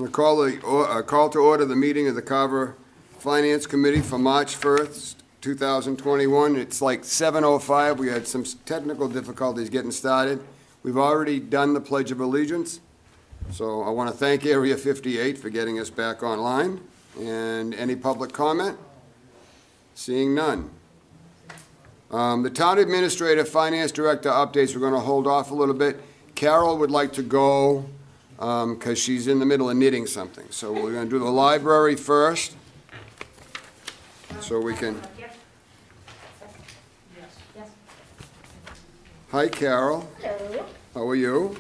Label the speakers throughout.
Speaker 1: Call to order the meeting of the Carver Finance Committee for March 1st, 2021. It's like 7:05. We had some technical difficulties getting started. We've already done the Pledge of Allegiance, so I want to thank Area 58 for getting us back online. And any public comment? Seeing none. The Town Administrator, Finance Director updates, we're going to hold off a little bit. Carol would like to go because she's in the middle of knitting something. So we're going to do the library first, so we can. Hi, Carol.
Speaker 2: Hello.
Speaker 1: How are you?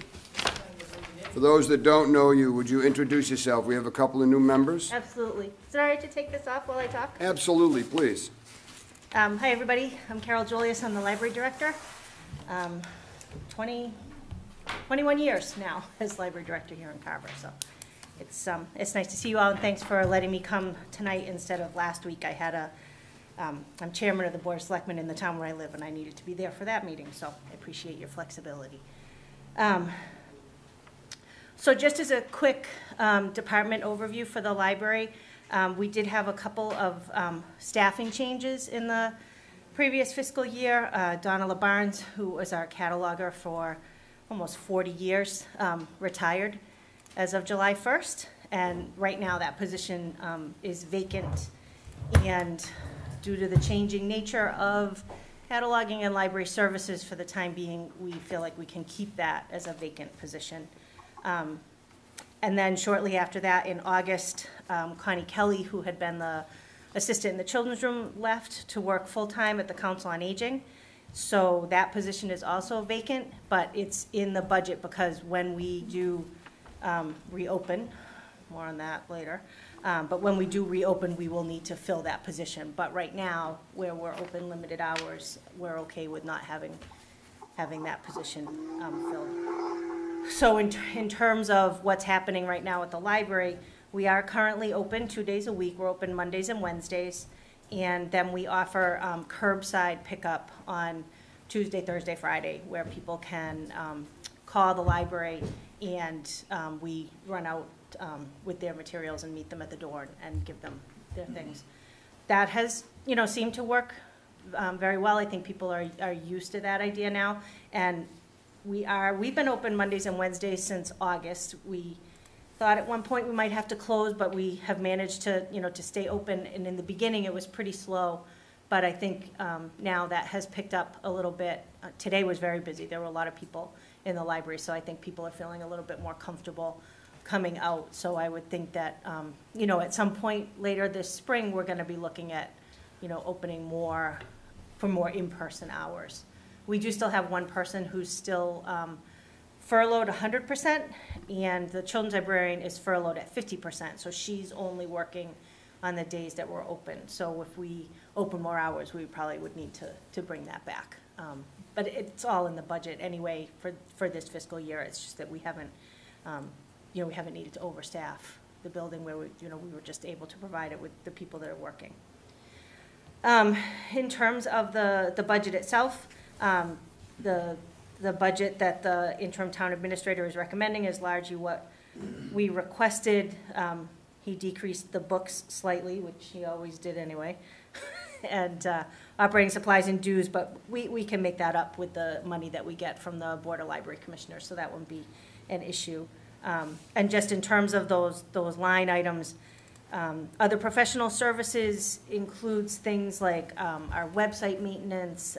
Speaker 1: For those that don't know you, would you introduce yourself? We have a couple of new members.
Speaker 2: Absolutely. Is it all right to take this off while I talk?
Speaker 1: Absolutely, please.
Speaker 2: Hi, everybody. I'm Carol Julius. I'm the library director. 21 years now as library director here in Carver. So it's nice to see you all, and thanks for letting me come tonight instead of last week. I had I'm chairman of the Board of Selectmen in the town where I live, and I needed to be there for that meeting, so I appreciate your flexibility. So just as a quick department overview for the library, we did have a couple of staffing changes in the previous fiscal year. Donna LaBarnes, who was our cataloger for almost 40 years, retired as of July 1st, and right now that position is vacant, and due to the changing nature of cataloging and library services for the time being, we feel like we can keep that as a vacant position. And then shortly after that, in August, Connie Kelly, who had been the assistant in the children's room, left to work full-time at the Council on Aging. So that position is also vacant, but it's in the budget because when we do reopen, more on that later, but when we do reopen, we will need to fill that position. But right now, where we're open limited hours, we're okay with not having that position filled. So in terms of what's happening right now at the library, we are currently open 2 days a week. We're open Mondays and Wednesdays. And then we offer curbside pickup on Tuesday, Thursday, Friday, where people can call the library and we run out with their materials and meet them at the door and give them their things. That has, seemed to work very well. I think people are used to that idea now. And we've been open Mondays and Wednesdays since August. We thought at one point we might have to close, but we have managed to, to stay open. And in the beginning, it was pretty slow, but I think now that has picked up a little bit. Today was very busy. There were a lot of people in the library, so I think people are feeling a little bit more comfortable coming out. So I would think that, at some point later this spring, we're going to be looking at, opening more for more in-person hours. We do still have one person who's still furloughed 100%, and the children's librarian is furloughed at 50%, so she's only working on the days that we're open. So if we open more hours, we probably would need to bring that back. But it's all in the budget anyway for this fiscal year. It's just that we haven't, we haven't needed to overstaff the building where we were just able to provide it with the people that are working. In terms of the budget itself, the budget that the interim town administrator is recommending is largely what we requested. He decreased the books slightly, which he always did anyway, and operating supplies and dues, but we can make that up with the money that we get from the Board of Library Commissioners, so that won't be an issue. And just in terms of those line items, other professional services includes things like our website maintenance,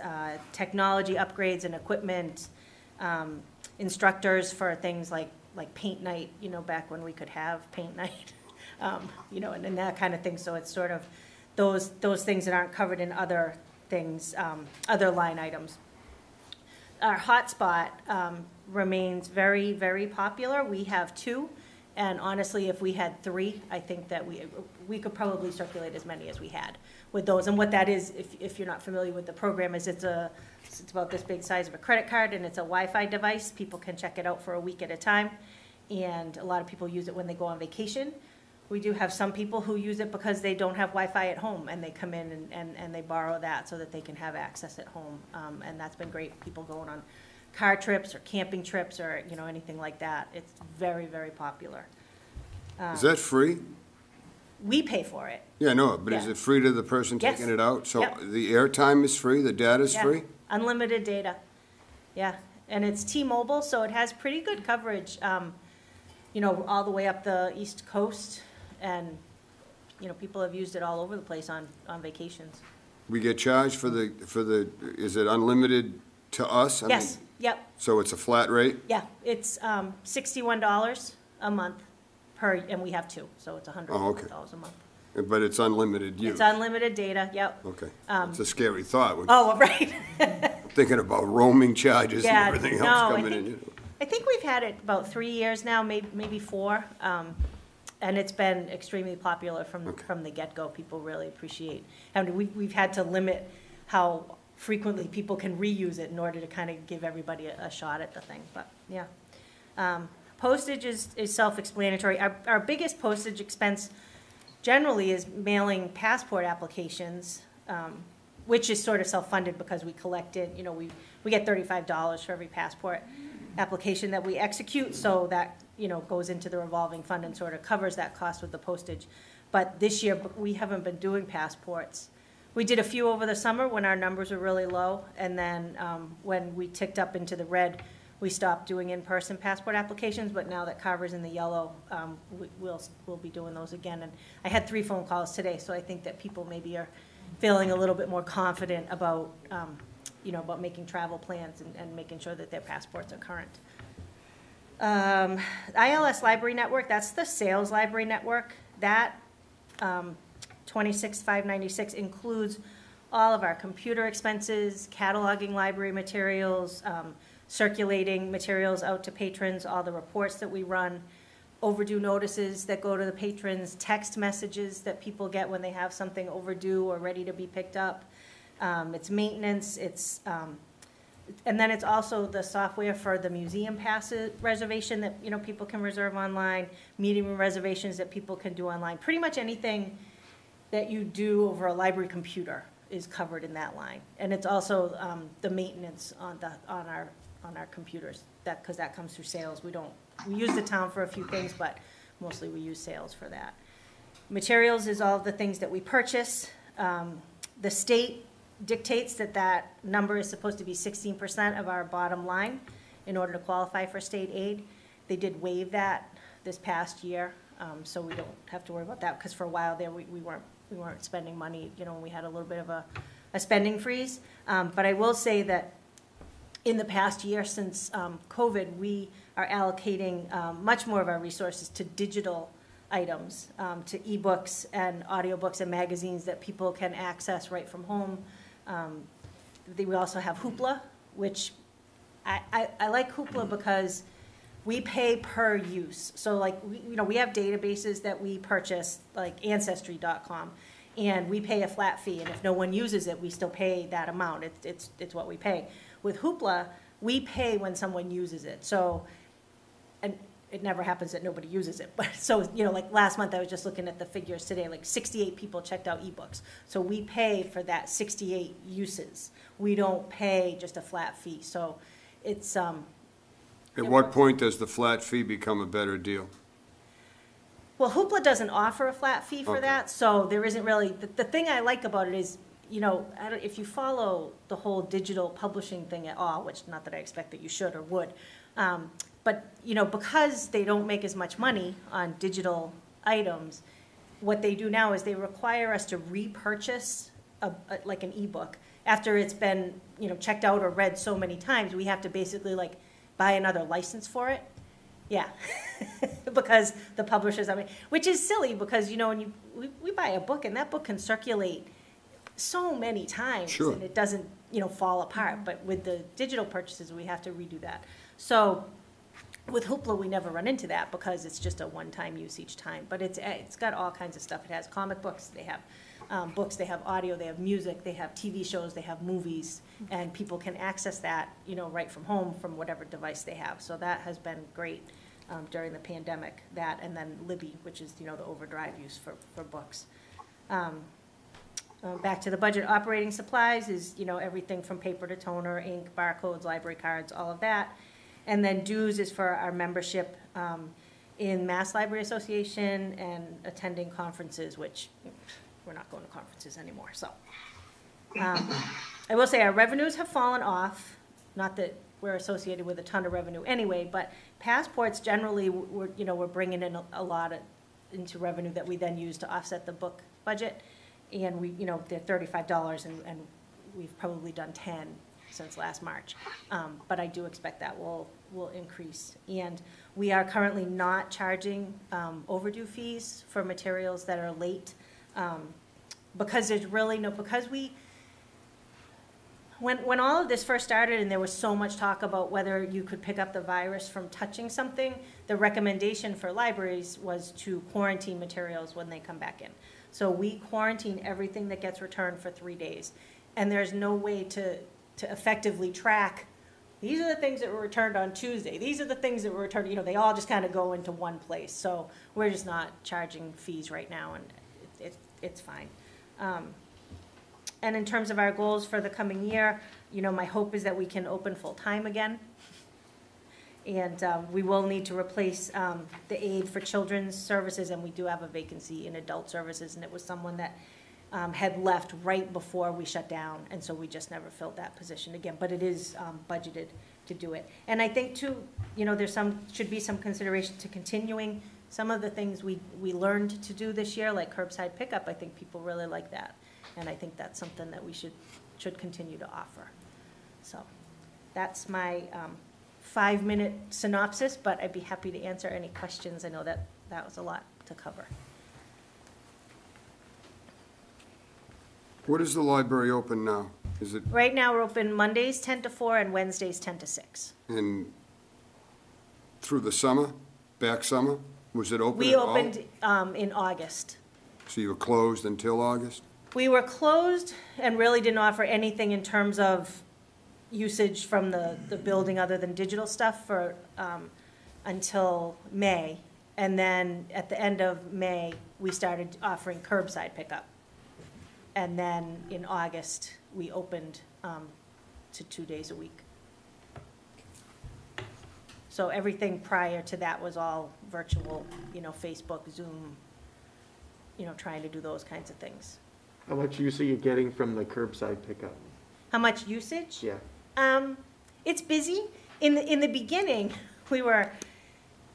Speaker 2: technology upgrades and equipment, instructors for things like paint night, back when we could have paint night, and that kind of thing. So it's sort of those things that aren't covered in other things, other line items. Our hotspot remains very, very popular. We have 2. And honestly, if we had 3, I think that we could probably circulate as many as we had with those. And what that is, if you're not familiar with the program, is it's about this big size of a credit card, and it's a Wi-Fi device. People can check it out for a week at a time, and a lot of people use it when they go on vacation. We do have some people who use it because they don't have Wi-Fi at home, and they come in and they borrow that so that they can have access at home. And that's been great. People going on car trips or camping trips or anything like that. It's very, very popular.
Speaker 1: Is that free?
Speaker 2: We pay for it.
Speaker 1: Yeah, no, but is
Speaker 2: Yeah.
Speaker 1: it free to the person
Speaker 2: Yes.
Speaker 1: taking it out? So
Speaker 2: Yep.
Speaker 1: the airtime is free, the data's
Speaker 2: Yeah.
Speaker 1: free?
Speaker 2: Unlimited data. Yeah, and it's T-Mobile, so it has pretty good coverage, you know, all the way up the East Coast. And, you know, people have used it all over the place on vacations.
Speaker 1: We get charged for the, is it unlimited to us? I mean,
Speaker 2: Yes, yep,
Speaker 1: So it's a flat rate?
Speaker 2: yeah. It's $61 a month per, and we have two, so it's $100 a month.
Speaker 1: But it's unlimited use?
Speaker 2: It's unlimited data, yep.
Speaker 1: Okay. It's a scary thought. When
Speaker 2: Oh, right.
Speaker 1: thinking about roaming charges and
Speaker 2: Yeah,
Speaker 1: everything
Speaker 2: no,
Speaker 1: else
Speaker 2: I
Speaker 1: coming in.
Speaker 2: think- I think we've had it about 3 years now, maybe 4, and it's been extremely popular from the get-go. People really appreciate. And we've had to limit how frequently people can reuse it in order to kind of give everybody a shot at the thing. But yeah, postage is self-explanatory. Our biggest postage expense generally is mailing passport applications, which is sort of self-funded because we collect it. You know, we get $35 for every passport application that we execute, so that, you know, goes into the revolving fund and sort of covers that cost with the postage. But this year, we haven't been doing passports. We did a few over the summer when our numbers were really low, and then when we ticked up into the red, we stopped doing in-person passport applications, but now that Carver's in the yellow, we'll be doing those again. And I had 3 phone calls today, so I think that people maybe are feeling a little bit more confident about, you know, about making travel plans and making sure that their passports are current. ILS Library Network, that's the sales library network. That $26,596 includes all of our computer expenses, cataloging library materials, circulating materials out to patrons, all the reports that we run, overdue notices that go to the patrons, text messages that people get when they have something overdue or ready to be picked up. It's maintenance, and then it's also the software for the museum pass reservation that, you know, people can reserve online, meeting room reservations that people can do online. Pretty much anything that you do over a library computer is covered in that line. And it's also the maintenance on our computers, because that comes through sales. We use the town for a few things, but mostly we use sales for that. Materials is all of the things that we purchase. The state dictates that number is supposed to be 16% of our bottom line in order to qualify for state aid. They did waive that this past year, so we don't have to worry about that, because for a while there we weren't spending money, you know, we had a little bit of a spending freeze. But I will say that in the past year since COVID, we are allocating much more of our resources to digital items, to ebooks and audiobooks and magazines that people can access right from home. We also have Hoopla, which I like Hoopla because we pay per use. So like, we have databases that we purchase, like Ancestry.com, and we pay a flat fee, and if no one uses it, we still pay that amount. It's what we pay. With Hoopla, we pay when someone uses it. So, and it never happens that nobody uses it. But so, you know, like last month I was just looking at the figures today, like 68 people checked out ebooks. So we pay for that 68 uses. We don't pay just a flat fee. So it's,
Speaker 1: At what point does the flat fee become a better deal?
Speaker 2: well, Hoopla doesn't offer a flat fee for
Speaker 1: Okay.
Speaker 2: that. So there isn't really, the thing I like about it is, you know, if you follow the whole digital publishing thing at all, which not that I expect that you should or would, but, you know, because they don't make as much money on digital items, what they do now is they require us to repurchase like an ebook. After it's been, you know, checked out or read so many times, we have to basically like buy another license for it. Yeah, because the publishers, I mean, which is silly because, you know, when we buy a book and that book can circulate so many times,
Speaker 1: Sure.
Speaker 2: and it doesn't, you know, fall apart. But with the digital purchases, we have to redo that. So with Hoopla, we never run into that because it's just a one-time use each time. But it's got all kinds of stuff. It has comic books, they have books, they have audio, they have music, they have TV shows, they have movies, and people can access that, you know, right from home from whatever device they have. So that has been great during the pandemic. That, and then Libby, which is, you know, the overdrive use for books. Back to the budget. Operating supplies is, you know, everything from paper to toner, ink, barcodes, library cards, all of that. And then dues is for our membership. in Mass Library Association and attending conferences, which we're not going to conferences anymore, so. I will say our revenues have fallen off, not that we're associated with a ton of revenue anyway, but passports generally, we're bringing in a lot into revenue that we then use to offset the book budget. And they're $35 and we've probably done 10 since last March. But I do expect that will increase. And we are currently not charging overdue fees for materials that are late, because there's really when all of this first started and there was so much talk about whether you could pick up the virus from touching something, the recommendation for libraries was to quarantine materials when they come back in. So we quarantine everything that gets returned for 3 days. And there's no way to effectively track, these are the things that were returned on Tuesday, these are the things that were returned, they all just kind of go into one place. So we're just not charging fees right now, and it's fine. And in terms of our goals for the coming year, my hope is that we can open full-time again. And we will need to replace the aide for children's services, and we do have a vacancy in adult services, and it was someone that had left right before we shut down, and so we just never filled that position again. But it is budgeted to do it. And I think too, there's should be some consideration to continuing some of the things we learned to do this year, like curbside pickup. I think people really like that, and I think that's something that we should continue to offer. So that's my 5-minute synopsis, but I'd be happy to answer any questions. I know that was a lot to cover.
Speaker 1: What is the library open now? Is it
Speaker 2: Right now, we're open Mondays 10 to 4 and Wednesdays 10 to 6.
Speaker 1: through the summer, back summer? Was it open
Speaker 2: We
Speaker 1: at all?
Speaker 2: opened in August.
Speaker 1: So you were closed until August?
Speaker 2: We were closed and really didn't offer anything in terms of usage from the building other than digital stuff for until May. And then at the end of May, we started offering curbside pickup. And then in August, we opened to 2 days a week. So everything prior to that was all virtual, Facebook, Zoom, trying to do those kinds of things.
Speaker 3: How much use are you getting from the curbside pickup?
Speaker 2: How much usage?
Speaker 3: Yeah.
Speaker 2: It's busy. In the beginning, we were,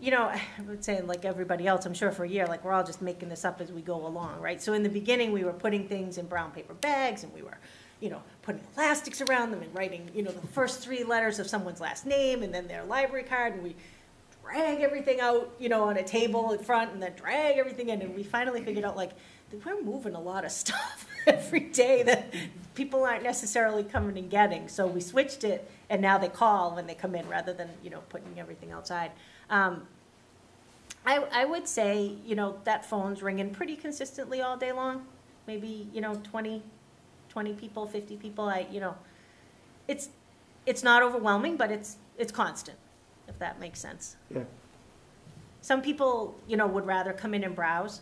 Speaker 2: I would say like everybody else, I'm sure for a year, like we're all just making this up as we go along, right? So in the beginning, we were putting things in brown paper bags, and we were, putting elastics around them and writing, the first 3 letters of someone's last name and then their library card, and we drag everything out, on a table in front, and then drag everything in, and we finally figured out, like, that we're moving a lot of stuff every day that people aren't necessarily coming and getting. So we switched it, and now they call when they come in rather than, putting everything outside. I would say, that phone's ringing pretty consistently all day long. Maybe, 20 people, 50 people. It's not overwhelming, but it's constant, if that makes sense.
Speaker 3: Yeah.
Speaker 2: Some people, would rather come in and browse.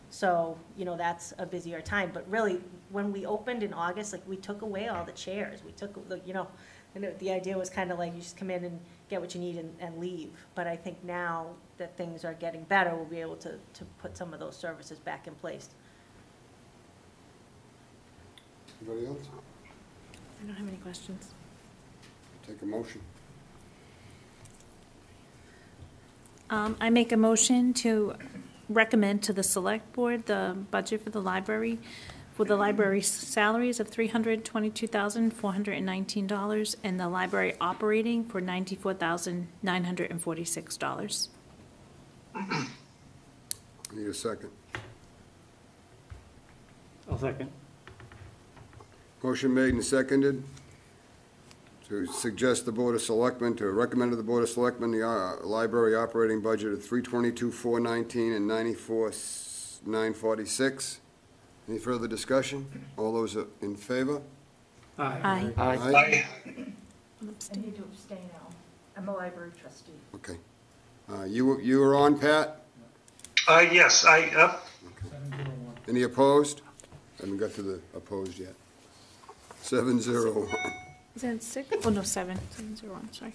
Speaker 2: So, that's a busier time. But really, when we opened in August, like, we took away all the chairs. We took, and the idea was kind of like you just come in and get what you need and leave. But I think now that things are getting better, we'll be able to put some of those services back in place.
Speaker 1: Anybody else?
Speaker 4: I don't have any questions.
Speaker 1: Take a motion.
Speaker 4: I make a motion to recommend to the select board the budget for the library salaries of $322,419 and the library operating for $94,946.
Speaker 1: Need a second.
Speaker 3: I'll second.
Speaker 1: Motion made and seconded to suggest the Board of Selectmen, to recommend to the Board of Selectmen the library operating budget of $322,419 and $94,946. Any further discussion? All those in favor?
Speaker 4: Aye.
Speaker 3: Aye.
Speaker 5: Aye.
Speaker 6: I need to abstain now. I'm a library trustee.
Speaker 1: Okay. You were on, Pat?
Speaker 5: Yes,
Speaker 1: Any opposed? Haven't got to the opposed yet. 701.
Speaker 4: Is that 6? Oh, no, 7. 701, sorry.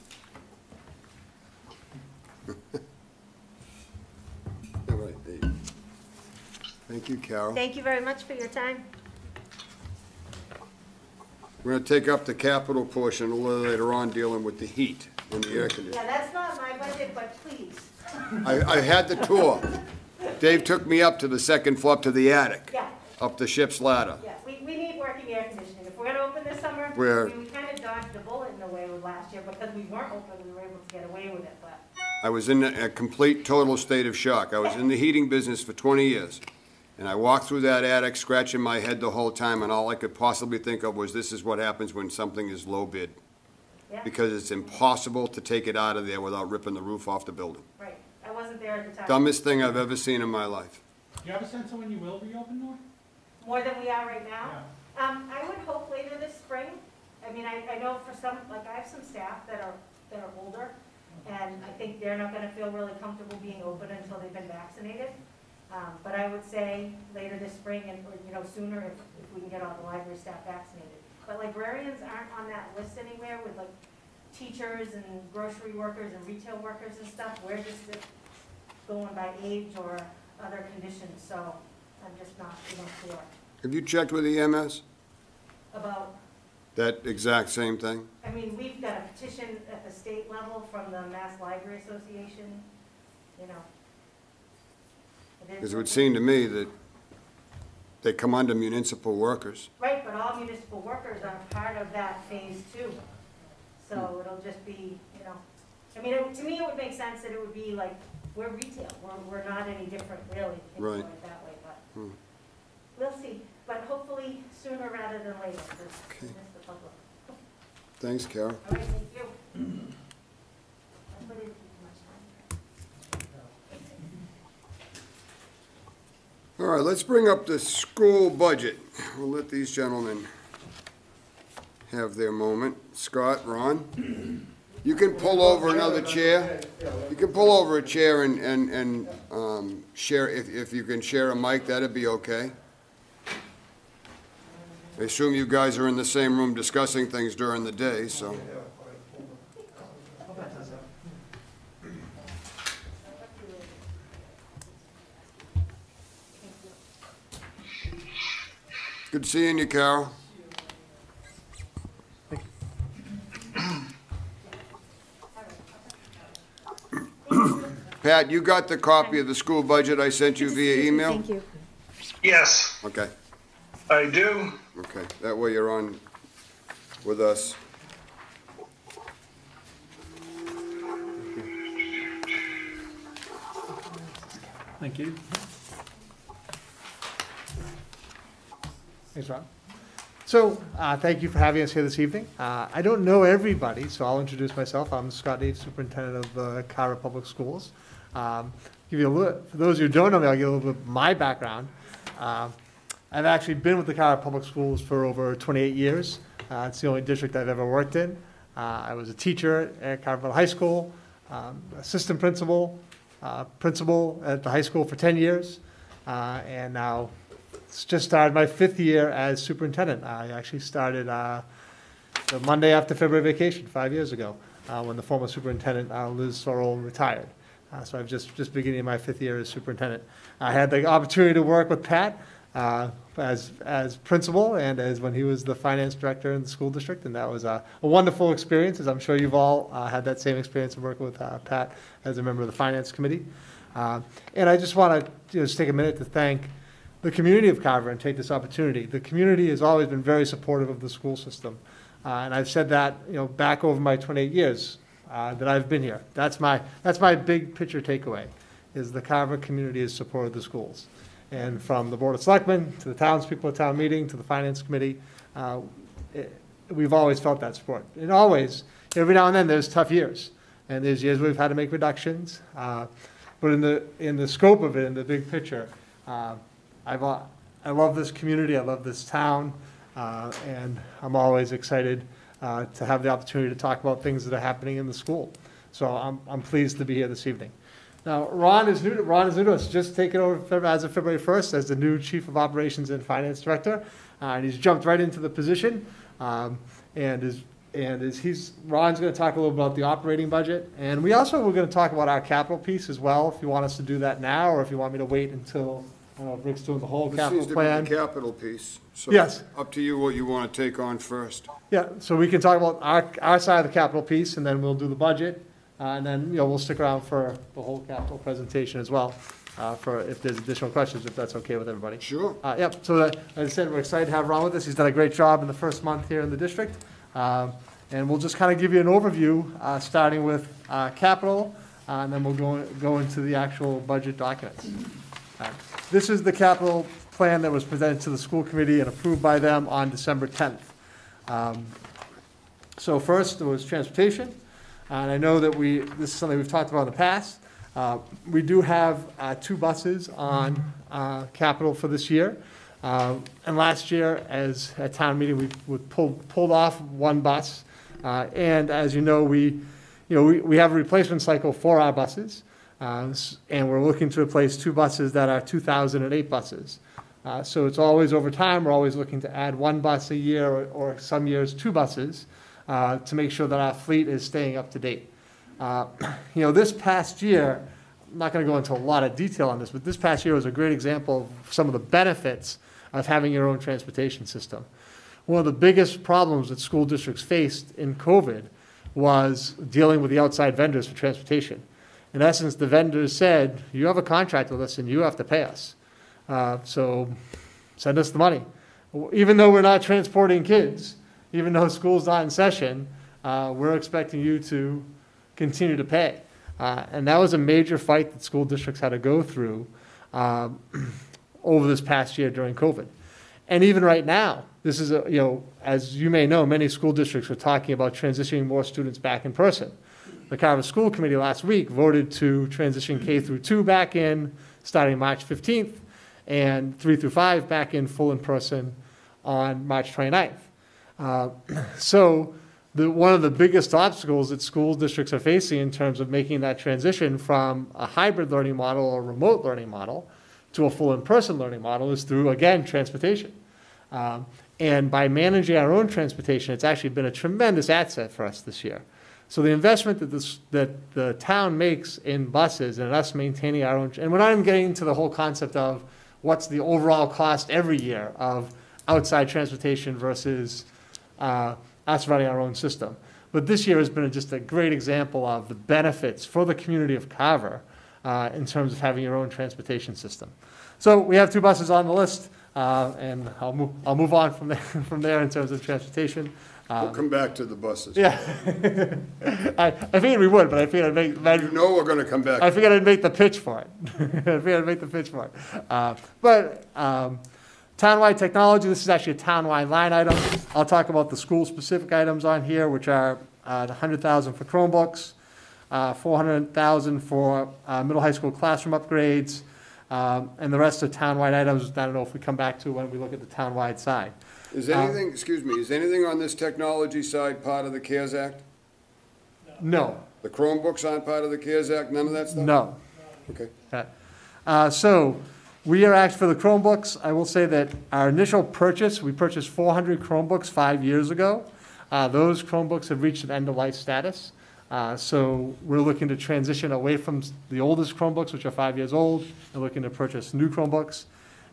Speaker 1: Thank you, Carol.
Speaker 2: Thank you very much for your time.
Speaker 1: We're gonna take up the capital portion a little later on, dealing with the heat and the air conditioning.
Speaker 2: Yeah, that's not my budget, but please.
Speaker 1: I had the tour. Dave took me up to the second floor, up to the attic.
Speaker 2: Yeah.
Speaker 1: Up the ship's ladder.
Speaker 2: Yeah, we need working air conditioning. If we're gonna open this summer,
Speaker 1: We're-
Speaker 2: we kind of dodged a bullet in a way with last year because we weren't open, we were able to get away with it, but.
Speaker 1: I was in a complete, total state of shock. I was in the heating business for 20 years. And I walked through that attic scratching my head the whole time, and all I could possibly think of was, this is what happens when something is low bid.
Speaker 2: Yeah.
Speaker 1: Because it's impossible to take it out of there without ripping the roof off the building.
Speaker 2: Right, I wasn't there at the time.
Speaker 1: Dumbest thing I've ever seen in my life.
Speaker 5: Do you have a sense of when you will reopen, Nor?
Speaker 2: More than we are right now? I would hope later this spring. I mean, I know for some, like, I have some staff that are older, and I think they're not gonna feel really comfortable being open until they've been vaccinated. But I would say later this spring and, or, you know, sooner if we can get all the library staff vaccinated. But librarians aren't on that list anywhere with like teachers and grocery workers and retail workers and stuff. We're just going by age or other conditions, so I'm just not even sure
Speaker 1: Have you checked with EMS?
Speaker 2: about.
Speaker 1: That exact same thing?
Speaker 2: I mean, we've got a petition at the state level from the Mass Library Association, you know.
Speaker 1: Because it would seem to me that they come under municipal workers.
Speaker 2: Right, but all municipal workers are part of that phase two. So it'll just be, you know, I mean, to me, it would make sense that it would be like, we're retail, we're not any different really, if you
Speaker 1: Right.
Speaker 2: put it that way, but we'll see. But hopefully sooner rather than later, because we miss the public.
Speaker 1: Thanks, Carol.
Speaker 2: All right, thank you. I put in too much time.
Speaker 1: All right, let's bring up the school budget. We'll let these gentlemen have their moment. Scott, Ron, you can pull over another chair. You can pull over a chair and share, if you can share a mic, that'd be okay. I assume you guys are in the same room discussing things during the day, so. Good seeing you, Carol. Pat, you got the copy of the school budget I sent you via email?
Speaker 4: Thank you.
Speaker 7: Yes,
Speaker 1: Okay,
Speaker 7: I do.
Speaker 1: okay. That way you're on with us.
Speaker 5: Thank you.
Speaker 8: Thanks, Rob. So, thank you for having us here this evening. I don't know everybody, so I'll introduce myself. I'm Scott Davis, Superintendent of the Carver Public Schools. Give you a little, for those who don't know me, I'll give you a little bit of my background. I've actually been with the Carver Public Schools for over 28 years. It's the only district I've ever worked in. I was a teacher at Carver High School, assistant principal, principal at the high school for 10 years, and now just started my 5th year as superintendent. I actually started the Monday after February vacation 5 years ago, when the former superintendent, Liz Sorrell, retired. So I've just beginning my 5th year as superintendent. I had the opportunity to work with Pat as principal and as when he was the finance director in the school district, and that was a wonderful experience, as I'm sure you've all had that same experience of working with Pat as a member of the finance committee. And I just want to just take a minute to thank the community of Carver and take this opportunity. The community has always been very supportive of the school system. And I've said that, back over my 28 years that I've been here. That's my big picture takeaway, is the Carver community has supported the schools. And from the Board of Selectmen, to the townspeople at town meeting, to the finance committee, we've always felt that support. And always, every now and then, there's tough years. And there's years we've had to make reductions. But in the scope of it, in the big picture, I love this community, I love this town, and I'm always excited to have the opportunity to talk about things that are happening in the school. So I'm pleased to be here this evening. Now, Ron is new to us, just taken over as of February 1st as the new Chief of Operations and Finance Director, and he's jumped right into the position, Ron's going to talk a little about the operating budget, and we're going to talk about our capital piece as well, if you want us to do that now, or if you want me to wait until don't know if Rick's doing the whole
Speaker 1: This
Speaker 8: capital
Speaker 1: seems to be
Speaker 8: plan.
Speaker 1: the capital piece. So
Speaker 8: Yes.
Speaker 1: Up to you what you want to take on first.
Speaker 8: Yeah, so we can talk about our side of the capital piece, and then we'll do the budget, and then, you know, we'll stick around for the whole capital presentation as well, for if there's additional questions, if that's okay with everybody.
Speaker 1: Sure.
Speaker 8: Yep, so as I said, we're excited to have Ron with us. He's done a great job in the first month here in the district. And we'll just kind of give you an overview, starting with capital, and then we'll go into the actual budget documents. This is the capital plan that was presented to the school committee and approved by them on December 10th. So first, there was transportation, and I know that this is something we've talked about in the past. We do have 2 buses on capital for this year. And last year, at town meeting, we pulled off 1 bus. And as you know, we have a replacement cycle for our buses. And we're looking to replace 2 buses that are 2008 buses. So it's always over time, we're always looking to add 1 bus a year, or some years 2 buses, to make sure that our fleet is staying up to date. This past year, I'm not going to go into a lot of detail on this, but this past year was a great example of some of the benefits of having your own transportation system. One of the biggest problems that school districts faced in COVID was dealing with the outside vendors for transportation. In essence, the vendors said, you have a contract with us and you have to pay us. So send us the money. Even though we're not transporting kids, even though school's not in session, we're expecting you to continue to pay. And that was a major fight that school districts had to go through over this past year during COVID. And even right now, this is, as you may know, many school districts are talking about transitioning more students back in person. The Carver School Committee last week voted to transition K through 2 back in, starting March 15th, and 3 through 5 back in full in person on March 29th. So one of the biggest obstacles that school districts are facing in terms of making that transition from a hybrid learning model or remote learning model to a full in-person learning model is through, again, transportation. And by managing our own transportation, it's actually been a tremendous asset for us this year. So the investment that the town makes in buses and us maintaining our own, and we're not even getting into the whole concept of what's the overall cost every year of outside transportation versus us running our own system. But this year has been just a great example of the benefits for the community of Carver in terms of having your own transportation system. So we have 2 buses on the list, and I'll move on from there in terms of transportation.
Speaker 1: We'll come back to the buses.
Speaker 8: Yeah, I figured we would, but I figured I'd
Speaker 1: You know we're going to come back.
Speaker 8: I figured I'd make the pitch for it. I figured I'd make the pitch for it. Townwide technology, this is actually a townwide line item. I'll talk about the school-specific items on here, which are $100,000 for Chromebooks, $400,000 for middle high school classroom upgrades, and the rest are townwide items. I don't know if we come back to when we look at the townwide side.
Speaker 1: Is anything, is anything on this technology side part of the CARES Act?
Speaker 8: No.
Speaker 1: The Chromebooks aren't part of the CARES Act, none of that stuff?
Speaker 8: No.
Speaker 1: Okay.
Speaker 8: So we are asked for the Chromebooks. I will say that our initial purchase, we purchased 400 Chromebooks 5 years ago. Those Chromebooks have reached an end-of-life status. So we're looking to transition away from the oldest Chromebooks, which are 5 years old, and looking to purchase new Chromebooks.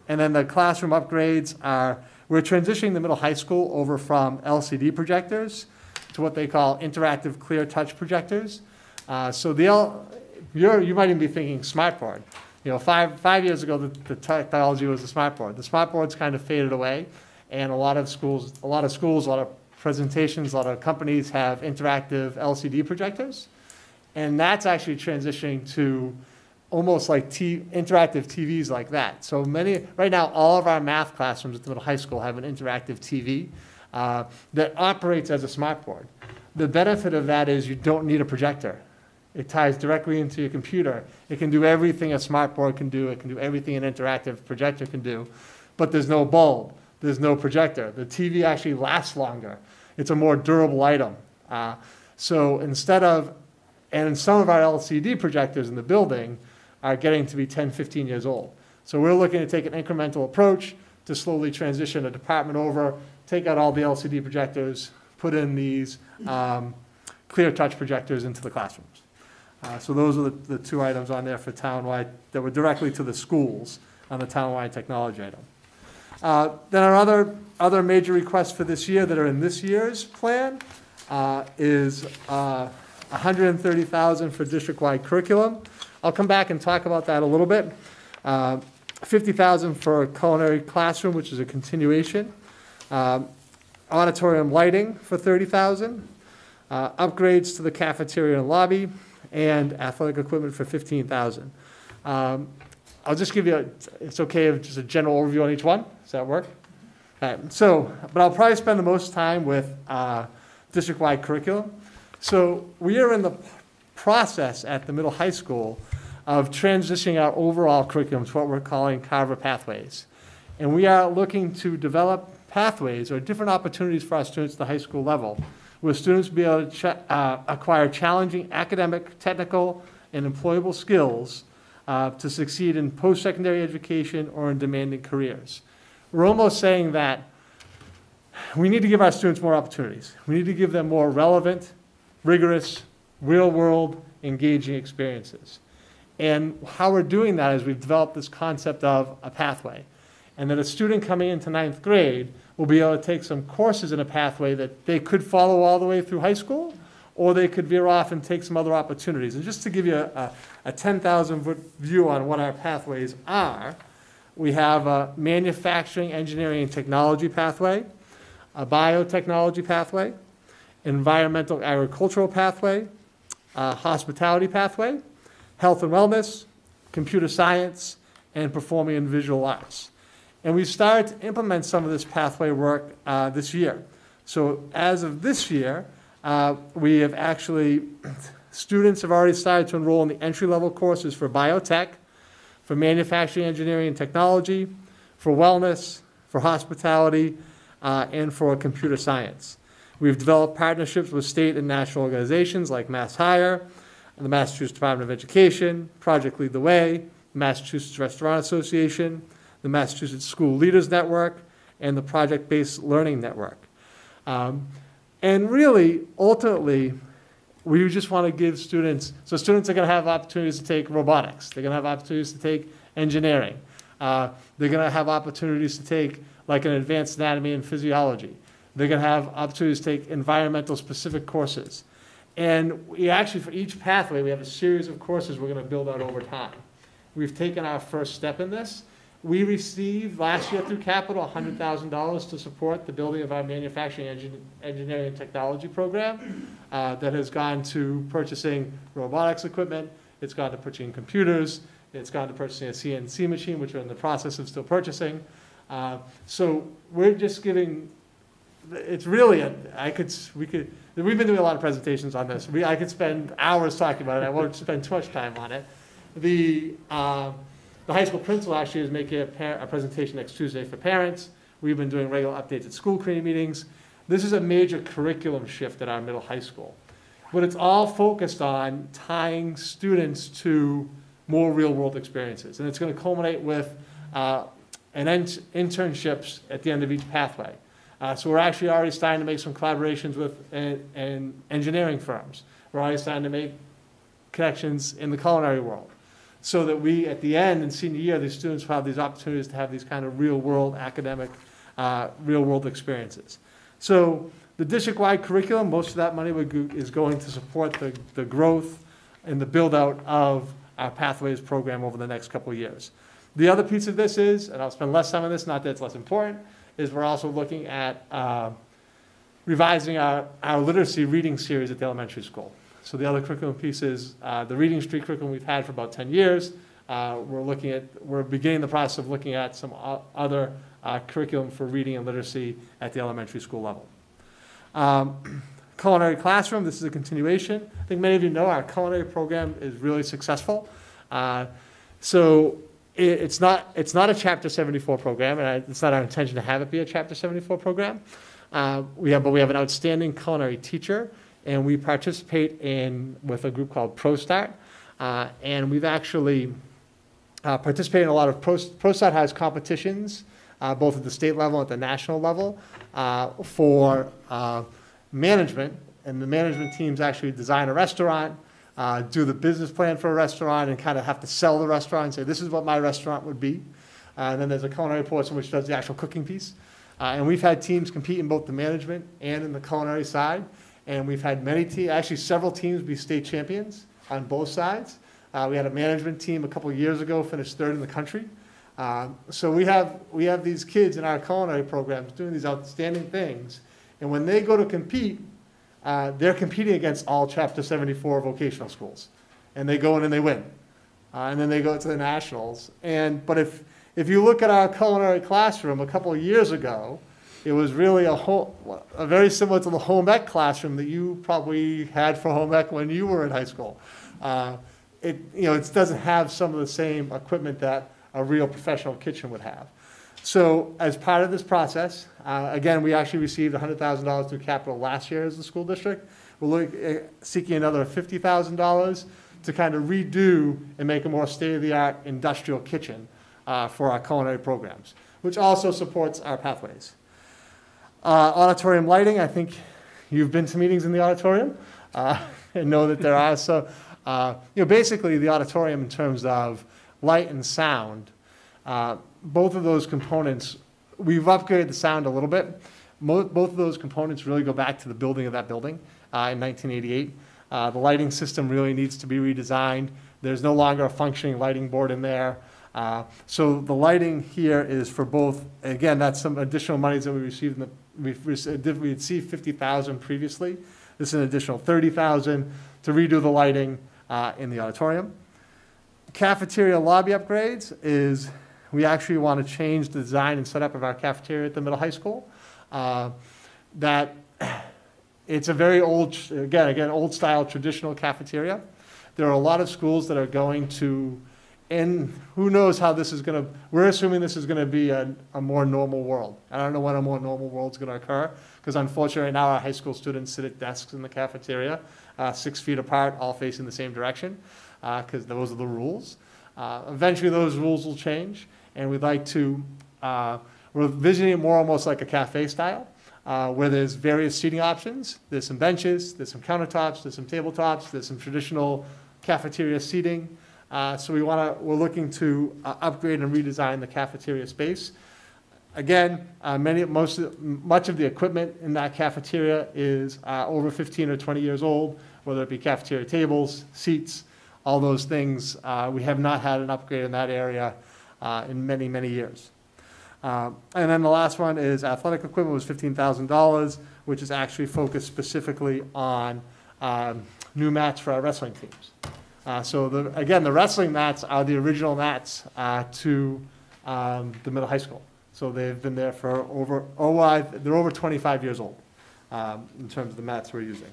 Speaker 8: And then the classroom upgrades are, we're transitioning the middle high school over from LCD projectors to what they call interactive clear touch projectors. So you might even be thinking smartboard. Five years ago, the technology was the smartboard. The smartboard's kind of faded away, and a lot of schools, a lot of presentations, a lot of companies have interactive LCD projectors, and that's actually transitioning to almost like interactive TVs like that. So right now, all of our math classrooms at the middle high school have an interactive TV that operates as a smartboard. The benefit of that is you don't need a projector. It ties directly into your computer. It can do everything a smartboard can do. It can do everything an interactive projector can do, but there's no bulb. There's no projector. The TV actually lasts longer. It's a more durable item. So instead of, and some of our LCD projectors in the building are getting to be 10, 15 years old. So we're looking to take an incremental approach to slowly transition a department over, take out all the LCD projectors, put in these clear touch projectors into the classrooms. So those are the 2 items on there for townwide that were directly to the schools on the townwide technology item. Then our other major requests for this year that are in this year's plan is $130,000 for district-wide curriculum. I'll come back and talk about that a little bit. $50,000 for a culinary classroom, which is a continuation. Auditorium lighting for $30,000. Upgrades to the cafeteria and lobby, and athletic equipment for $15,000. I'll just give you, it's okay, just a general overview on each one. Does that work? All right, but I'll probably spend the most time with district-wide curriculum. So we are in the process at the middle high school of transitioning our overall curriculum to what we're calling Carver Pathways. And we are looking to develop pathways or different opportunities for our students at the high school level, where students will be able to acquire challenging academic, technical, and employable skills to succeed in post-secondary education or in demanding careers. We're almost saying that we need to give our students more opportunities. We need to give them more relevant, rigorous, real-world, engaging experiences. And how we're doing that is we've developed this concept of a pathway. And that a student coming into 9th grade will be able to take some courses in a pathway that they could follow all the way through high school, or they could veer off and take some other opportunities. And just to give you a 10,000-foot view on what our pathways are, we have a manufacturing, engineering, and technology pathway, a biotechnology pathway, environmental agricultural pathway, a hospitality pathway, health and wellness, computer science, and performing and visual arts. And we started to implement some of this pathway work this year. So as of this year, we have actually, students have already started to enroll in the entry-level courses for biotech, for manufacturing, engineering, and technology, for wellness, for hospitality, and for computer science. We've developed partnerships with state and national organizations like MassHire, the Massachusetts Department of Education, Project Lead the Way, the Massachusetts Restaurant Association, the Massachusetts School Leaders Network, and the Project-Based Learning Network. And really, ultimately, we just want to give students, so students are going to have opportunities to take robotics. They're going to have opportunities to take engineering. They're going to have opportunities to take like an advanced anatomy and physiology. They're going to have opportunities to take environmental specific courses. And we actually, for each pathway, we have a series of courses we're going to build out over time. We've taken our first step in this. We received last year through capital $100,000 to support the building of our manufacturing, engineering, and technology program that has gone to purchasing robotics equipment. It's gone to purchasing computers. It's gone to purchasing a CNC machine, which we're in the process of still purchasing. So we're just giving. It's really we've been doing a lot of presentations on this. I could spend hours talking about it. I won't spend too much time on it. The high school principal actually is making a presentation next Tuesday for parents. We've been doing regular updates at school committee meetings. This is a major curriculum shift at our middle high school. But it's all focused on tying students to more real-world experiences. And it's going to culminate with internships at the end of each pathway. So we're actually already starting to make some collaborations with engineering firms. We're already starting to make connections in the culinary world, so that we, at the end, in senior year, these students will have these opportunities to have these kind of real-world academic, real-world experiences. So the district-wide curriculum, most of that money is going to support the growth and the build-out of our Pathways program over the next couple of years. The other piece of this is, and I'll spend less time on this, not that it's less important, is we're also looking at revising our literacy reading series at the elementary school. So the other curriculum piece is the Reading Street curriculum we've had for about 10 years. We're beginning the process of looking at some other curriculum for reading and literacy at the elementary school level. Culinary classroom, this is a continuation. I think many of you know our culinary program is really successful. So it's not a Chapter 74 program, and it's not our intention to have it be a Chapter 74 program. But we have an outstanding culinary teacher, and we participate with a group called ProStart. And we've actually participated in a lot of ProStart has competitions, both at the state level and at the national level, for management. And the management teams actually design a restaurant, do the business plan for a restaurant, and kind of have to sell the restaurant and say, this is what my restaurant would be. And then there's a culinary portion which does the actual cooking piece. And we've had teams compete in both the management and in the culinary side. And we've had actually several teams be state champions on both sides. We had a management team a couple of years ago, finished third in the country. So we have these kids in our culinary programs doing these outstanding things. And when they go to compete, they're competing against all Chapter 74 vocational schools. And they go in and they win. And then they go to the nationals. But if you look at our culinary classroom a couple of years ago, it was really a very similar to the home ec classroom that you probably had for home ec when you were in high school. It doesn't have some of the same equipment that a real professional kitchen would have. So as part of this process, again, we actually received $100,000 through capital last year as the school district. We're seeking another $50,000 to kind of redo and make a more state-of-the-art industrial kitchen for our culinary programs, which also supports our pathways. Auditorium lighting, I think you've been to meetings in the auditorium and know that there are. So, basically the auditorium in terms of light and sound, both of those components, we've upgraded the sound a little bit. Both of those components really go back to the building of that building in 1988. The lighting system really needs to be redesigned. There's no longer a functioning lighting board in there. So the lighting here is for both, again, that's some additional monies that we received. We received $50,000 previously. This is an additional $30,000 to redo the lighting in the auditorium. Cafeteria lobby upgrades is we actually want to change the design and setup of our cafeteria at the middle high school. That it's a very old, again, old style traditional cafeteria. There are a lot of schools that are going to, and who knows how this is going to, we're assuming this is going to be a more normal world. I don't know when a more normal world is going to occur, because unfortunately right now our high school students sit at desks in the cafeteria, 6 feet apart, all facing the same direction, because those are the rules. Eventually those rules will change, and we'd like to, we're envisioning it more almost like a cafe style, where there's various seating options. There's some benches, there's some countertops, there's some tabletops, there's some traditional cafeteria seating. So we're looking to upgrade and redesign the cafeteria space. Again, much of the equipment in that cafeteria is over 15 or 20 years old, whether it be cafeteria tables, seats, all those things. We have not had an upgrade in that area in many, many years. And then the last one is athletic equipment was $15,000, which is actually focused specifically on new mats for our wrestling teams. Again, the wrestling mats are the original mats to the middle high school. So they've been there for they're over 25 years old in terms of the mats we're using.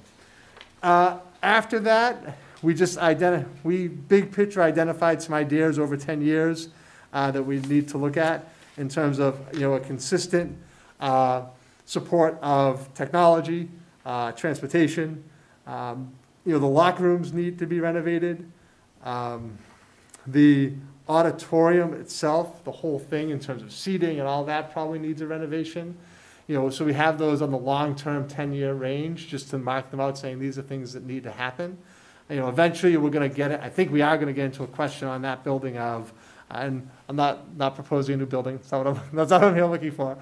Speaker 8: After that, we big picture identified some ideas over 10 years that we need to look at in terms of a consistent support of technology, transportation. The locker rooms need to be renovated. The auditorium itself, the whole thing in terms of seating and all that probably needs a renovation. So we have those on the long-term 10-year range just to mark them out saying these are things that need to happen. Eventually we're going to get it. I think we are going to get into a question on that building of, and I'm not proposing a new building. That's not what I'm here looking for.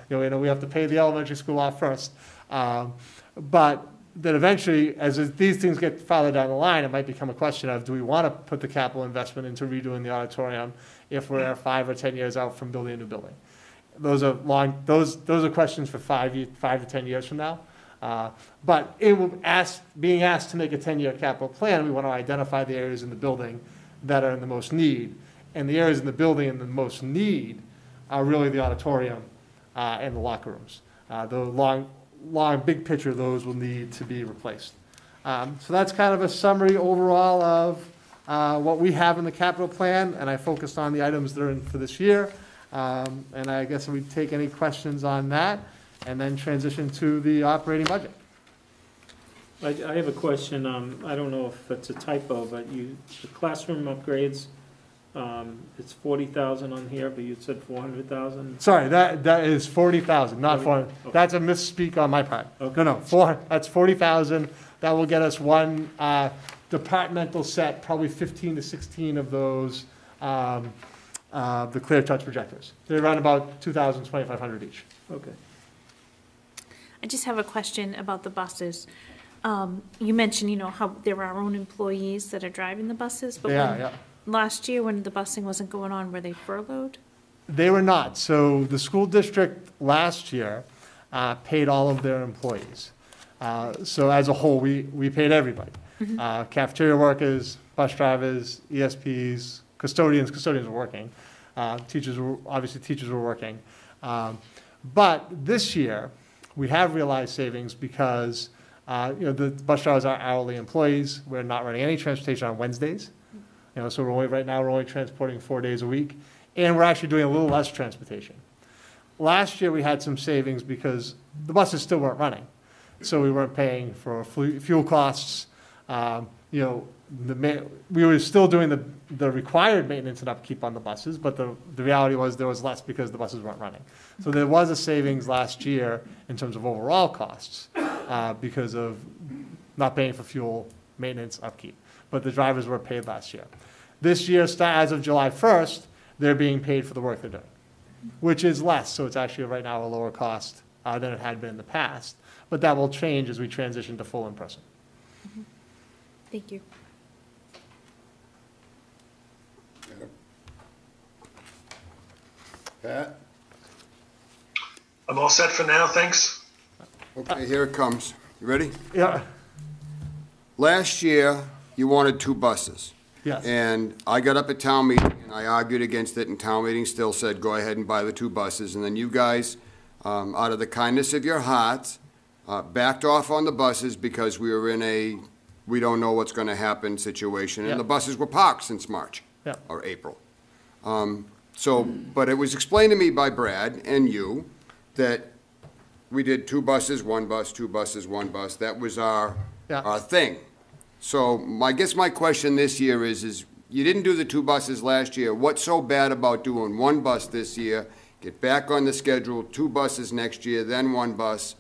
Speaker 8: We have to pay the elementary school off first. But that eventually, as these things get farther down the line, it might become a question of, do we want to put the capital investment into redoing the auditorium if we're 5 or 10 years out from building a new building? Those are questions for 5 to 10 years from now. But being asked to make a 10-year capital plan, we want to identify the areas in the building that are in the most need. And the areas in the building in the most need are really the auditorium and the locker rooms. The long big picture of those will need to be replaced. So that's kind of a summary overall of what we have in the capital plan, and I focused on the items that are in for this year. And I guess we'd take any questions on that and then transition to the operating budget.
Speaker 3: I have a question. I don't know if it's a typo, but the classroom upgrades, it's 40,000 on here, but you said 400,000?
Speaker 8: Sorry, that is 40,000, not 400. Okay. That's a misspeak on my part. Okay. No, that's 40,000. That will get us one departmental set, probably 15 to 16 of those the Clear Touch projectors. They're around about 2,000, 2,500 each.
Speaker 3: Okay.
Speaker 4: I just have a question about the buses. You mentioned, how there are our own employees that are driving the buses, but
Speaker 8: Yeah.
Speaker 4: last year when the busing wasn't going on, were they furloughed?
Speaker 8: They were not. So the school district last year paid all of their employees. So as a whole, we paid everybody. Cafeteria workers, bus drivers, ESPs, custodians were working. Teachers were working. But this year, we have realized savings because, the bus drivers are hourly employees. We're not running any transportation on Wednesdays. So right now, we're only transporting 4 days a week. And we're actually doing a little less transportation. Last year, we had some savings because the buses still weren't running. So we weren't paying for fuel costs. We were still doing the required maintenance and upkeep on the buses, but the reality was there was less because the buses weren't running. So there was a savings last year in terms of overall costs because of not paying for fuel, maintenance, upkeep. But the drivers were paid last year. This year, as of July 1st, they're being paid for the work they're doing, which is less. So it's actually right now a lower cost than it had been in the past. But that will change as we transition to full in-person.
Speaker 4: Thank you.
Speaker 1: Pat?
Speaker 7: I'm all set for now, thanks.
Speaker 1: Okay, here it comes. You ready?
Speaker 8: Yeah,
Speaker 1: Last year, you wanted 2 buses.
Speaker 8: yes.
Speaker 1: And I got up at town meeting, and I argued against it, and town meeting still said, go ahead and buy the 2 buses. And then you guys, out of the kindness of your hearts, backed off on the buses because we were in a we don't know what's going to happen situation. And
Speaker 8: Yeah.
Speaker 1: the buses were parked since March
Speaker 8: Yeah.
Speaker 1: or April. But it was explained to me by Brad and you that we did 2 buses, 1 bus, 2 buses, 1 bus. That was our
Speaker 8: Yeah.
Speaker 1: thing. So I guess my question this year is you didn't do the 2 buses last year. What's so bad about doing 1 bus this year? Get back on the schedule, 2 buses next year, then 1 bus.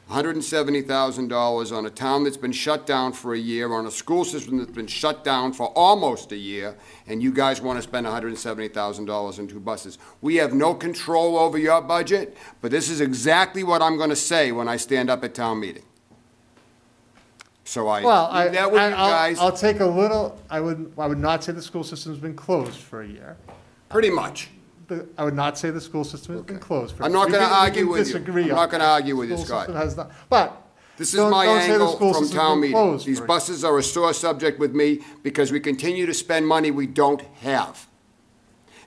Speaker 1: $170,000 on a town that's been shut down for a year, on a school system that's been shut down for almost a year, and you guys want to spend $170,000 on 2 buses. We have no control over your budget, but this is exactly what I'm going to say when I stand up at town meeting. So leave that with you guys,
Speaker 8: I'll take a little, I would not say the school system's been closed for a year.
Speaker 1: pretty much.
Speaker 8: I would not say the school system has been closed for a
Speaker 1: I'm
Speaker 8: year.
Speaker 1: not
Speaker 8: We
Speaker 1: going to
Speaker 8: can- we
Speaker 1: argue
Speaker 8: can
Speaker 1: with you.
Speaker 8: disagree
Speaker 1: I'm
Speaker 8: on
Speaker 1: not going to
Speaker 8: that.
Speaker 1: argue with you,
Speaker 8: School
Speaker 1: Scott.
Speaker 8: system has not- But.
Speaker 1: This is
Speaker 8: don't-
Speaker 1: my
Speaker 8: don't say the
Speaker 1: angle
Speaker 8: school
Speaker 1: from
Speaker 8: system's
Speaker 1: town
Speaker 8: been
Speaker 1: meeting.
Speaker 8: closed
Speaker 1: These
Speaker 8: for a year.
Speaker 1: buses are a sore subject with me because we continue to spend money we don't have.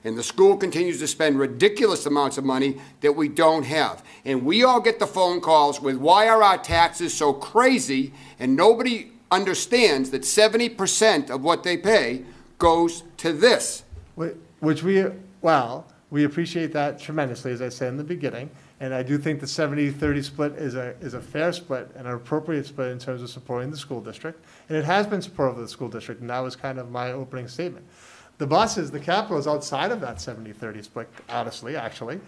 Speaker 1: And the school continues to spend ridiculous amounts of money that we don't have. And we all get the phone calls with, why are our taxes so crazy? And nobody understands that 70% of what they pay goes to this.
Speaker 8: Which we appreciate that tremendously, as I said in the beginning. And I do think the 70-30 split is a fair split and an appropriate split in terms of supporting the school district. And it has been supportive of the school district, and that was kind of my opening statement. The buses, the capital is outside of that 70-30 split, honestly, actually.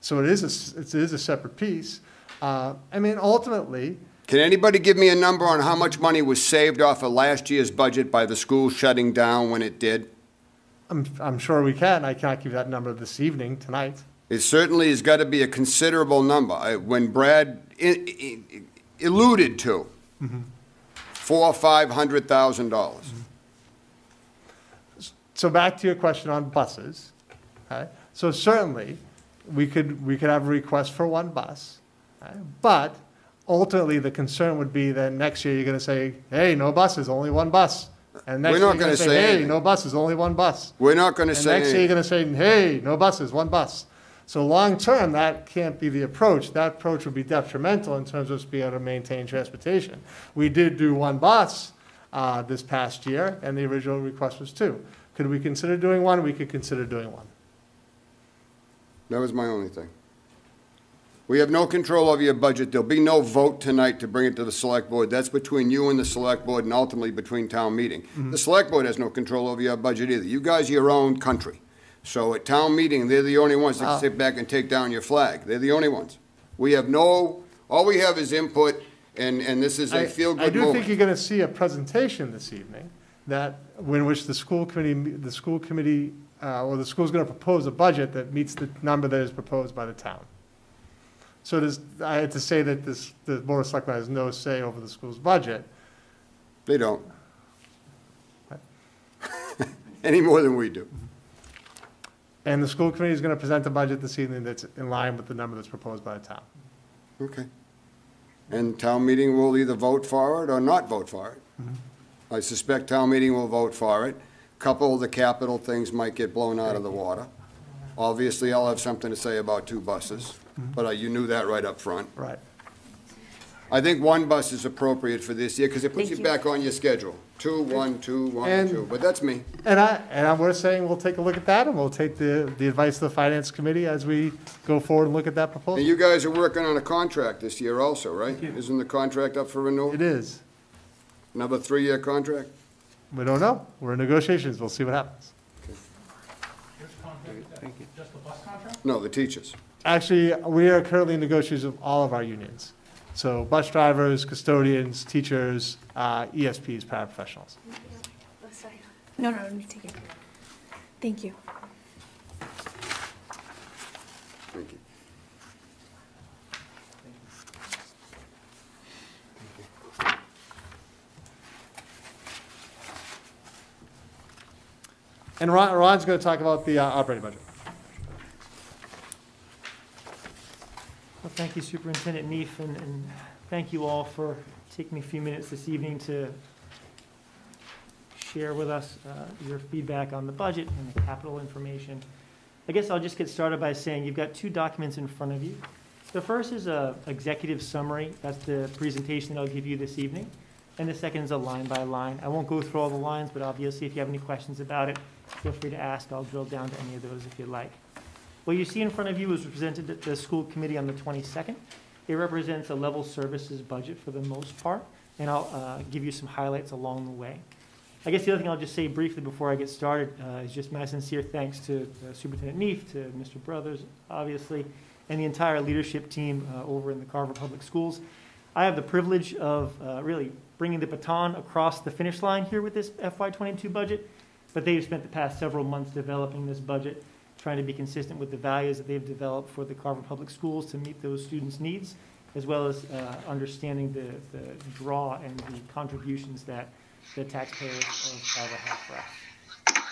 Speaker 8: So it is a separate piece. Ultimately,
Speaker 1: Can anybody give me a number on how much money was saved off of last year's budget by the school shutting down when it did?
Speaker 8: I'm sure we can. I cannot give that number this evening, tonight.
Speaker 1: It certainly has got to be a considerable number. When Brad alluded to $400,000 or $500,000.
Speaker 8: So back to your question on buses, okay? So certainly, we could have a request for 1 bus, okay? But ultimately, the concern would be that next year you're gonna say, hey, no buses, only 1 bus. And next
Speaker 1: We're
Speaker 8: year
Speaker 1: not
Speaker 8: you're gonna
Speaker 1: gonna
Speaker 8: say,
Speaker 1: say
Speaker 8: hey,
Speaker 1: anything.
Speaker 8: no buses, only 1 bus.
Speaker 1: We're not going to
Speaker 8: And
Speaker 1: say
Speaker 8: next year you're
Speaker 1: anything.
Speaker 8: gonna say, hey, no buses, 1 bus. So long-term, that can't be the approach. That approach would be detrimental in terms of us being able to maintain transportation. We did do 1 bus this past year, and the original request was 2. Could we consider doing 1? We could consider doing 1.
Speaker 1: That was my only thing. We have no control over your budget. There'll be no vote tonight to bring it to the select board. That's between you and the select board and ultimately between town meeting. The select board has no control over your budget either. You guys are your own country. So at town meeting, they're the only ones that can sit back and take down your flag. They're the only ones. We have all we have is input, and this is a feel-good
Speaker 8: I do
Speaker 1: moment.
Speaker 8: think you're going to see a presentation this evening in which the school committee or the school's gonna propose a budget that meets the number that is proposed by the town. So I had to say that the Board of Selectmen has no say over the school's budget.
Speaker 1: They don't. Any more than we do.
Speaker 8: And the school committee is gonna present a budget this evening that's in line with the number that's proposed by the town.
Speaker 1: Okay. And town meeting will either vote for it or not vote for it. I suspect town meeting will vote for it. Couple of the capital things might get blown out of the water. Obviously, I'll have something to say about 2 buses, but you knew that right up front.
Speaker 8: Right.
Speaker 1: I think 1 bus is appropriate for this year, because it puts
Speaker 2: Thank
Speaker 1: you
Speaker 2: you.
Speaker 1: back on your schedule. 2, 1, 2, 1,
Speaker 8: And-
Speaker 1: 2, but that's me.
Speaker 8: We're saying we'll take a look at that, and we'll take the advice of the finance committee as we go forward and look at that
Speaker 1: And
Speaker 8: proposal.
Speaker 1: you guys are working on a contract this year also, right? Isn't the contract up for renewal?
Speaker 8: It is.
Speaker 1: Another 3-year contract?
Speaker 8: We don't know. We're in negotiations. We'll see what happens.
Speaker 5: Which contract? Just the bus contract?
Speaker 1: No, the teachers.
Speaker 8: Actually, we are currently in negotiations with all of our unions. So bus drivers, custodians, teachers, ESPs, paraprofessionals.
Speaker 4: No, let me take it. Thank you.
Speaker 1: Thank you.
Speaker 8: And Ron's going to talk about the operating budget.
Speaker 9: Well, thank you, Superintendent Neef, and thank you all for taking a few minutes this evening to share with us your feedback on the budget and the capital information. I guess I'll just get started by saying you've got 2 documents in front of you. The first is a executive summary. That's the presentation that I'll give you this evening. And the second is a line by line. I won't go through all the lines, but obviously if you have any questions about it, feel free to ask. I'll drill down to any of those if you'd like. What you see in front of you is presented at the school committee on the 22nd. It represents a level services budget for the most part, and I'll give you some highlights along the way. I guess the other thing I'll just say briefly before I get started is just my sincere thanks to Superintendent Neef, to Mr. Brothers, obviously, and the entire leadership team over in the Carver Public Schools. I have the privilege of really bringing the baton across the finish line here with this FY22 budget, but they've spent the past several months developing this budget, trying to be consistent with the values that they've developed for the Carver Public Schools to meet those students' needs, as well as understanding the draw and the contributions that the taxpayers of Carver have for us.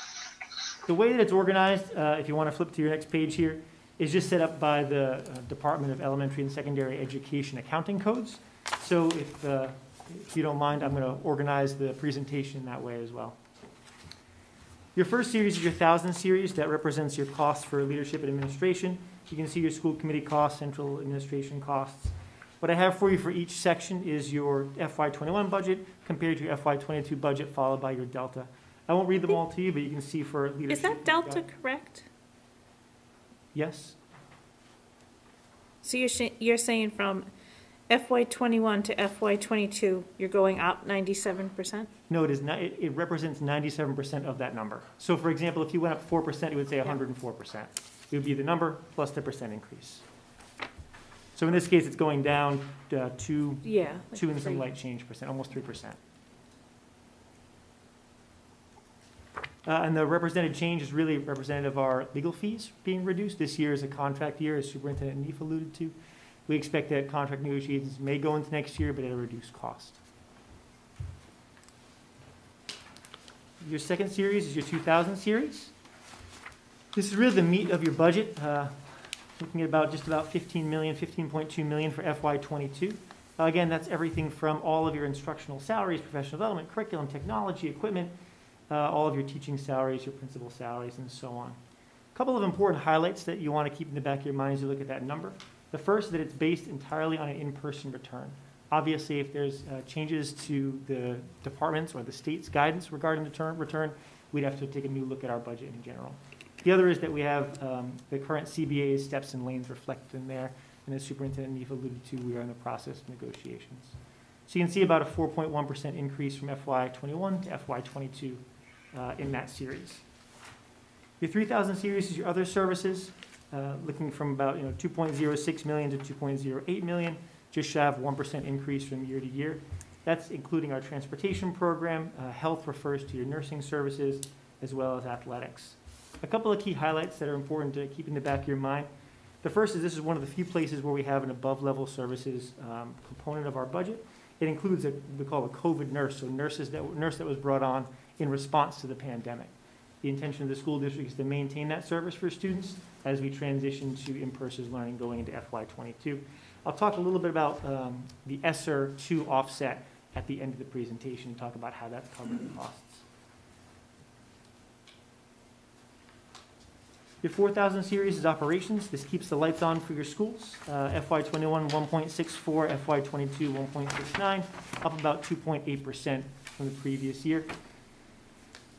Speaker 9: The way that it's organized, if you want to flip to your next page here, is just set up by the Department of Elementary and Secondary Education accounting codes. So if you don't mind, I'm going to organize the presentation that way as well. Your first series is your 1,000 series. That represents your costs for leadership and administration. You can see your school committee costs, central administration costs. What I have for you for each section is your FY21 budget compared to your FY22 budget, followed by your delta. I won't read them all to you, but you can see for leadership.
Speaker 4: Is that delta correct?
Speaker 9: Yes.
Speaker 4: So you're saying from FY21 to FY22, you're going up 97%?
Speaker 9: No, it is not. It represents 97% of that number. So, for example, if you went up 4%, it would say 104%. It would be the number plus the percent increase. So in this case, it's going down to 2
Speaker 4: Yeah. like
Speaker 9: and some
Speaker 4: three.
Speaker 9: light change percent, almost 3%. And the represented change is really representative of our legal fees being reduced. This year is a contract year, as Superintendent Neef alluded to. We expect that contract negotiations may go into next year, but at a reduced cost. Your second series is your 2000 series. This is really the meat of your budget. Looking at just about 15 million, 15.2 million for FY22. Again, that's everything from all of your instructional salaries, professional development, curriculum, technology, equipment, all of your teaching salaries, your principal salaries, and so on. A couple of important highlights that you want to keep in the back of your mind as you look at that number. The first is that it's based entirely on an in-person return. Obviously, if there's changes to the department's or the state's guidance regarding the return, we'd have to take a new look at our budget in general. The other is that we have the current CBA's steps and lanes reflected in there, and as Superintendent Neef alluded to, we are in the process of negotiations. So you can see about a 4.1% increase from FY21 to FY22 in that series. Your 3000 series is your other services, looking from about 2.06 million to 2.08 million, just shy of 1% increase from year to year. That's including our transportation program. Health refers to your nursing services, as well as athletics. A couple of key highlights that are important to keep in the back of your mind. The first is this is one of the few places where we have an above-level services component of our budget. It includes we call a COVID nurse, so nurse that was brought on in response to the pandemic. The intention of the school district is to maintain that service for students as we transition to in-person learning going into FY22. I'll talk a little bit about the ESSER 2 offset at the end of the presentation and talk about how that's covering the costs. Your 4000 series is operations. This keeps the lights on for your schools. FY21 1.64, FY22 1.69, up about 2.8% from the previous year.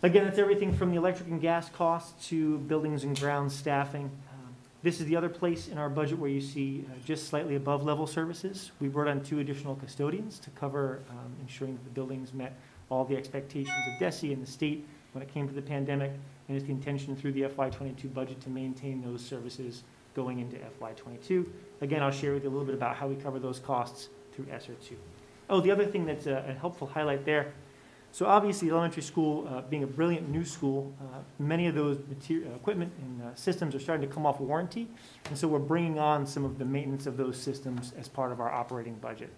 Speaker 9: Again, that's everything from the electric and gas costs to buildings and grounds staffing. This is the other place in our budget where you see just slightly above level services. We brought on 2 additional custodians to cover ensuring that the buildings met all the expectations of DESE and the state when it came to the pandemic, and it's the intention through the FY22 budget to maintain those services going into FY22. Again, I'll share with you a little bit about how we cover those costs through ESSER 2. Oh, the other thing that's a helpful highlight there, so obviously elementary school, being a brilliant new school, many of those equipment and systems are starting to come off warranty, and so we're bringing on some of the maintenance of those systems as part of our operating budget.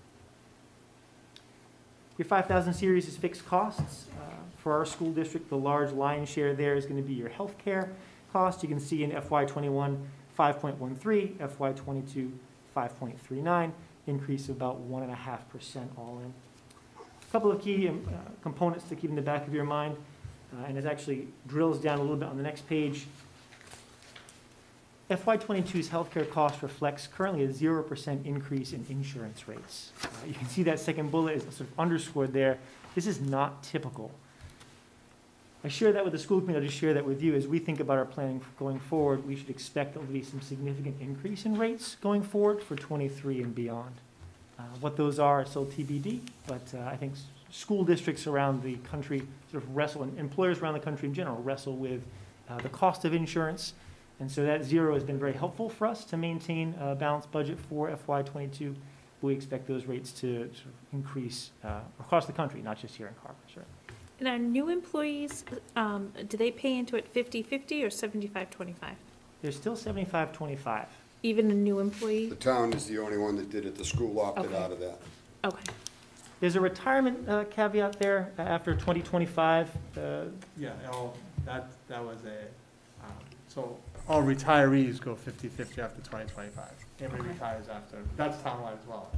Speaker 9: Your 5000 series is fixed costs. For our school district, the large lion's share there is going to be your health care costs. You can see in FY21, 5.13, FY22, 5.39, increase of about 1.5% all in. A couple of key components to keep in the back of your mind, and it actually drills down a little bit on the next page. FY22's healthcare cost reflects currently a 0% increase in insurance rates. You can see that second bullet is sort of underscored there. This is not typical. I share that with the school committee. I'll just share that with you. As we think about our planning going forward, we should expect there will be some significant increase in rates going forward for 23 and beyond. What those are still TBD, but I think school districts around the country sort of wrestle, and employers around the country in general wrestle with the cost of insurance. And so that 0 has been very helpful for us to maintain a balanced budget for FY22. We expect those rates to sort of increase across the country, not just here in Carver. Sure.
Speaker 4: And our new employees, do they pay into it 50-50 or 75-25?
Speaker 9: They're still 75-25.
Speaker 4: Even a new employee?
Speaker 1: The town is the only one that did it. The school opted
Speaker 4: Okay.
Speaker 1: out of that.
Speaker 4: Okay.
Speaker 9: There's a retirement caveat there after 2025.
Speaker 8: Yeah, that was so all retirees go 50-50 after 2025. Everybody retires after, that's townwide as well.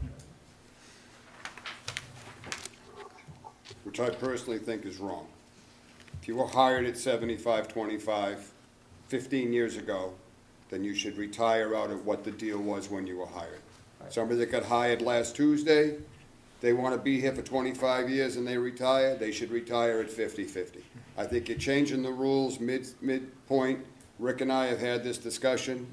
Speaker 1: Which I personally think is wrong. If you were hired at 75-25, 15 years ago, then you should retire out at what the deal was when you were hired. Somebody that got hired last Tuesday, they want to be here for 25 years and they retire, they should retire at 50-50. I think you're changing the rules midpoint. Rick and I have had this discussion.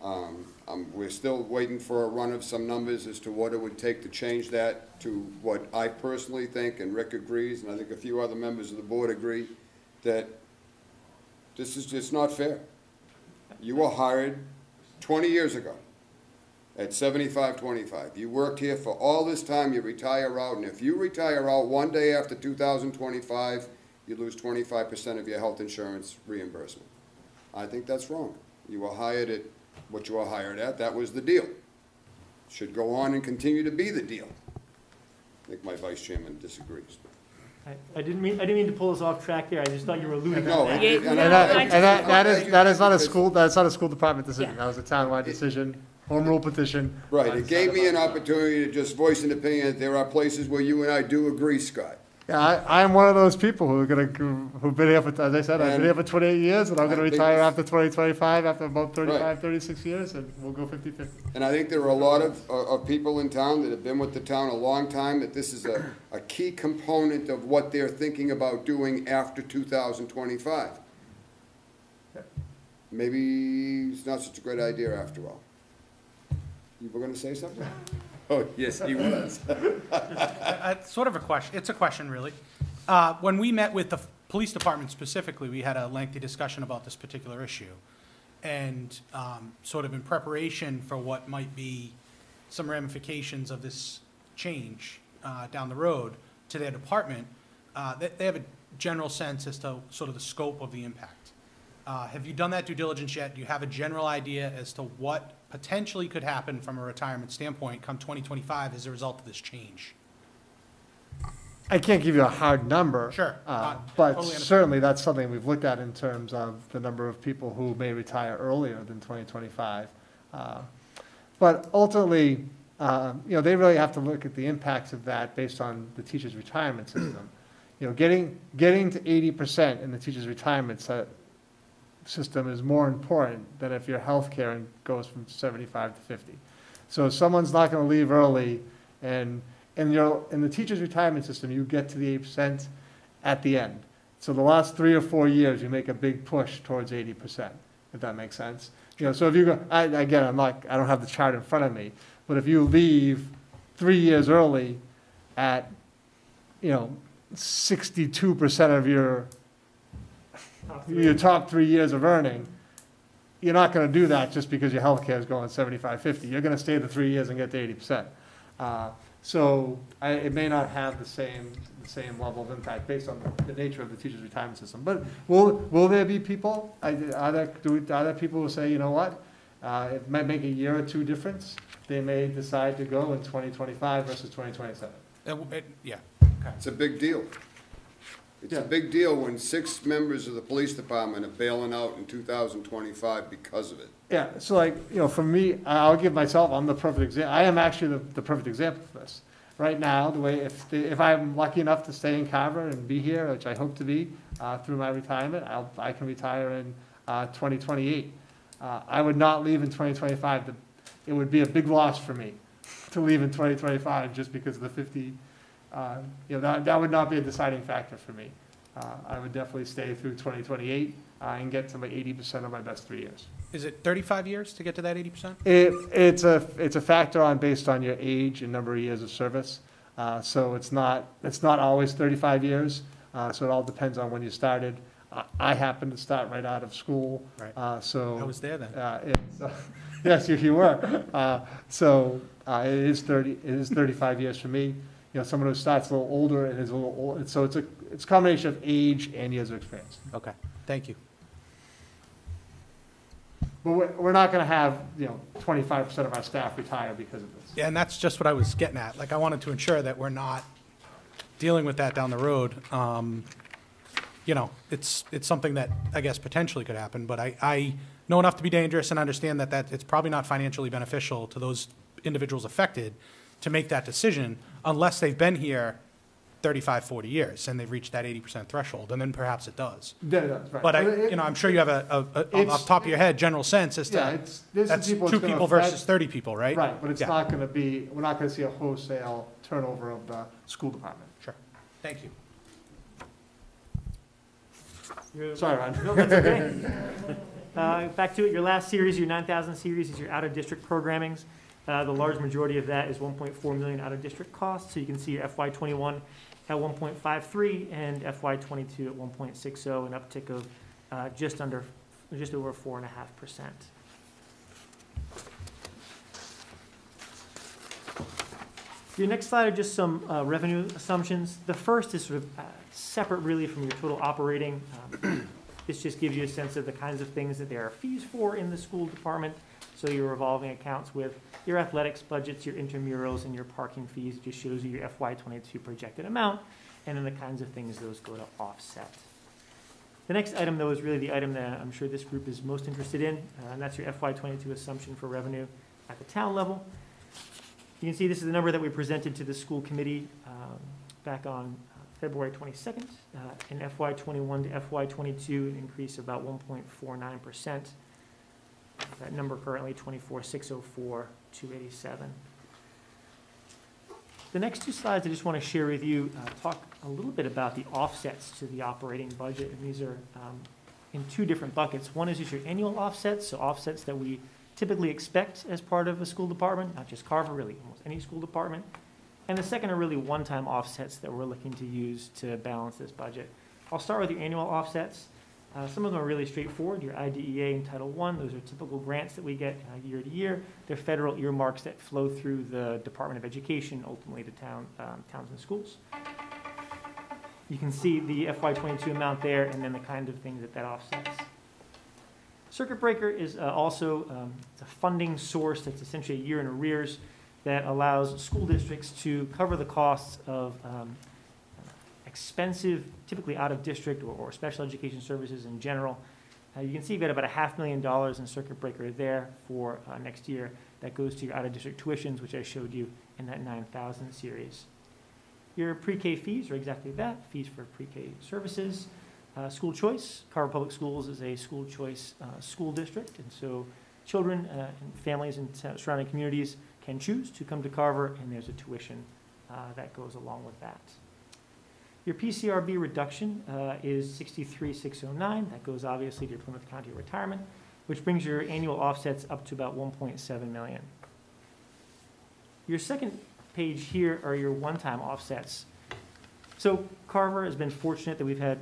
Speaker 1: We're still waiting for a run of some numbers as to what it would take to change that to what I personally think, and Rick agrees, and I think a few other members of the board agree, that this is just not fair. You were hired 20 years ago at 75-25. You worked here for all this time, you retire out, and if you retire out one day after 2025, you lose 25% of your health insurance reimbursement. I think that's wrong. You were hired at what you were hired at, that was the deal. Should go on and continue to be the deal. I think my vice chairman disagrees.
Speaker 9: I didn't mean to pull us off track there. I just thought you were alluding to
Speaker 1: No,
Speaker 9: that.
Speaker 8: That is not a school, that's not a school department decision. That was a townwide decision, home rule petition.
Speaker 1: Right, it gave me an opportunity to just voice an opinion that there are places where you and I do agree, Scott.
Speaker 8: Yeah, I am one of those people who've been here for, as I said, I've been here for 28 years, and I'm gonna retire after 2025, after about 35, 36 years, and we'll go 50-50.
Speaker 1: And I think there are a lot of people in town that have been with the town a long time, that this is a key component of what they're thinking about doing after 2025. Maybe it's not such a great idea after all. You were gonna say something? Oh, yes, he was.
Speaker 5: Sort of a question, it's a question really. When we met with the police department specifically, we had a lengthy discussion about this particular issue. And sort of in preparation for what might be some ramifications of this change down the road to their department, they have a general sense as to sort of the scope of the impact. Have you done that due diligence yet? Do you have a general idea as to what potentially could happen from a retirement standpoint come 2025 as a result of this change?
Speaker 8: I can't give you a hard number.
Speaker 5: Sure.
Speaker 8: But
Speaker 5: Totally understand.
Speaker 8: certainly that's something we've looked at in terms of the number of people who may retire earlier than 2025. But ultimately, they really have to look at the impacts of that based on the teacher's retirement system. Getting to 80% in the teacher's retirement system is more important than if your healthcare goes from 75 to 50. So if someone's not going to leave early, and in the teacher's retirement system, you get to the 8% at the end. So the last 3 or 4 years, you make a big push towards 80%, if that makes sense. So if you go, I don't have the chart in front of me, but if you leave 3 years early at, 62% of your top 3 years of earning, you're not going to do that just because your health care is going 75, 50. You're going to stay the 3 years and get to 80%. So it may not have the same level of impact based on the nature of the teacher's retirement system. But will there be people? Are there people who say, you know what, it might make a year or two difference. They may decide to go in 2025 versus 2027.
Speaker 5: Yeah. Okay.
Speaker 1: It's a big deal. It's a big deal when 6 members of the police department are bailing out in 2025 because of it.
Speaker 8: Yeah, so for me, I'll give myself, I'm the perfect example. I am actually the perfect example of this. Right now, the way, if I'm lucky enough to stay in Carver and be here, which I hope to be through my retirement, I can retire in 2028. I would not leave in 2025. It would be a big loss for me to leave in 2025 just because of the 50. That would not be a deciding factor for me. I would definitely stay through 2028 and get to my 80% of my best 3 years.
Speaker 5: Is it 35 years to get to that 80%?
Speaker 8: It's a factor based on your age and number of years of service. So it's not always 35 years. So it all depends on when you started. I happened to start right out of school.
Speaker 5: Right.
Speaker 8: So
Speaker 5: I was there then.
Speaker 8: Yes, you were. So it is 35 years for me. Someone who starts a little older and is a little old. So it's a combination of age and years of experience.
Speaker 5: Okay. Thank you.
Speaker 8: But we're not going to have 25% of our staff retire because of this.
Speaker 5: Yeah, and that's just what I was getting at. I wanted to ensure that we're not dealing with that down the road. It's something that I guess potentially could happen, but I know enough to be dangerous and understand that it's probably not financially beneficial to those individuals affected to make that decision unless they've been here 35, 40 years and they've reached that 80% threshold, and then perhaps it does.
Speaker 8: Yeah, that's right.
Speaker 5: But I'm sure you have off the top of your head, general sense as to that's 2 people versus 30 people, right?
Speaker 8: Right, but it's not going to be, we're not going to see a wholesale turnover of the school department.
Speaker 5: Sure. Thank you.
Speaker 8: Sorry, Ron.
Speaker 9: No, that's okay. Back to it, your last series, your 9,000 series is your out-of-district programmings. The large majority of that is 1.4 million out-of-district costs. So you can see your FY21 at 1.53 and FY22 at 1.60, an uptick of just over 4.5%. Your next slide are just some revenue assumptions. The first is sort of separate really from your total operating. This just gives you a sense of the kinds of things that there are fees for in the school department. So your revolving accounts with your athletics budgets, your intramurals, and your parking fees. It just shows you your FY22 projected amount, and then the kinds of things those go to offset. The next item, though, is really the item that I'm sure this group is most interested in, and that's your FY22 assumption for revenue at the town level. You can see this is the number that we presented to the school committee back on February 22nd. In FY21 to FY22, an increase of about 1.49%. That number currently 24,604, 287. The next 2 slides I just want to share with you talk a little bit about the offsets to the operating budget, and these are in 2 different buckets. One is just your annual offsets, so offsets that we typically expect as part of a school department, not just Carver, really almost any school department. And the second are really one-time offsets that we're looking to use to balance this budget. I'll start with your annual offsets. Some of them are really straightforward. Your IDEA and Title I, those are typical grants that we get year to year. They're federal earmarks that flow through the Department of Education, ultimately to towns and schools. You can see the FY22 amount there and then the kind of things that offsets. Circuit breaker is also it's a funding source that's essentially a year in arrears that allows school districts to cover the costs of expensive, typically out-of-district or special education services in general. You can see you've got about $500,000 in circuit breaker there for next year. That goes to your out-of-district tuitions, which I showed you in that 9,000 series. Your pre-K fees are exactly that, fees for pre-K services. School choice, Carver Public Schools is a school choice school district, and so children and families in surrounding communities can choose to come to Carver, and there's a tuition that goes along with that. Your PCRB reduction is 63,609. That goes obviously to your Plymouth County retirement, which brings your annual offsets up to about 1.7 million. Your second page here are your one-time offsets. So Carver has been fortunate that we've had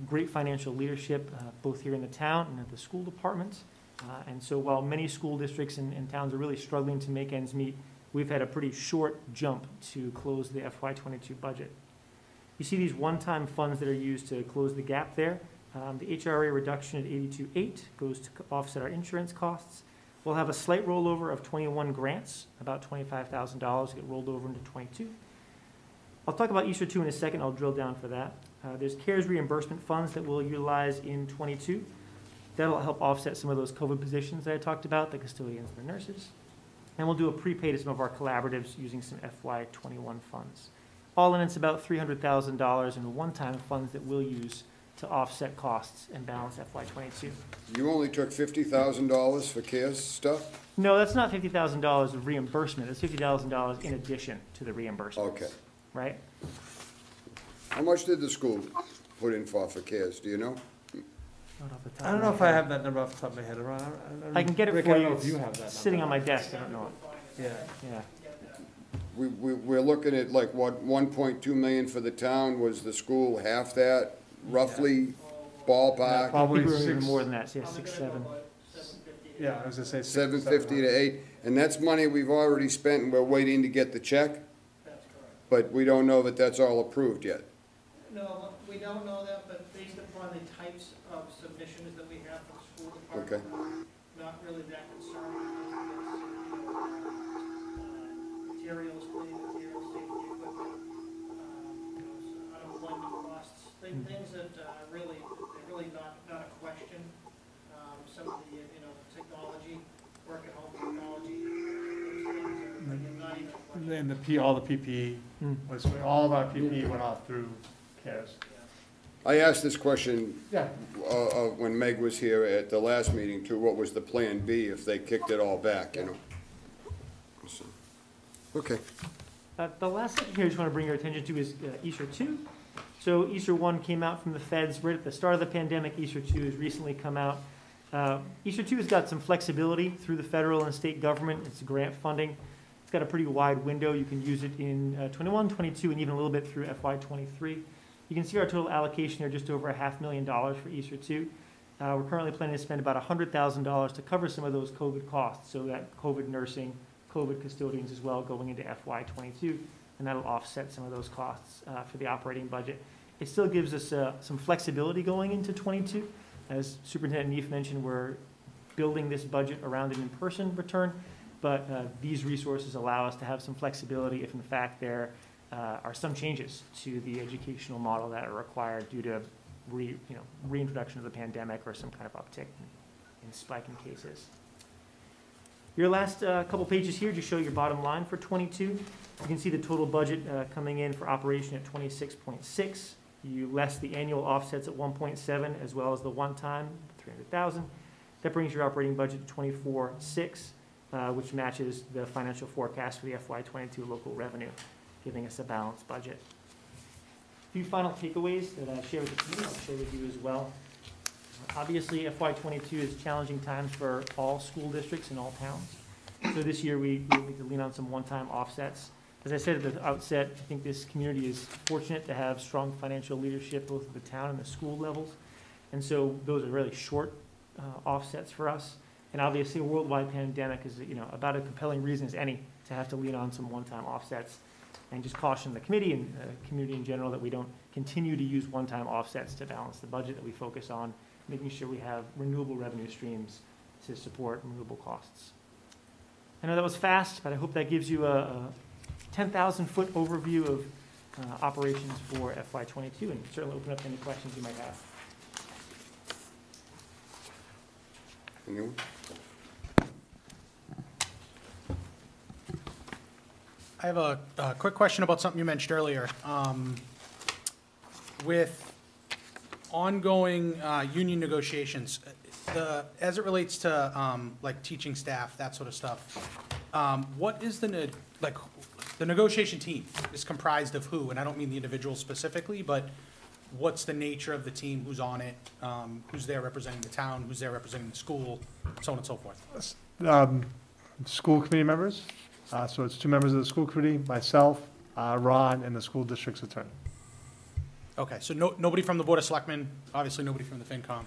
Speaker 9: great financial leadership both here in the town and at the school department. And so while many school districts and towns are really struggling to make ends meet, we've had a pretty short jump to close the FY22 budget. You see these one-time funds that are used to close the gap there. The HRA reduction at 82.8 goes to offset our insurance costs. We'll have a slight rollover of 21 grants, about $25,000 get rolled over into 22. I'll talk about Easter 2 in a second. I'll drill down for that. There's CARES reimbursement funds that we'll utilize in 22. That'll help offset some of those COVID positions that I talked about, the custodians and the nurses. And we'll do a prepay to some of our collaboratives using some FY21 funds. All in, it's about $300,000 in one-time funds that we'll use to offset costs and balance FY22.
Speaker 1: You only took $50,000 for CARES stuff?
Speaker 9: No, that's not $50,000 of reimbursement. It's $50,000 in addition to the reimbursement.
Speaker 1: Okay.
Speaker 9: Right?
Speaker 1: How much did the school put in for CARES, do you know?
Speaker 9: Not off the top
Speaker 8: I don't
Speaker 9: of
Speaker 8: know
Speaker 9: my
Speaker 8: if I
Speaker 9: head.
Speaker 8: have that number off the top of my head, Ron.
Speaker 9: I can get it
Speaker 8: Rick,
Speaker 9: for
Speaker 8: I
Speaker 9: you.
Speaker 8: don't know if
Speaker 9: It's
Speaker 8: you have that number.
Speaker 9: sitting on my desk. I don't know it.
Speaker 8: Yeah.
Speaker 9: Yeah.
Speaker 1: We're looking at like, what, 1.2 million for the town, was the school half that, roughly, ballpark?
Speaker 9: I think
Speaker 8: Probably
Speaker 9: we were even
Speaker 8: six,
Speaker 9: more than that. So yeah, 6, 7.
Speaker 8: yeah, I was gonna say six,
Speaker 1: 750 to 8, and that's money we've already spent, and we're waiting to get the check?
Speaker 10: That's correct.
Speaker 1: But we don't know that that's all approved yet.
Speaker 10: No, we don't know that, but based upon the types of submissions that we have from the school
Speaker 1: Okay.
Speaker 10: department, not really that concerned. Materials, cleaning materials, safety equipment, unemployment costs, things that really, they're really not a question. Some of the, technology, work at home technology, those things are again, not even a question.
Speaker 8: and all the PPE was, all of our PPE went off through CARES.
Speaker 1: I asked this question
Speaker 8: Yeah.
Speaker 1: when Meg was here at the last meeting too, what was the plan B if they kicked it all back, you know? So, okay.
Speaker 9: The last thing here I just want to bring your attention to is Easter 2. So Easter 1 came out from the feds right at the start of the pandemic. Easter 2 has recently come out. Easter 2 has got some flexibility through the federal and state government. It's grant funding. It's got a pretty wide window. You can use it in 21, 22, and even a little bit through FY23. You can see our total allocation here, just over $500,000 for Easter 2. We're currently planning to spend about $100,000 to cover some of those COVID costs, so that COVID nursing, COVID custodians as well going into FY22, and that'll offset some of those costs for the operating budget. It still gives us some flexibility going into 22. As Superintendent Neef mentioned, we're building this budget around an in-person return, but these resources allow us to have some flexibility if in fact there are some changes to the educational model that are required due to reintroduction of the pandemic or some kind of uptick in spike in cases. Your last couple pages here just show your bottom line for 22. You can see the total budget coming in for operation at 26.6. You less the annual offsets at 1.7 as well as the one-time 300,000. That brings your operating budget to 24.6, which matches the financial forecast for the FY22 local revenue, giving us a balanced budget. A few final takeaways that I share with the team, I'll share with you as well. Obviously, FY22 is challenging times for all school districts in all towns. So this year we need to lean on some one-time offsets. As I said at the outset, I think this community is fortunate to have strong financial leadership both at the town and the school levels. And so those are really short offsets for us. And obviously a worldwide pandemic is about a compelling reason as any to have to lean on some one-time offsets. And just caution the committee and the community in general that we don't continue to use one-time offsets to balance the budget, that we focus on making sure we have renewable revenue streams to support renewable costs. I know that was fast, but I hope that gives you a 10,000-foot overview of operations for FY22, and certainly open up any questions you might have.
Speaker 1: Anyone?
Speaker 5: I have a quick question about something you mentioned earlier. With ongoing union negotiations, as it relates to like teaching staff, that sort of stuff, what is the negotiation team is comprised of who? And I don't mean the individual specifically, but what's the nature of the team, who's on it, who's there representing the town, who's there representing the school, so on and so forth?
Speaker 8: School committee members. So it's 2 members of the school committee, myself, Ron, and the school district's attorney.
Speaker 5: Okay, so nobody from the Board of Selectmen, obviously nobody from the FinCom.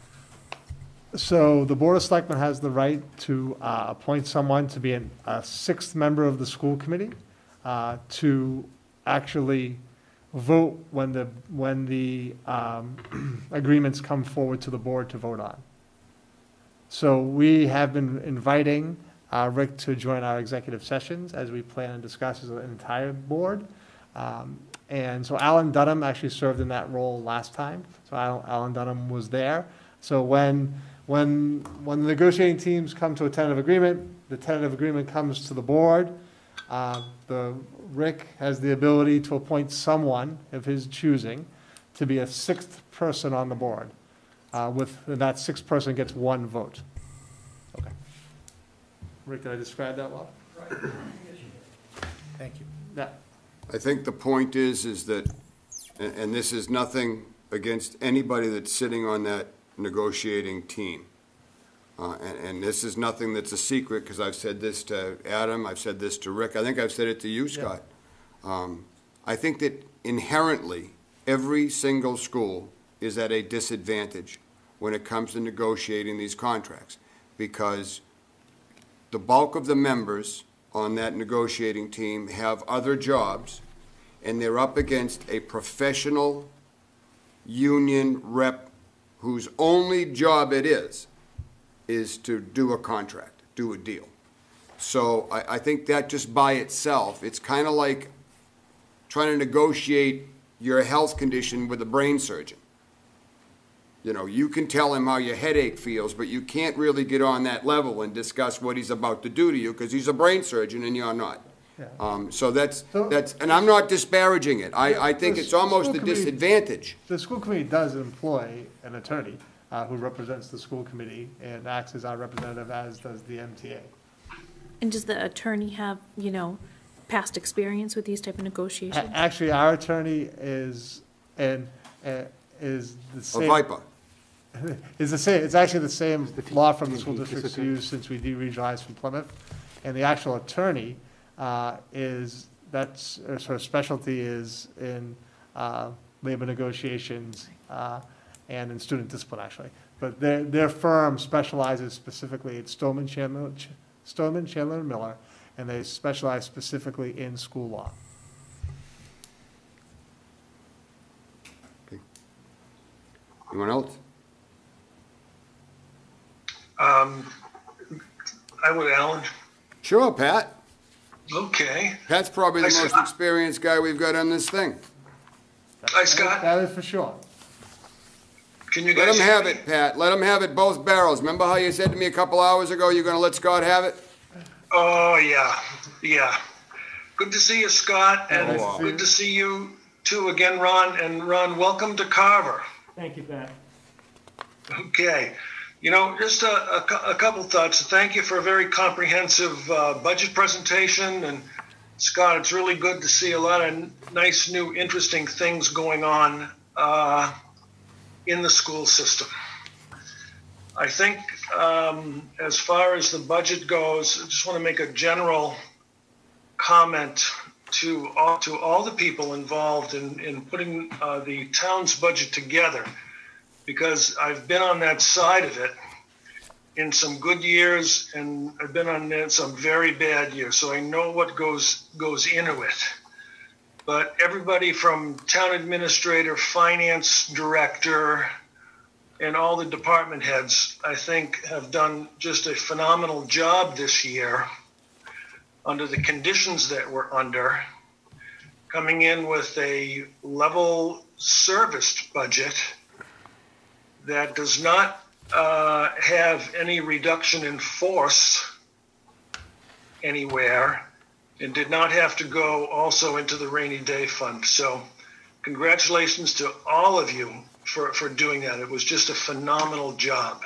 Speaker 8: So the Board of Selectmen has the right to appoint someone to be a 6th member of the school committee, to actually vote when the agreements come forward to the board to vote on. So we have been inviting Rick to join our executive sessions as we plan and discuss as an entire board. And so Alan Dunham actually served in that role last time. So Alan Dunham was there. So when the negotiating teams come to a tentative agreement, the tentative agreement comes to the board. Rick has the ability to appoint someone of his choosing to be a 6th person on the board. And that 6th person gets 1 vote. Okay. Rick, did I describe that well?
Speaker 5: Right. Thank you.
Speaker 8: Yeah.
Speaker 1: I think the point is that, and this is nothing against anybody that's sitting on that negotiating team. And this is nothing that's a secret, because I've said this to Adam, I've said this to Rick, I think I've said it to you, Scott. Yeah. I think that inherently, every single school is at a disadvantage when it comes to negotiating these contracts, because the bulk of the members on that negotiating team have other jobs, and they're up against a professional union rep whose only job it is to do a contract, do a deal. So I think that just by itself, it's kind of like trying to negotiate your health condition with a brain surgeon. You know, you can tell him how your headache feels, but you can't really get on that level and discuss what he's about to do to you, because he's a brain surgeon and you're not. Yeah. So that's, and I'm not disparaging it. I think it's almost a disadvantage.
Speaker 8: The school committee does employ an attorney who represents the school committee and acts as our representative, as does the MTA.
Speaker 4: And does the attorney have, past experience with these type of negotiations?
Speaker 8: Actually, our attorney is the same.
Speaker 1: A Viper.
Speaker 8: Is the same. It's actually the same law from the school districts used since we deregionalized from Plymouth, and the actual attorney her specialty is in labor negotiations and in student discipline, actually. But their firm specializes specifically at Stoneman, Chandler, and Miller, and they specialize specifically in school law.
Speaker 1: Okay. Anyone else?
Speaker 7: I would, Alan.
Speaker 1: Sure, Pat.
Speaker 7: Okay.
Speaker 1: Pat's probably the most experienced guy we've got on this thing.
Speaker 7: Hi, Scott.
Speaker 8: That is for sure.
Speaker 7: Can you guys
Speaker 1: let him have it, Pat. Let him have it, both barrels. Remember how you said to me a couple hours ago you're going to let Scott have it?
Speaker 7: Oh, yeah. Yeah. Good to see you, Scott, and good to see you too again, Ron. And Ron, welcome to Carver.
Speaker 9: Thank you, Pat.
Speaker 7: Okay. Just a couple thoughts. Thank you for a very comprehensive budget presentation. And Scott, it's really good to see a lot of nice, new, interesting things going on in the school system. I think as far as the budget goes, I just want to make a general comment to all the people involved in putting the town's budget together, because I've been on that side of it in some good years, and I've been on some very bad years, so I know what goes into it. But everybody from town administrator, finance director, and all the department heads, I think, have done just a phenomenal job this year under the conditions that we're under, coming in with a level serviced budget that does not have any reduction in force anywhere, and did not have to go also into the rainy day fund. So congratulations to all of you for doing that. It was just a phenomenal job.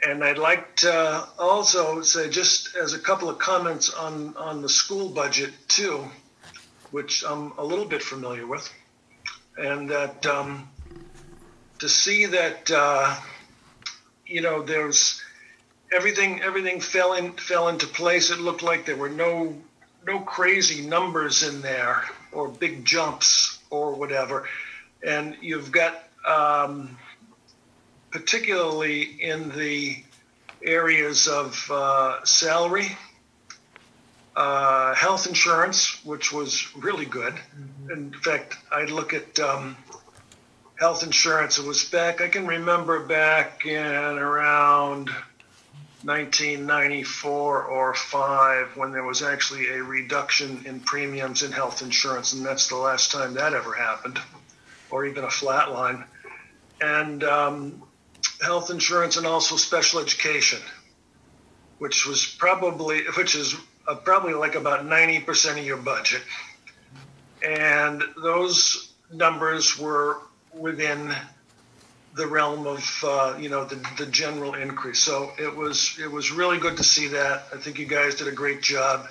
Speaker 7: And I'd like to also say, just as a couple of comments on the school budget too, which I'm a little bit familiar with, and that to see that there's everything fell into place. It looked like there were no crazy numbers in there or big jumps or whatever. And you've got particularly in the areas of salary, health insurance, which was really good. In fact, I'd look at health insurance. It was back, I can remember back in around 1994 or 5 when there was actually a reduction in premiums in health insurance, and that's the last time that ever happened, or even a flat line. And health insurance, and also special education, which is probably like about 90% of your budget. And those numbers were within the realm of the general increase. So it was really good to see that. I think you guys did a great job.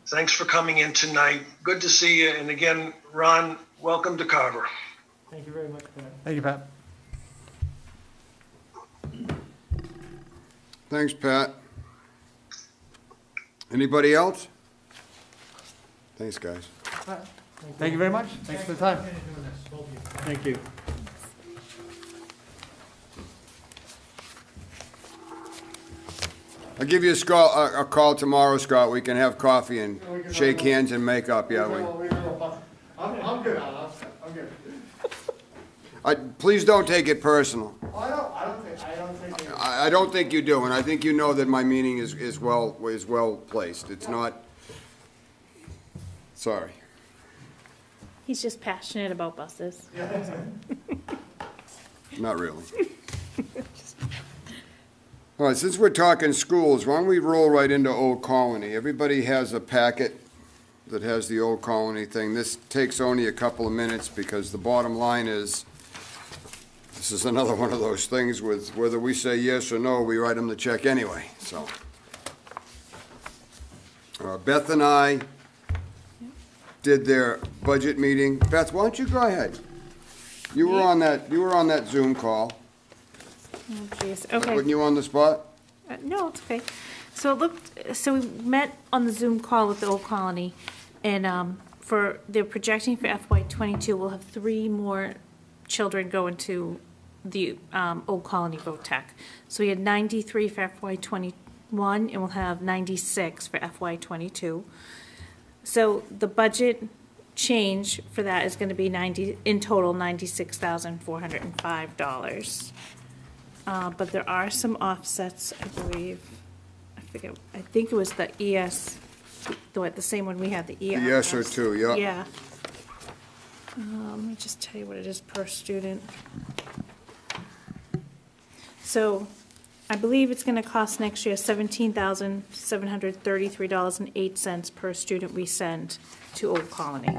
Speaker 7: Thanks for coming in tonight. Good to see you. And again, Ron, welcome to Carver.
Speaker 9: Thank you very much, Pat.
Speaker 8: Thank you, Pat.
Speaker 1: Thanks, Pat. Anybody else? Thanks, guys.
Speaker 8: Thank you very much. Thanks for the time.
Speaker 3: Thank you.
Speaker 1: I'll give you a call tomorrow, Scott. We can have coffee and shake hands and make up, yeah.
Speaker 8: I'm good. I'm good.
Speaker 1: Please don't take it personal.
Speaker 8: I don't think.
Speaker 1: I don't think you do, and I think you know that my meaning is well placed. It's not. Sorry.
Speaker 4: He's just passionate about buses.
Speaker 1: Not really. All right, since we're talking schools, why don't we roll right into Old Colony? Everybody has a packet that has the Old Colony thing. This takes only a couple of minutes because the bottom line is, this is another one of those things with whether we say yes or no, we write them the check anyway, so. Beth and I did their budget meeting. Beth, why don't you go ahead? You were on that Zoom call.
Speaker 4: Oh, jeez, okay.
Speaker 1: Putting you on the spot?
Speaker 4: No, it's okay. So we met on the Zoom call with the Old Colony, and they're projecting for FY '22, we'll have 3 more children go into the Old Colony VOTEC. So we had 93 for FY '21, and we'll have 96 for FY '22. So the budget change for that is going to be in total $96,405. But there are some offsets, I believe. I think it was the ES, the same one we had, the ES.
Speaker 1: The ESER too, yeah.
Speaker 4: Yeah. Let me just tell you what it is per student. So I believe it's going to cost next year $17,733.08 per student we send to Old Colony.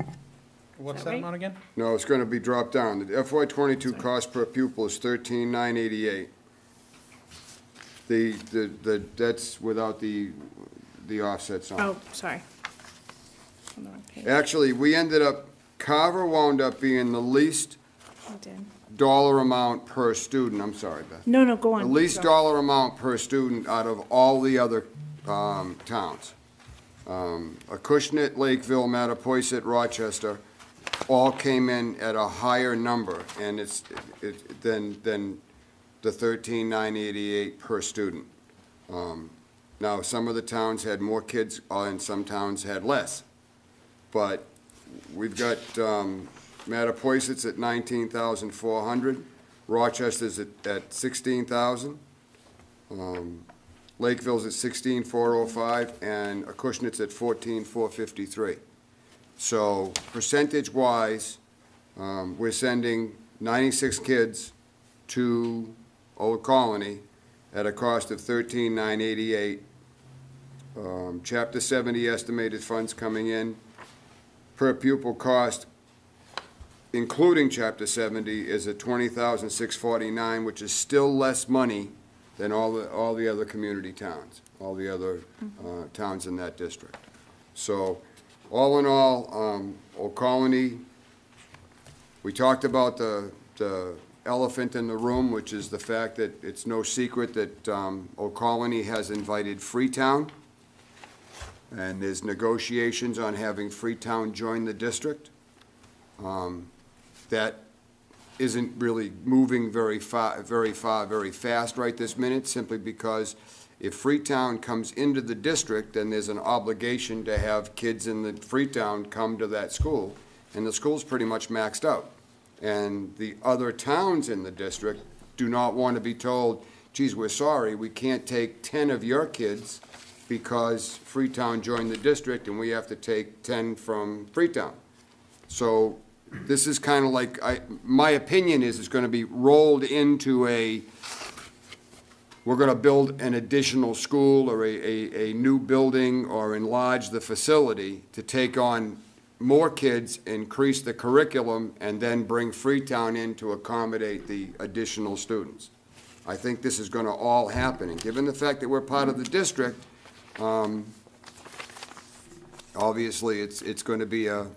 Speaker 5: What's
Speaker 4: Is
Speaker 5: that
Speaker 4: that
Speaker 5: amount again?
Speaker 1: No, it's going to be dropped down. The FY '22 cost per pupil is $13,988. That's without the offsets on.
Speaker 4: Oh, sorry. On the wrong page.
Speaker 1: Actually, Carver wound up being the least
Speaker 4: I did.
Speaker 1: dollar amount per student. I'm sorry, Beth.
Speaker 4: No, go on.
Speaker 1: The least
Speaker 4: Go.
Speaker 1: dollar amount per student out of all the other towns. Acushnet, Lakeville, Mattapoisett, Rochester, all came in at a higher number, and it's than the $13,988 per student. Now, some of the towns had more kids, and some towns had less. But we've got Mattapoisett's at $19,400, Rochester's at 16,000. Lakeville's at 16,405, and Acushnet's at 14,453. So percentage-wise, we're sending 96 kids to Old Colony at a cost of $13,988. Chapter 70 estimated funds coming in per pupil cost, including Chapter 70, is at $20,649, which is still less money than all the other community towns, all the other towns in that district. So, all in all, Old Colony, we talked about the elephant in the room, which is the fact that it's no secret that Old Colony has invited Freetown, and there's negotiations on having Freetown join the district. That isn't really moving very fast right this minute, simply because if Freetown comes into the district, then there's an obligation to have kids in the Freetown come to that school, and the school's pretty much maxed out. And the other towns in the district do not want to be told, geez, we're sorry, we can't take 10 of your kids because Freetown joined the district and we have to take 10 from Freetown. So this is kind of like, my opinion is it's going to be rolled into we're going to build an additional school or a new building or enlarge the facility to take on more kids, increase the curriculum, and then bring Freetown in to accommodate the additional students. I think this is going to all happen, and given the fact that we're part of the district, obviously it's going to be a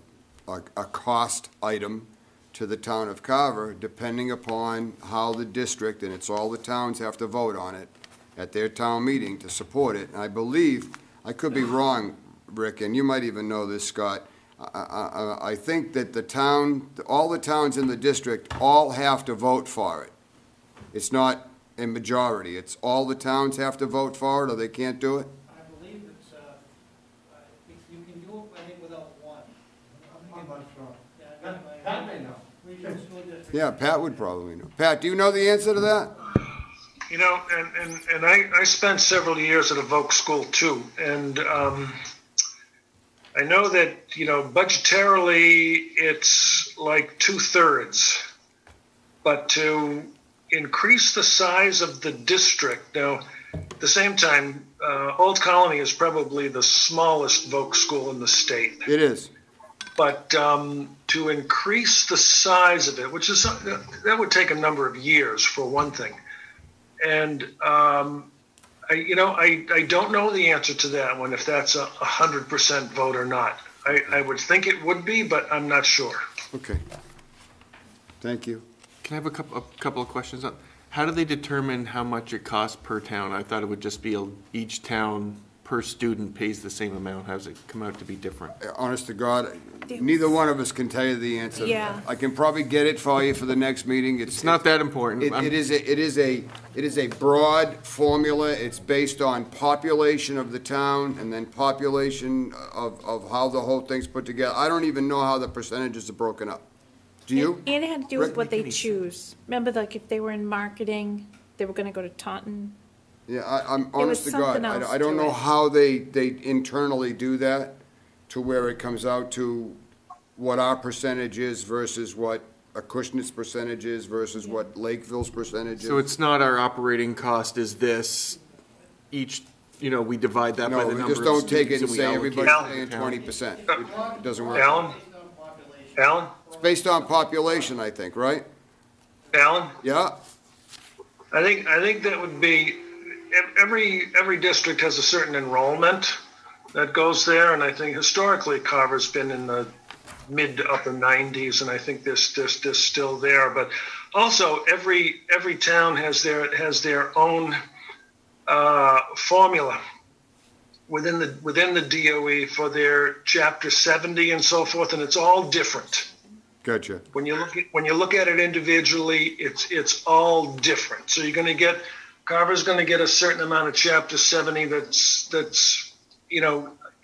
Speaker 1: cost item to the town of Carver, depending upon how the district, and it's all the towns have to vote on it at their town meeting to support it. And I believe, I could be wrong, Rick, and you might even know this, Scott, I think that all the towns in the district all have to vote for it. It's not a majority, it's all the towns have to vote for it, or they can't do it?
Speaker 10: I believe it's, you can do it, I think, without one.
Speaker 8: I'm not sure.
Speaker 10: Yeah,
Speaker 8: Pat may know.
Speaker 10: Regional School District.
Speaker 1: Yeah, Pat would probably know. Pat, do you know the answer to that?
Speaker 7: You know, and I spent several years at a Voc school too, and I know that, you know, budgetarily it's like 2/3, but to increase the size of the district, now, at the same time, Old Colony is probably the smallest Voc school in the state.
Speaker 1: It is.
Speaker 7: But to increase the size of it, which is, that would take a number of years for one thing. And, I don't know the answer to that one, if that's a 100% vote or not. I would think it would be, but I'm not sure.
Speaker 1: Okay. Thank you.
Speaker 11: Can I have a couple of questions? How do they determine how much it costs per town? I thought it would just be each town per student pays the same amount. How does it come out to be different?
Speaker 1: Honest to God, neither one of us can tell you the answer.
Speaker 4: Yeah.
Speaker 1: I can probably get it for you for the next meeting.
Speaker 11: It's not that important.
Speaker 1: It is a broad formula. It's based on population of the town and then population of how the whole thing's put together. I don't even know how the percentages are broken up. Do you?
Speaker 4: And it had to do with
Speaker 1: Rick?
Speaker 4: what they choose. Remember, like, if they were in marketing, they were gonna go to Taunton.
Speaker 1: Yeah, I'm
Speaker 4: was
Speaker 1: honest to God,
Speaker 4: something else
Speaker 1: I don't
Speaker 4: to
Speaker 1: know
Speaker 4: it.
Speaker 1: how they internally do that to where it comes out to what our percentage is versus what Acushnet's percentage is versus what Lakeville's percentage is.
Speaker 11: So it's not our operating cost is this, each, we divide that by
Speaker 1: No,
Speaker 11: the
Speaker 1: we
Speaker 11: number
Speaker 1: just
Speaker 11: of
Speaker 1: don't take it
Speaker 11: students
Speaker 1: and
Speaker 11: we
Speaker 1: say
Speaker 11: allocate
Speaker 1: everybody's
Speaker 11: to
Speaker 1: paying
Speaker 11: the town.
Speaker 1: 20%. It doesn't work.
Speaker 7: Alan?
Speaker 1: It's based on population, I think, right?
Speaker 7: Alan?
Speaker 1: Yeah?
Speaker 7: I think that would be, every district has a certain enrollment that goes there, and I think historically Carver's been in the mid to upper 90s, and I think they're still there. But also, every town has their own formula within the DOE for their Chapter 70 and so forth, and it's all different.
Speaker 1: Gotcha.
Speaker 7: When you look at it individually, it's all different. So Carver's going to get a certain amount of Chapter 70 that's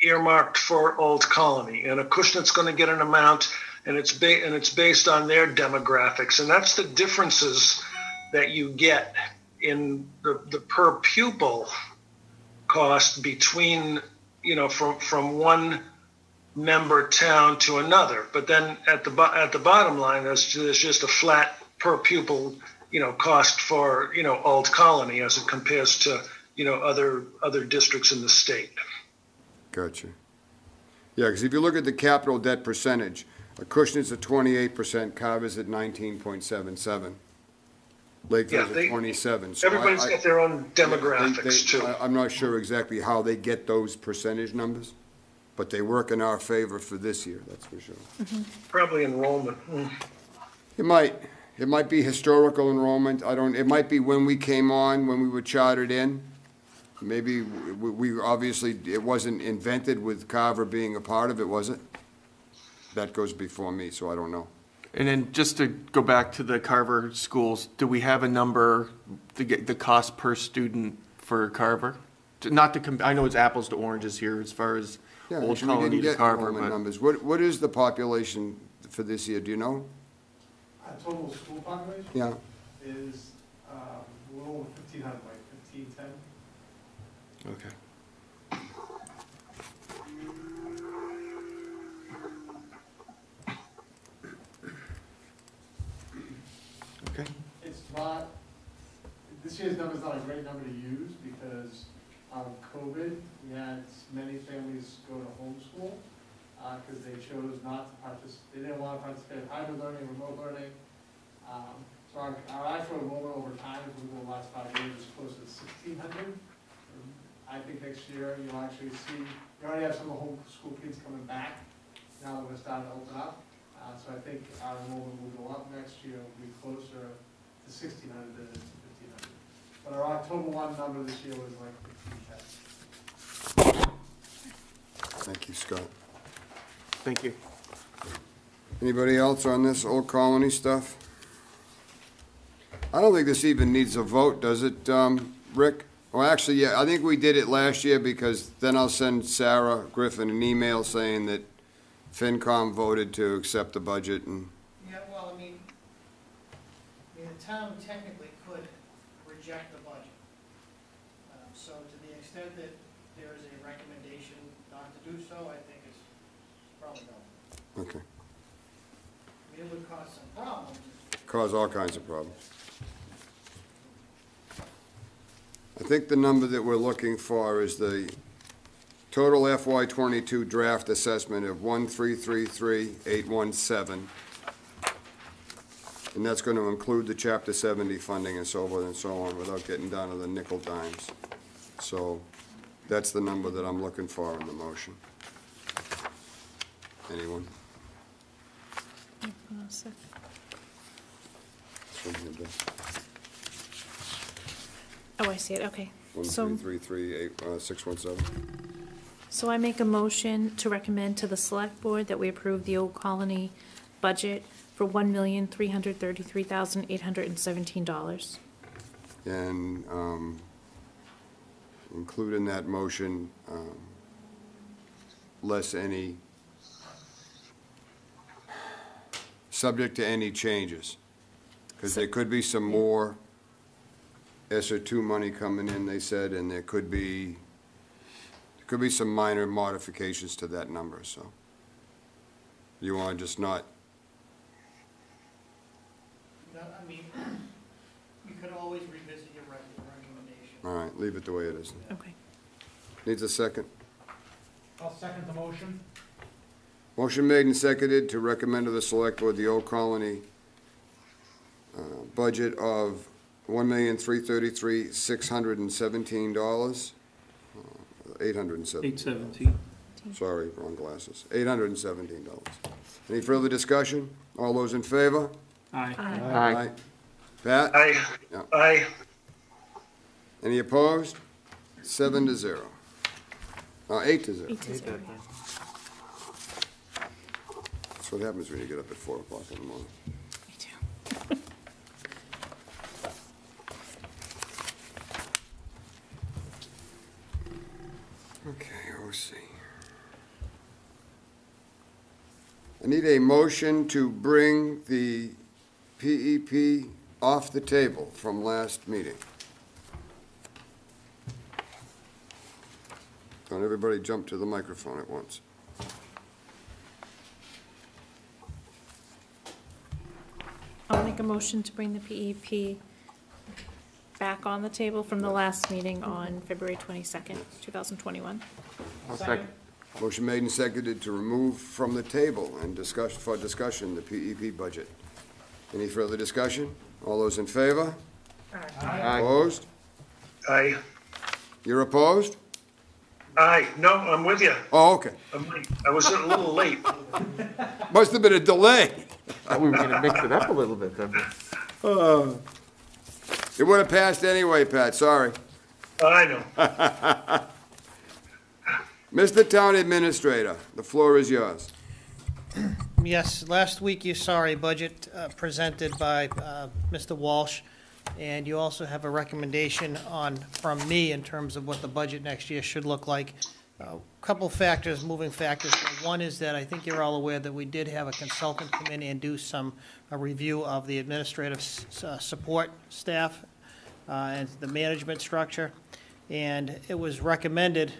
Speaker 7: earmarked for Old Colony, and Acushnet's going to get an amount, and it's based on their demographics, and that's the differences that you get in the per pupil cost between, from one member town to another. But then at the bottom line, there's just a flat per pupil, cost for, Old Colony as it compares to, other districts in the state.
Speaker 1: Gotcha. Yeah, because if you look at the capital debt percentage, Acushnet's at 28%, Carver's at 19.77. Lakeville's at 27. So
Speaker 7: Everybody's got their own demographics too.
Speaker 1: I'm not sure exactly how they get those percentage numbers, but they work in our favor for this year, that's for sure.
Speaker 7: Probably enrollment.
Speaker 1: It might be historical enrollment, it might be when we came on, when we were chartered in. Maybe we obviously, it wasn't invented with Carver being a part of it, was it? That goes before me, so I don't know.
Speaker 11: And then just to go back to the Carver schools, do we have a number, the cost per student for Carver? I know it's apples to oranges here as far as
Speaker 1: Yeah,
Speaker 11: Old
Speaker 1: actually, we
Speaker 11: Colony
Speaker 1: didn't
Speaker 11: to
Speaker 1: get
Speaker 11: Carver,
Speaker 1: enrollment
Speaker 11: but
Speaker 1: numbers. What is the population for this year, do you know?
Speaker 8: Total school population
Speaker 1: Yeah,
Speaker 8: is a little over 1,500, like 1,510.
Speaker 11: okay. Okay.
Speaker 8: It's not, this year's number's not a great number to use because of COVID. We had many families go to homeschool because they chose not to participate. They didn't want to participate in hybrid learning, remote learning. So our actual enrollment over time, if we go the last 5 years, is close to 1,600. I think next year you'll actually see, we already have some of the homeschool kids coming back now that we're starting to open up. So I think our enrollment will go up next year, will be closer to 1,600 than it is to 1,500. But our October 1 number this year was like 1,510.
Speaker 1: thank you, Scott.
Speaker 11: Thank you.
Speaker 1: Anybody else on this Old Colony stuff? I don't think this even needs a vote, does it, Rick? Well, actually, yeah, I think we did it last year because then I'll send Sarah Griffin an email saying that FinCom voted to accept the budget and,
Speaker 10: Yeah, well, I mean, the town technically could reject the budget. So to the extent that there is a recommendation not to do so, I think it's probably no.
Speaker 1: okay,
Speaker 10: I mean, it would cause some problems.
Speaker 1: cause all kinds of problems. I think the number that we're looking for is the total FY '22 draft assessment of 1,333,817. And that's going to include the Chapter 70 funding and so forth and so on without getting down to the nickel dimes. So that's the number that I'm looking for in the motion. Anyone? This one here, Bill.
Speaker 4: Oh, I see it, okay. So,
Speaker 1: 1,333,617.
Speaker 4: so I make a motion to recommend to the select board that we approve the Old Colony budget for $1,333,817.
Speaker 1: And include in that motion, less any, subject to any changes. Because there could be some more ESSER 2 money coming in, they said, and there could be some minor modifications to that number, so. You want to just not,
Speaker 10: No, I mean, you could always revisit your recommendation.
Speaker 1: all right, leave it the way it is.
Speaker 4: Okay.
Speaker 1: Needs a second?
Speaker 5: I'll second the motion.
Speaker 1: Motion made and seconded to recommend to the select board the Old Colony budget of $1,333,617, $817.
Speaker 3: 817.
Speaker 1: Sorry, wrong glasses. $817. Any further discussion? All those in favor?
Speaker 3: Aye.
Speaker 11: Aye.
Speaker 1: Pat?
Speaker 7: Aye.
Speaker 1: Yeah.
Speaker 7: Aye.
Speaker 1: Any opposed? 7-0. 8-0.
Speaker 4: 8-0.
Speaker 1: That's what happens when you get up at 4 o'clock in the morning.
Speaker 4: Me too.
Speaker 1: Okay, OC. I need a motion to bring the PEP off the table from last meeting? Don't everybody jump to the microphone at once.
Speaker 4: I'll make a motion to bring the PEP back on the table from the last meeting on February 22nd, 2021.
Speaker 11: I'll second.
Speaker 1: Motion made and seconded to remove from the table and for discussion the PEP budget. Any further discussion? All those in favor?
Speaker 11: Aye.
Speaker 1: Opposed?
Speaker 7: Aye.
Speaker 1: You're opposed?
Speaker 7: Aye. No, I'm with you.
Speaker 1: Oh, okay.
Speaker 7: I was a little late.
Speaker 1: Must have been a delay.
Speaker 11: Thought we were gonna mix it up a little bit then.
Speaker 1: It would have passed anyway, Pat, sorry.
Speaker 7: I know.
Speaker 1: Mr. Town Administrator, the floor is yours.
Speaker 10: Yes, last week you saw a budget presented by Mr. Walsh, and you also have a recommendation from me in terms of what the budget next year should look like. Couple factors, moving factors. One is that I think you're all aware that we did have a consultant come in and do a review of the administrative support staff and the management structure. And it was recommended,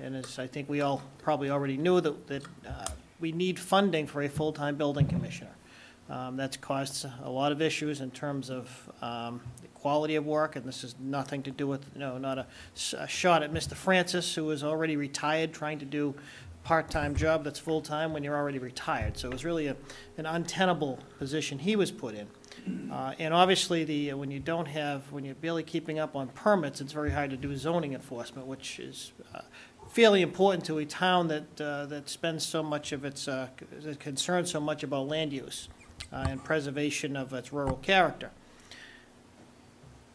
Speaker 10: and as I think we all probably already knew, that we need funding for a full-time building commissioner. That's caused a lot of issues in terms of the quality of work, and this is nothing to do with, not a shot at Mr. Francis, who is already retired, trying to do a part-time job that's full-time when you're already retired. So it was really an untenable position he was put in. And obviously, when you're barely keeping up on permits, it's very hard to do zoning enforcement, which is fairly important to a town that spends so much of its, concerns so much about land use and preservation of its rural character.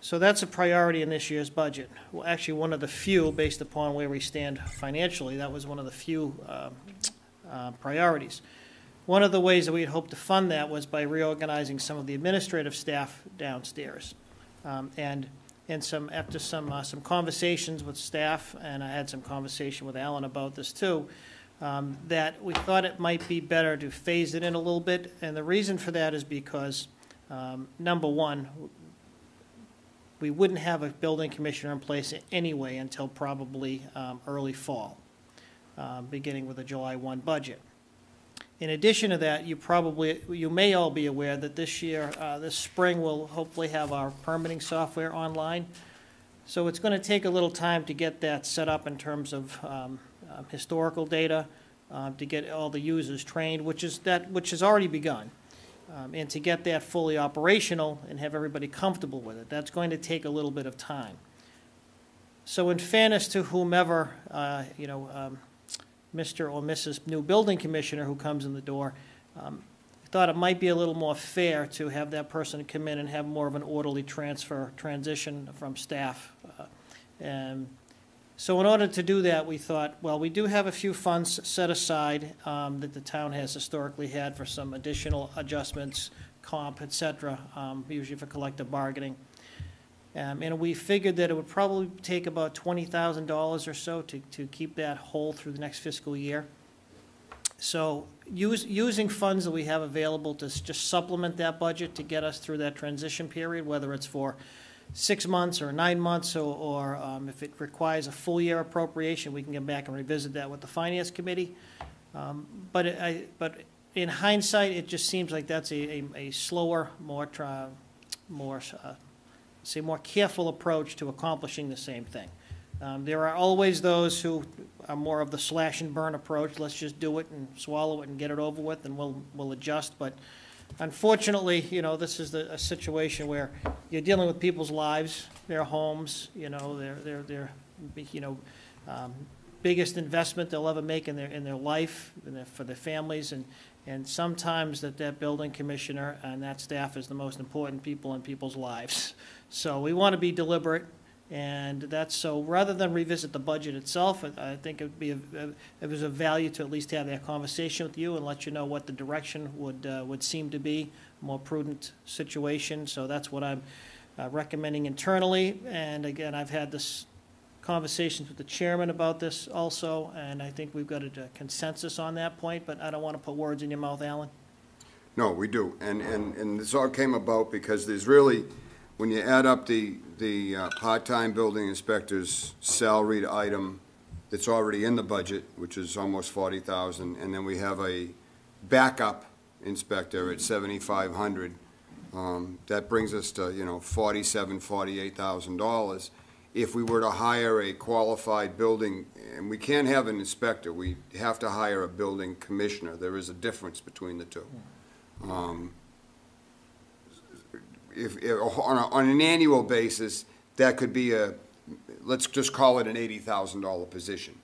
Speaker 10: So that's a priority in this year's budget. Well, actually, one of the few, based upon where we stand financially, that was one of the few priorities. One of the ways that we'd hoped to fund that was by reorganizing some of the administrative staff downstairs. After some conversations with staff, and I had some conversation with Alan about this too, that we thought it might be better to phase it in a little bit. And the reason for that is because, number one, we wouldn't have a building commissioner in place anyway until probably early fall, beginning with the July 1 budget. In addition to that, you may all be aware that this year, this spring, we'll hopefully have our permitting software online. So it's going to take a little time to get that set up in terms of historical data, to get all the users trained, which has already begun, and to get that fully operational and have everybody comfortable with it. That's going to take a little bit of time. So in fairness to whomever, Mr. or Mrs. new building commissioner who comes in the door, I thought it might be a little more fair to have that person come in and have more of an orderly transition from staff. So in order to do that, we thought, well, we do have a few funds set aside that the town has historically had for some additional adjustments, comp, et cetera, usually for collective bargaining. And we figured that it would probably take about $20,000 or so to keep that whole through the next fiscal year. So using funds that we have available to just supplement that budget to get us through that transition period, whether it's for 6 months or 9 months, or if it requires a full year appropriation, we can get back and revisit that with the Finance Committee. But in hindsight, it just seems like that's a slower, more careful approach to accomplishing the same thing. There are always those who are more of the slash and burn approach. Let's just do it and swallow it and get it over with, and we'll adjust. But unfortunately, this is a situation where you're dealing with people's lives, their homes, their biggest investment they'll ever make in their life and for their families, and sometimes that building commissioner and that staff is the most important people in people's lives. So we want to be deliberate, and that's so rather than revisit the budget itself, I think it was of value to at least have that conversation with you and let you know what the direction would seem to be, a more prudent situation. So that's what I'm recommending internally. And again, I've had this conversations with the chairman about this also, and I think we've got a consensus on that point, but I don't want to put words in your mouth, Alan.
Speaker 1: No, we do, and this all came about because there's really, when you add up the part-time building inspector's salaried item that's already in the budget, which is almost 40,000, and then we have a backup inspector at 7,500, that brings us to, $48,000. If we were to hire a qualified building, and we can't have an inspector, we have to hire a building commissioner. There is a difference between the two. If on an annual basis, that could be let's just call it an $80,000 position.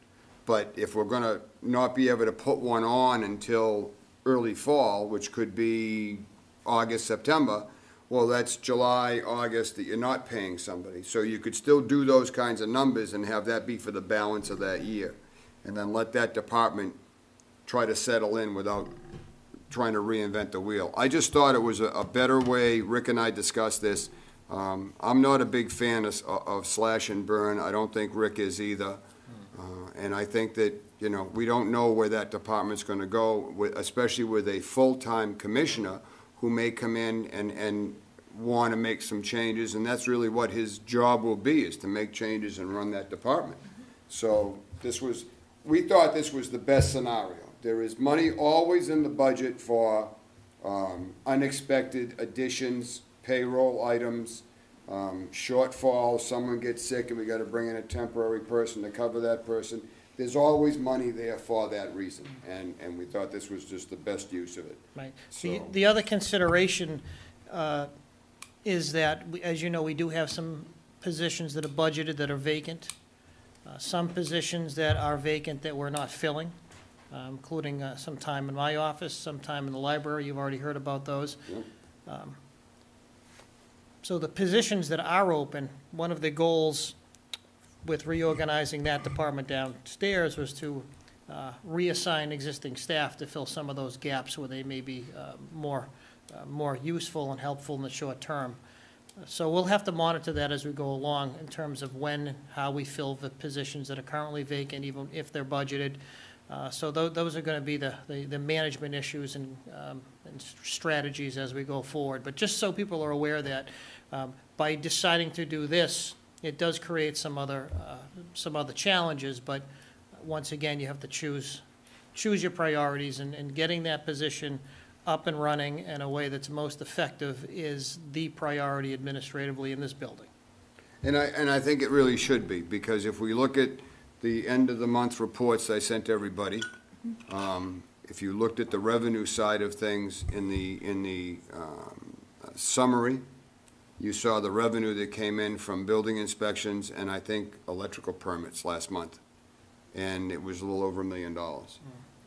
Speaker 1: But if we're going to not be able to put one on until early fall, which could be August, September, well, that's July, August that you're not paying somebody. So you could still do those kinds of numbers and have that be for the balance of that year. And then let that department try to settle in without trying to reinvent the wheel. I just thought it was a better way. Rick and I discussed this. I'm not a big fan of slash and burn. I don't think Rick is either. And I think that, we don't know where that department's going to go, especially with a full-time commissioner who may come in and want to make some changes. And that's really what his job will be, is to make changes and run that department. So we thought this was the best scenario. There is money always in the budget for unexpected additions, payroll items, shortfalls, someone gets sick and we got to bring in a temporary person to cover that person. There's always money there for that reason, and we thought this was just the best use of it.
Speaker 10: Right.
Speaker 1: So-
Speaker 10: The other consideration is that, as you know, we do have some positions that are budgeted that are vacant, some positions that are vacant that we're not filling, including some time in my office, some time in the library. You've already heard about those.
Speaker 1: Yep.
Speaker 10: So the positions that are open, one of the goals with reorganizing that department downstairs was to reassign existing staff to fill some of those gaps where they may be more useful and helpful in the short term. So we'll have to monitor that as we go along in terms of when, how we fill the positions that are currently vacant, even if they're budgeted. So those are going to be the management issues and strategies as we go forward. But just so people are aware that by deciding to do this, it does create some other challenges. But once again, you have to choose your priorities, and getting that position up and running in a way that's most effective is the priority administratively in this building.
Speaker 1: And I think it really should be, because if we look at the end of the month reports I sent everybody, if you looked at the revenue side of things in the summary, you saw the revenue that came in from building inspections and I think electrical permits last month. And it was a little over $1 million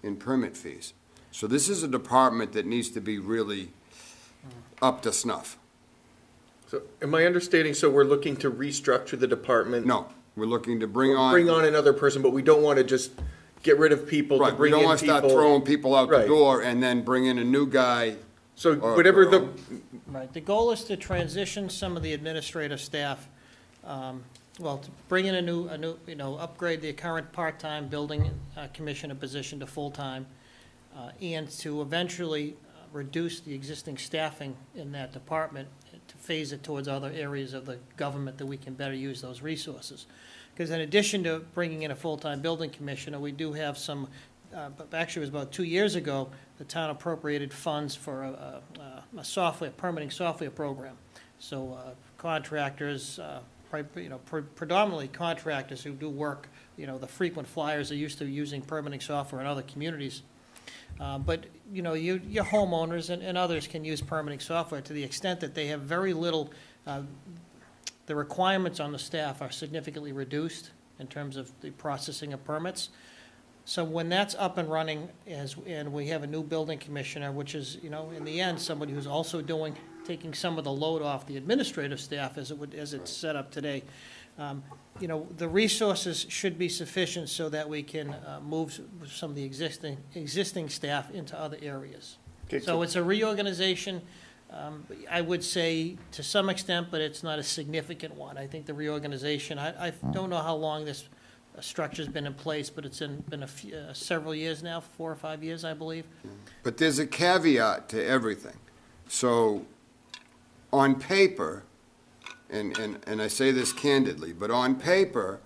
Speaker 1: in permit fees. So this is a department that needs to be really up to snuff.
Speaker 11: So am I understanding, so we're looking to restructure the department?
Speaker 1: No, we're looking to bring on
Speaker 11: another person, but we don't want to just get rid of people to
Speaker 1: right. We
Speaker 11: bring
Speaker 1: don't
Speaker 11: in
Speaker 1: want to start
Speaker 11: people.
Speaker 1: throwing people out the
Speaker 11: Right.
Speaker 1: door and then bring in a new guy.
Speaker 11: So
Speaker 1: or
Speaker 11: whatever the,
Speaker 1: girl.
Speaker 10: Right, the goal is to transition some of the administrative staff, to bring in a new, upgrade the current part-time building commissioner position to full-time, and to eventually reduce the existing staffing in that department, to phase it towards other areas of the government that we can better use those resources. Because in addition to bringing in a full-time building commissioner, we do have some, actually it was about 2 years ago, the town appropriated funds for a permitting software program. So contractors, predominantly contractors who do work, the frequent flyers are used to using permitting software in other communities. But, your homeowners and others can use permitting software to the extent that they have very little, the requirements on the staff are significantly reduced in terms of the processing of permits. So when that's up and running, and we have a new building commissioner, which is, in the end, somebody who's also taking some of the load off the administrative staff as it's set up today, the resources should be sufficient so that we can move some of the existing staff into other areas.
Speaker 11: Okay,
Speaker 10: So it's a reorganization, I would say to some extent, but it's not a significant one. I think the reorganization, I don't know how long this structure's been in place, but it's been several years now, 4 or 5 years, I believe.
Speaker 1: But there's a caveat to everything. So, on paper, and I say this candidly, but on paper,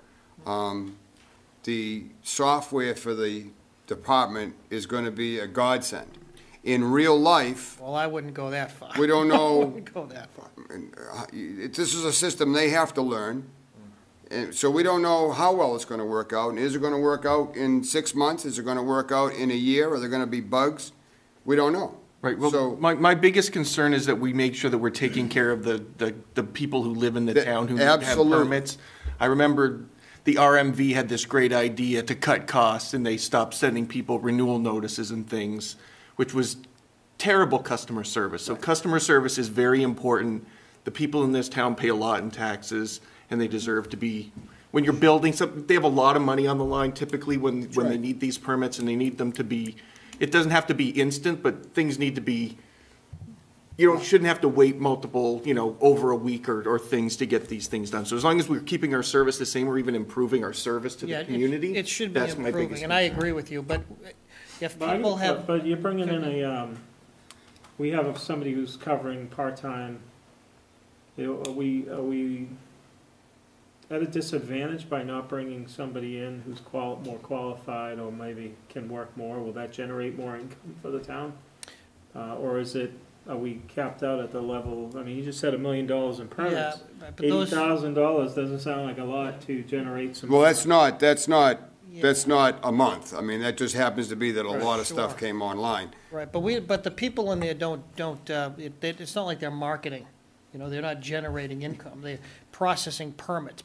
Speaker 1: the software for the department is going to be a godsend. In real life,
Speaker 10: Well, I wouldn't go that far.
Speaker 1: we don't
Speaker 10: I
Speaker 1: know,
Speaker 10: wouldn't go that far.
Speaker 1: this is a system they have to learn. And so we don't know how well it's going to work out. And is it going to work out in 6 months? Is it going to work out in a year? Are there going to be bugs? We don't know.
Speaker 11: Right, well,
Speaker 1: So-
Speaker 11: my biggest concern is that we make sure that we're taking care of the people who live in the town who have
Speaker 1: Absolutely.
Speaker 11: permits. I remember the RMV had this great idea to cut costs, and they stopped sending people renewal notices and things, which was terrible customer service. So customer service is very important. The people in this town pay a lot in taxes, and they deserve to be, when you're building something, they have a lot of money on the line typically when they
Speaker 1: right.
Speaker 11: need these permits, and they need them to be, it doesn't have to be instant, but things need to be, shouldn't have to wait multiple, over a week or things to get these things done. So as long as we're keeping our service the same or even improving our service to
Speaker 10: Yeah,
Speaker 11: the community,
Speaker 10: it should be
Speaker 11: that's my
Speaker 10: improving,
Speaker 11: biggest
Speaker 10: and I
Speaker 11: concern.
Speaker 10: agree with you, but if
Speaker 3: But I
Speaker 10: people
Speaker 3: don't-
Speaker 10: have,
Speaker 3: But you're bringing in we have somebody who's covering part-time. Are we at a disadvantage by not bringing somebody in who's more qualified or maybe can work more? Will that generate more income for the town? Or are we capped out at the level, I mean, you just said $1 million in
Speaker 10: yeah,
Speaker 3: permits.
Speaker 10: but those,
Speaker 3: $80,000 doesn't sound like a lot to generate some.
Speaker 1: Well, that's not a month. I mean, that just happens to be that a lot of stuff
Speaker 10: Sure.
Speaker 1: came online.
Speaker 10: right, but the people in there it's not like they're marketing. They're not generating income. They're processing permits.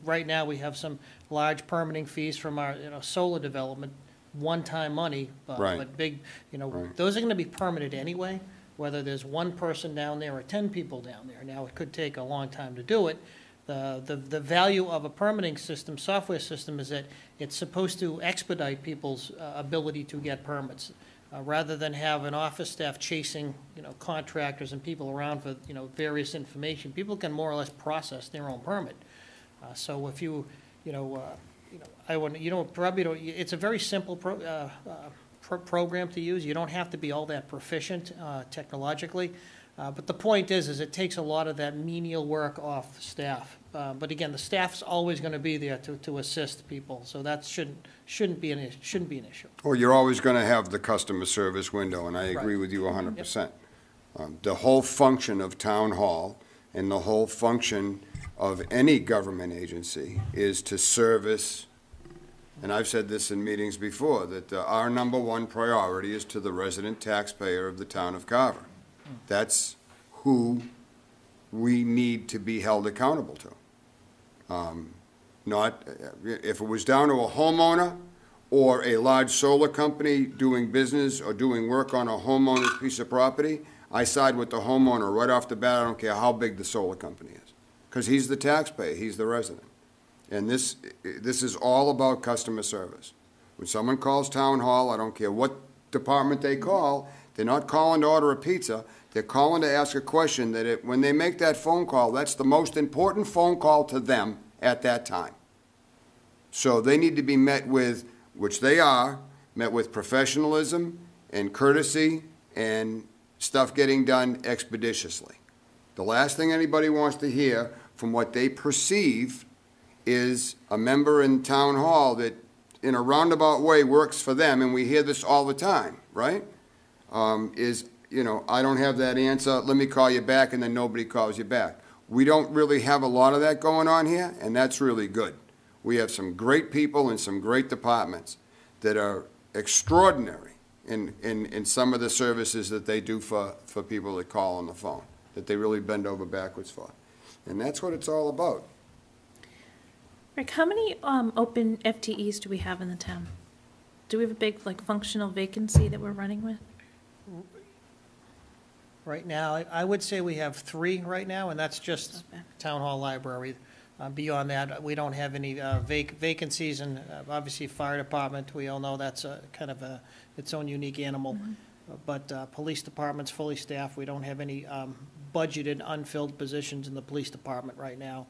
Speaker 10: Right now, we have some large permitting fees from our, solar development, one-time money.
Speaker 1: Right.
Speaker 10: But big,
Speaker 1: Right.
Speaker 10: those are gonna be permitted anyway, whether there's one person down there or 10 people down there. Now, it could take a long time to do it. The value of a permitting system, software system, is that it's supposed to expedite people's ability to get permits. Rather than have an office staff chasing, contractors and people around for, various information, people can more or less process their own permit. So if you, it's a very simple program to use. You don't have to be all that proficient technologically. But the point is it takes a lot of that menial work off staff. But again, the staff's always going to be there to assist people, so that shouldn't be an issue.
Speaker 1: Or you're always going to have the customer service window, and I agree
Speaker 10: Right.
Speaker 1: with you 100%. The whole function of town hall and the whole function of any government agency is to service, and I've said this in meetings before, that our number one priority is to the resident taxpayer of the town of Carver. That's who we need to be held accountable to. If it was down to a homeowner or a large solar company doing business or doing work on a homeowner's piece of property, I side with the homeowner right off the bat. I don't care how big the solar company is, because he's the taxpayer, he's the resident. And this is all about customer service. When someone calls town hall, I don't care what department they call, they're not calling to order a pizza, they're calling to ask a question that when they make that phone call, that's the most important phone call to them at that time. So they need to be met with, which they are, met with professionalism and courtesy and stuff getting done expeditiously. The last thing anybody wants to hear from what they perceive is a member in town hall that in a roundabout way works for them, and we hear this all the time, right? I don't have that answer, let me call you back, and then nobody calls you back. We don't really have a lot of that going on here, and that's really good. We have some great people and some great departments that are extraordinary in some of the services that they do for people that call on the phone, that they really bend over backwards for. And that's what it's all about.
Speaker 4: Rick, how many open FTEs do we have in the town? Do we have a big, functional vacancy that we're running with?
Speaker 10: Right now, I would say we have 3 right now, and that's just Town Hall Library. Beyond that, we don't have any vacancies, and obviously Fire Department, we all know that's kind of its own unique animal.
Speaker 4: Mm-hmm.
Speaker 10: But Police Department's fully staffed. We don't have any budgeted unfilled positions in the Police Department right now.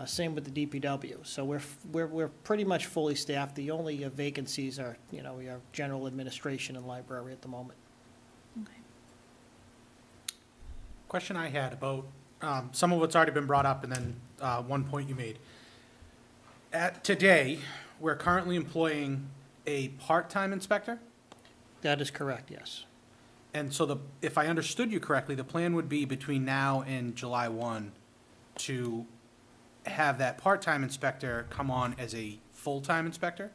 Speaker 10: Same with the DPW. So we're pretty much fully staffed. The only vacancies are, we have general administration and library at the moment.
Speaker 5: Question I had about, some of what's already been brought up, and then one point you made. Today, we're currently employing a part-time inspector?
Speaker 10: That is correct, yes.
Speaker 5: And so if I understood you correctly, the plan would be between now and July 1 to have that part-time inspector come on as a full-time inspector?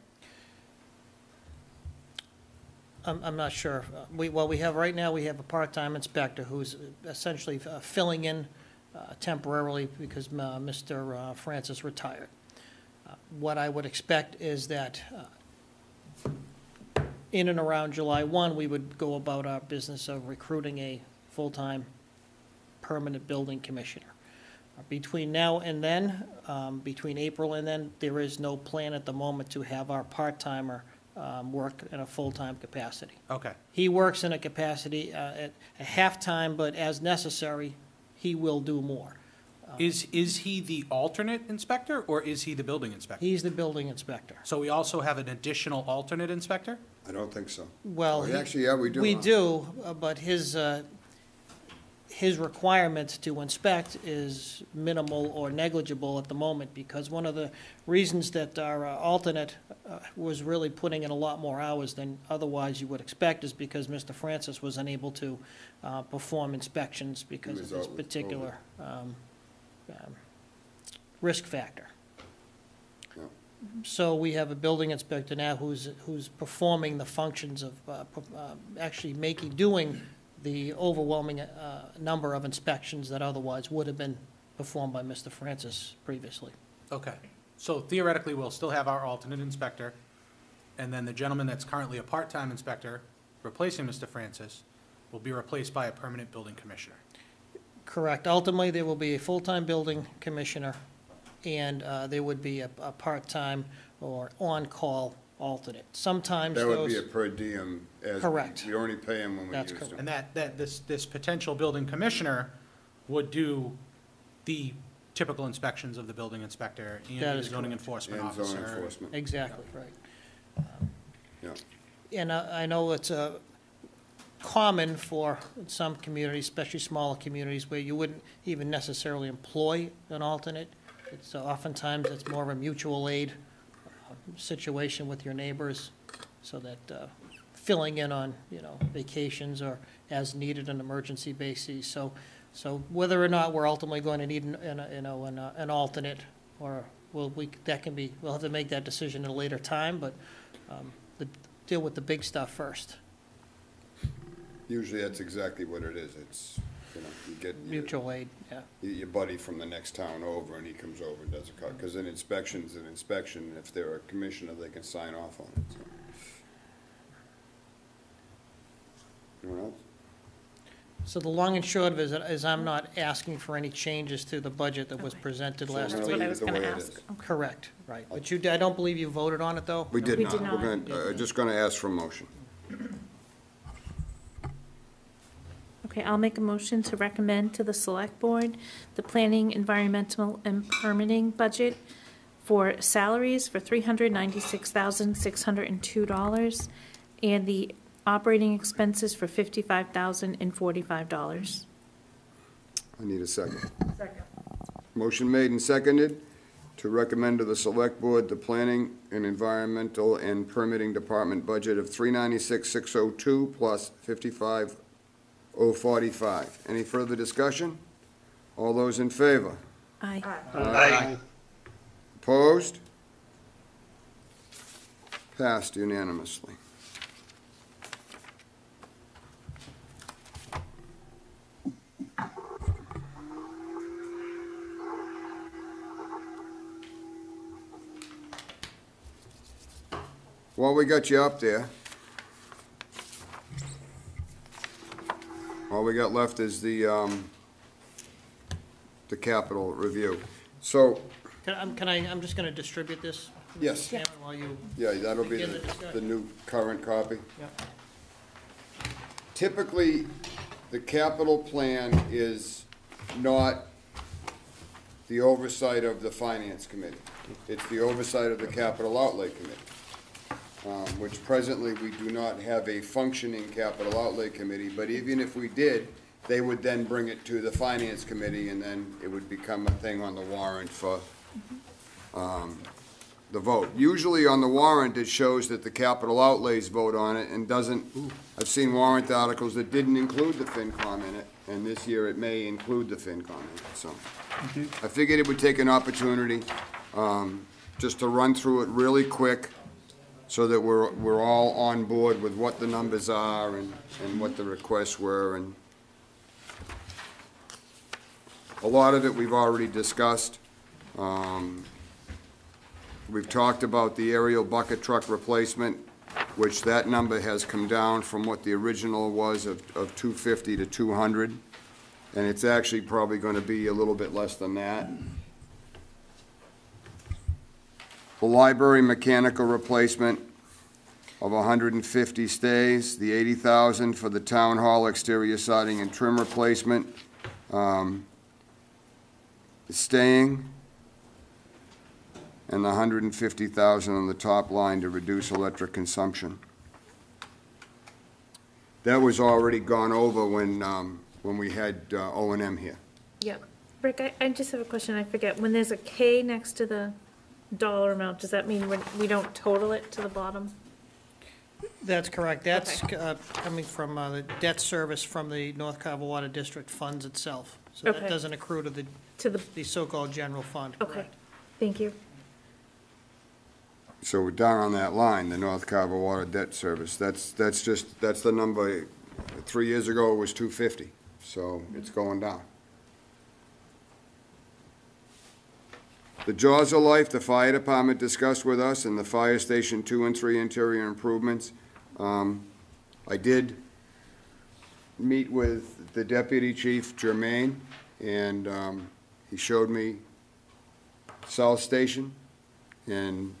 Speaker 10: I'm not sure. We have, right now, we have a part-time inspector who's essentially filling in temporarily because Mr. Francis retired. What I would expect is that in and around July 1, we would go about our business of recruiting a full-time permanent building commissioner. Between now and then, between April and then, there is no plan at the moment to have our part-timer work in a full-time capacity.
Speaker 5: Okay.
Speaker 10: He works in a capacity at a half-time, but as necessary, he will do more.
Speaker 5: Is he the alternate inspector, or is he the building inspector?
Speaker 10: He's the building inspector.
Speaker 5: So we also have an additional alternate inspector?
Speaker 1: I don't think so.
Speaker 10: Well,
Speaker 1: Oh, actually, yeah, we do.
Speaker 10: we do, but his requirement to inspect is minimal or negligible at the moment, because one of the reasons that our alternate was really putting in a lot more hours than otherwise you would expect is because Mr. Francis was unable to perform inspections because of his particular risk factor.
Speaker 1: Yeah.
Speaker 10: So we have a building inspector now who's performing the functions of actually doing the overwhelming number of inspections that otherwise would have been performed by Mr. Francis previously.
Speaker 5: Okay. So theoretically, we'll still have our alternate inspector, and then the gentleman that's currently a part-time inspector replacing Mr. Francis will be replaced by a permanent building commissioner.
Speaker 10: Correct. Ultimately, there will be a full-time building commissioner, and there would be a part-time or on-call alternate. Sometimes
Speaker 1: That would
Speaker 10: those.
Speaker 1: be a per diem.
Speaker 10: Correct.
Speaker 1: We only pay him when we
Speaker 10: That's
Speaker 1: use
Speaker 10: correct.
Speaker 1: him.
Speaker 5: And this potential building commissioner would do the typical inspections of the building inspector and
Speaker 10: That
Speaker 5: the
Speaker 10: is
Speaker 5: zoning
Speaker 10: correct.
Speaker 5: enforcement
Speaker 1: And
Speaker 5: officer.
Speaker 1: zone enforcement.
Speaker 10: Exactly, right.
Speaker 1: Yeah.
Speaker 10: And I know it's common for some communities, especially smaller communities, where you wouldn't even necessarily employ an alternate. It's oftentimes it's more of a mutual aid situation with your neighbors, so that filling in on, vacations or as needed on an emergency basis. So whether or not we're ultimately going to need an alternate, or we'll have to make that decision at a later time, but deal with the big stuff first.
Speaker 1: Usually that's exactly what it is. It's, you get
Speaker 10: Mutual aid, yeah.
Speaker 1: your buddy from the next town over, and he comes over and does a cut. Because an inspection's an inspection. If they're a commissioner, they can sign off on it. So. Anyone else?
Speaker 10: So the long and short of it is I'm not asking for any changes to the budget that was presented
Speaker 1: So
Speaker 10: last
Speaker 1: we're
Speaker 4: That's
Speaker 10: week.
Speaker 4: what I was
Speaker 1: the
Speaker 4: gonna
Speaker 1: way it
Speaker 4: ask.
Speaker 1: is.
Speaker 10: Correct, right. But I don't believe you voted on it, though?
Speaker 1: We did
Speaker 4: We
Speaker 1: not.
Speaker 4: did
Speaker 1: We're
Speaker 4: not.
Speaker 1: going, just going to ask for a motion.
Speaker 4: Okay, I'll make a motion to recommend to the Select Board the Planning, Environmental, and Permitting budget for salaries for $396,602, and the operating expenses for $55,045.
Speaker 1: I need a second.
Speaker 6: Second.
Speaker 1: Motion made and seconded to recommend to the Select Board the Planning and Environmental and Permitting Department budget of $396,602 plus $55,045. Any further discussion? All those in favor?
Speaker 4: Aye.
Speaker 7: Aye.
Speaker 1: Opposed? Passed unanimously. While we got you up there, all we got left is the capital review. So,
Speaker 10: I'm just going to distribute this,
Speaker 1: yes,
Speaker 10: Chairman, while you,
Speaker 1: yeah, that'll be
Speaker 10: Begin the discussion.
Speaker 1: the new current copy.
Speaker 10: yeah.
Speaker 1: Typically, the capital plan is not the oversight of the Finance Committee. It's the oversight of the Capital Outlay Committee, which presently we do not have a functioning Capital Outlay Committee, but even if we did, they would then bring it to the Finance Committee, and then it would become a thing on the warrant for the vote. Usually on the warrant, it shows that the capital outlays vote on it and doesn't, I've seen warrant articles that didn't include the FinCom in it, and this year it may include the FinCom in it, so. I figured it would take an opportunity, just to run through it really quick, so that we're all on board with what the numbers are and what the requests were, and a lot of it we've already discussed. We've talked about the aerial bucket truck replacement, which that number has come down from what the original was of 250 to 200, and it's actually probably going to be a little bit less than that. The library mechanical replacement of 150 stays. The 80,000 for the town hall exterior siding and trim replacement is staying, and the 150,000 on the top line to reduce electric consumption. That was already gone over when we had O&M here.
Speaker 4: Yep. Rick, I just have a question, I forget. When there's a K next to the dollar amount, does that mean we don't total it to the bottom?
Speaker 10: That's correct. That's coming from the debt service from the North Carver Water District funds itself. So that
Speaker 4: Okay.
Speaker 10: doesn't accrue to the so-called general fund.
Speaker 4: Okay,
Speaker 10: correct.
Speaker 4: thank you.
Speaker 1: So we're down on that line, the North Carver Water Debt Service. That's the number. 3 years ago, it was 250, so it's going down. The Jaws of Life, the fire department discussed with us, and the fire station 2 and 3 interior improvements. I did meet with the deputy chief, Germain, and he showed me South Station, and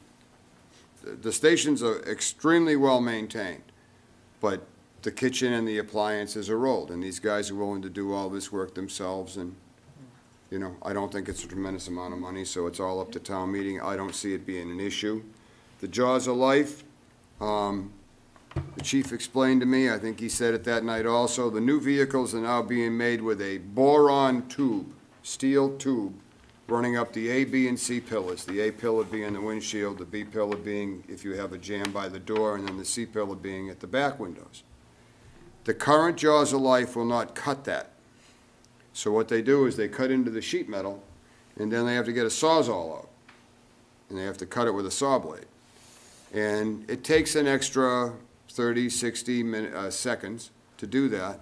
Speaker 1: the stations are extremely well maintained, but the kitchen and the appliances are old, and these guys are willing to do all this work themselves, and, you know, I don't think it's a tremendous amount of money, so it's all up to town meeting. I don't see it being an issue. The Jaws of Life, the chief explained to me, I think he said it that night also, the new vehicles are now being made with a boron tube, steel tube, running up the A, B, and C pillars. The A pillar being the windshield, the B pillar being if you have a jam by the door, and then the C pillar being at the back windows. The current Jaws of Life will not cut that. So what they do is they cut into the sheet metal, and then they have to get a Sawzall out, and they have to cut it with a saw blade. And it takes an extra 30, 60 seconds to do that.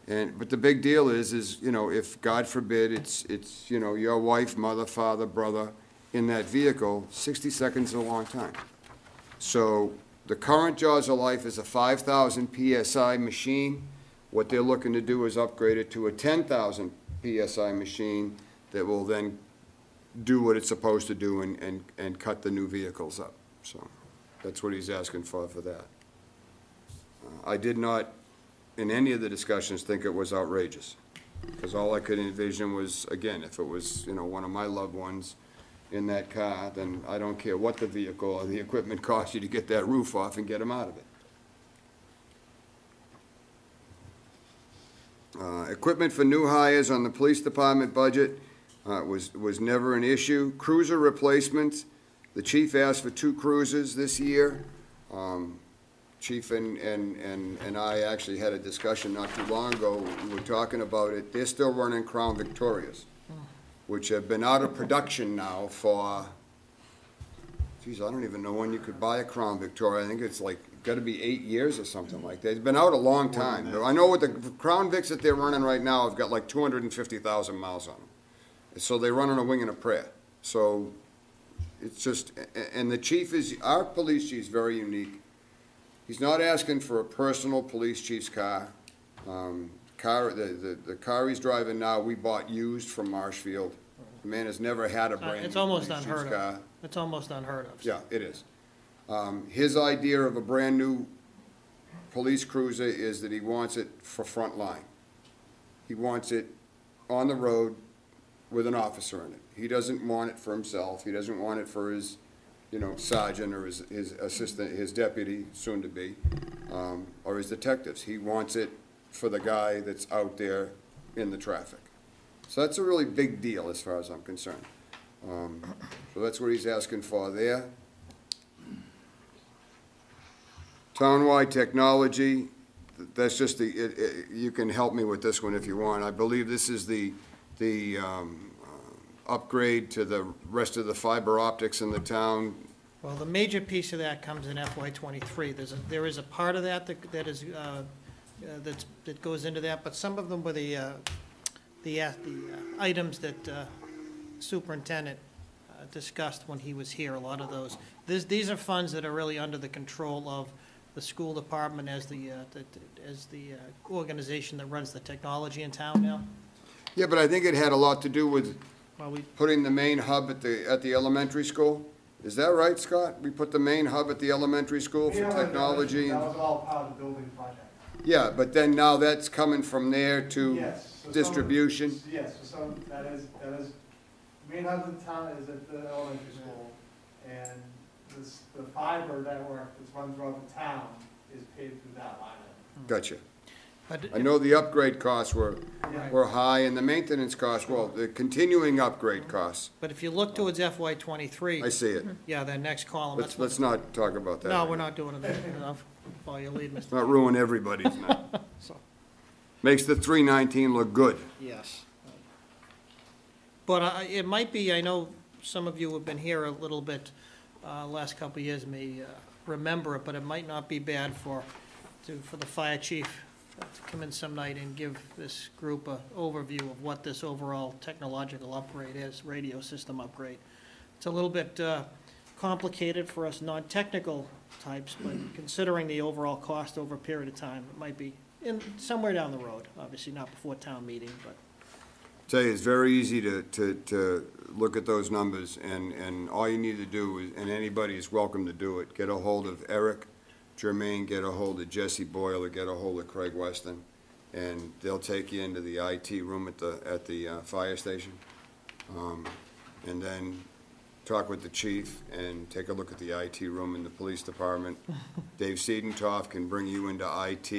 Speaker 1: But the big deal is, you know, if, God forbid, it's you know, your wife, mother, father, brother in that vehicle, 60 seconds is a long time. So the current Jaws of Life is a 5,000 PSI machine. What they're looking to do is upgrade it to a 10,000 PSI machine that will then do what it's supposed to do and cut the new vehicles up. So that's what he's asking for that. I did not, in any of the discussions, think it was outrageous, because all I could envision was, again, if it was, you know, one of my loved ones in that car, then I don't care what the vehicle or the equipment costs you to get that roof off and get them out of it. Equipment for new hires on the police department budget was never an issue. Cruiser replacements, the chief asked for 2 cruisers this year. Chief and I actually had a discussion not too long ago. We were talking about it. They're still running Crown Victorias, which have been out of production now for, geez, I don't even know when you could buy a Crown Victoria. I think it's like, got to be 8 years or something like that. It's been out a long time. I know what the Crown Vics that they're running right now have got like 250,000 miles on them. So they run on a wing and a prayer. So it's just, and the chief is, our police chief is very unique. He's not asking for a personal police chief's car. The car he's driving now, we bought used from Marshfield. The man has never had a brand new
Speaker 10: It's almost
Speaker 1: police chief's
Speaker 10: unheard
Speaker 1: car.
Speaker 10: of. It's almost unheard of.
Speaker 1: Yeah, it is. His idea of a brand new police cruiser is that he wants it for front line. He wants it on the road with an officer in it. He doesn't want it for himself, he doesn't want it for his, sergeant or his assistant, his deputy, soon to be, or his detectives. He wants it for the guy that's out there in the traffic. So that's a really big deal as far as I'm concerned. So that's what he's asking for there. Townwide technology, that's just you can help me with this one if you want. I believe this is the upgrade to the rest of the fiber optics in the town.
Speaker 10: Well, the major piece of that comes in FY '23. There is a part of that that goes into that, but some of them were the items that superintendent discussed when he was here, a lot of those. These are funds that are really under the control of the school department as the organization that runs the technology in town now.
Speaker 1: Yeah, but I think it had a lot to do with
Speaker 10: Well, we,
Speaker 1: putting the main hub at the elementary school. Is that right, Scott? We put the main hub at the elementary school for technology?
Speaker 8: That was all part of the building project.
Speaker 1: Yeah, but then now that's coming from there to
Speaker 8: Yes. So some-
Speaker 1: distribution?
Speaker 8: Yes, so that is, main hub in town is at the elementary school, and the fiber network that's run throughout the town is paid through that line item.
Speaker 1: Gotcha.
Speaker 10: but
Speaker 1: I know the upgrade costs were
Speaker 8: Yeah.
Speaker 1: high, and the maintenance costs, well, the continuing upgrade costs,
Speaker 10: but if you look towards FY '23,
Speaker 1: I see it.
Speaker 10: yeah, that next column, that's
Speaker 1: Let's not talk about that.
Speaker 10: No,
Speaker 1: right
Speaker 10: we're
Speaker 1: now.
Speaker 10: not doing it. I'll follow your lead, Mr.
Speaker 1: Not ruin everybody's night.
Speaker 10: So,
Speaker 1: Makes the 319 look good.
Speaker 10: yes. But it might be, I know some of you have been here a little bit, last couple of years, may remember it, but it might not be bad for the fire chief to come in some night and give this group an overview of what this overall technological upgrade is, radio system upgrade. It's a little bit complicated for us non-technical types, but considering the overall cost over a period of time, it might be somewhere down the road, obviously not before town meeting, but
Speaker 1: Tell you, it's very easy to look at those numbers, and all you need to do is, and anybody is welcome to do it, get a hold of Eric Germain, get a hold of Jesse Boyle, or get a hold of Craig Weston, and they'll take you into the IT room at the fire station. And then talk with the chief and take a look at the IT room in the police department. Dave Siedentoff can bring you into IT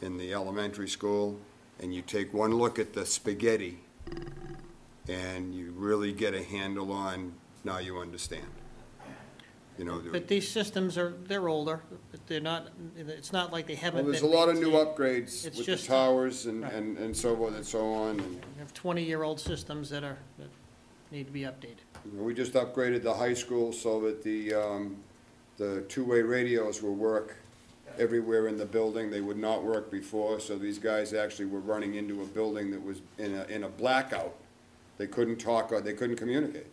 Speaker 1: in the elementary school, and you take one look at the spaghetti, and you really get a handle on, now you understand.
Speaker 10: But these systems they're older, but they're not, it's not like they haven't been
Speaker 1: There's a lot of new
Speaker 10: maintained.
Speaker 1: upgrades
Speaker 10: It's
Speaker 1: with the
Speaker 10: just-
Speaker 1: towers
Speaker 10: Right.
Speaker 1: and so forth and so on. And
Speaker 10: We have 20-year-old systems that need to be updated.
Speaker 1: we just upgraded the high school so that the two-way radios will work everywhere in the building. They would not work before, so these guys actually were running into a building that was in a blackout. They couldn't talk or they couldn't communicate.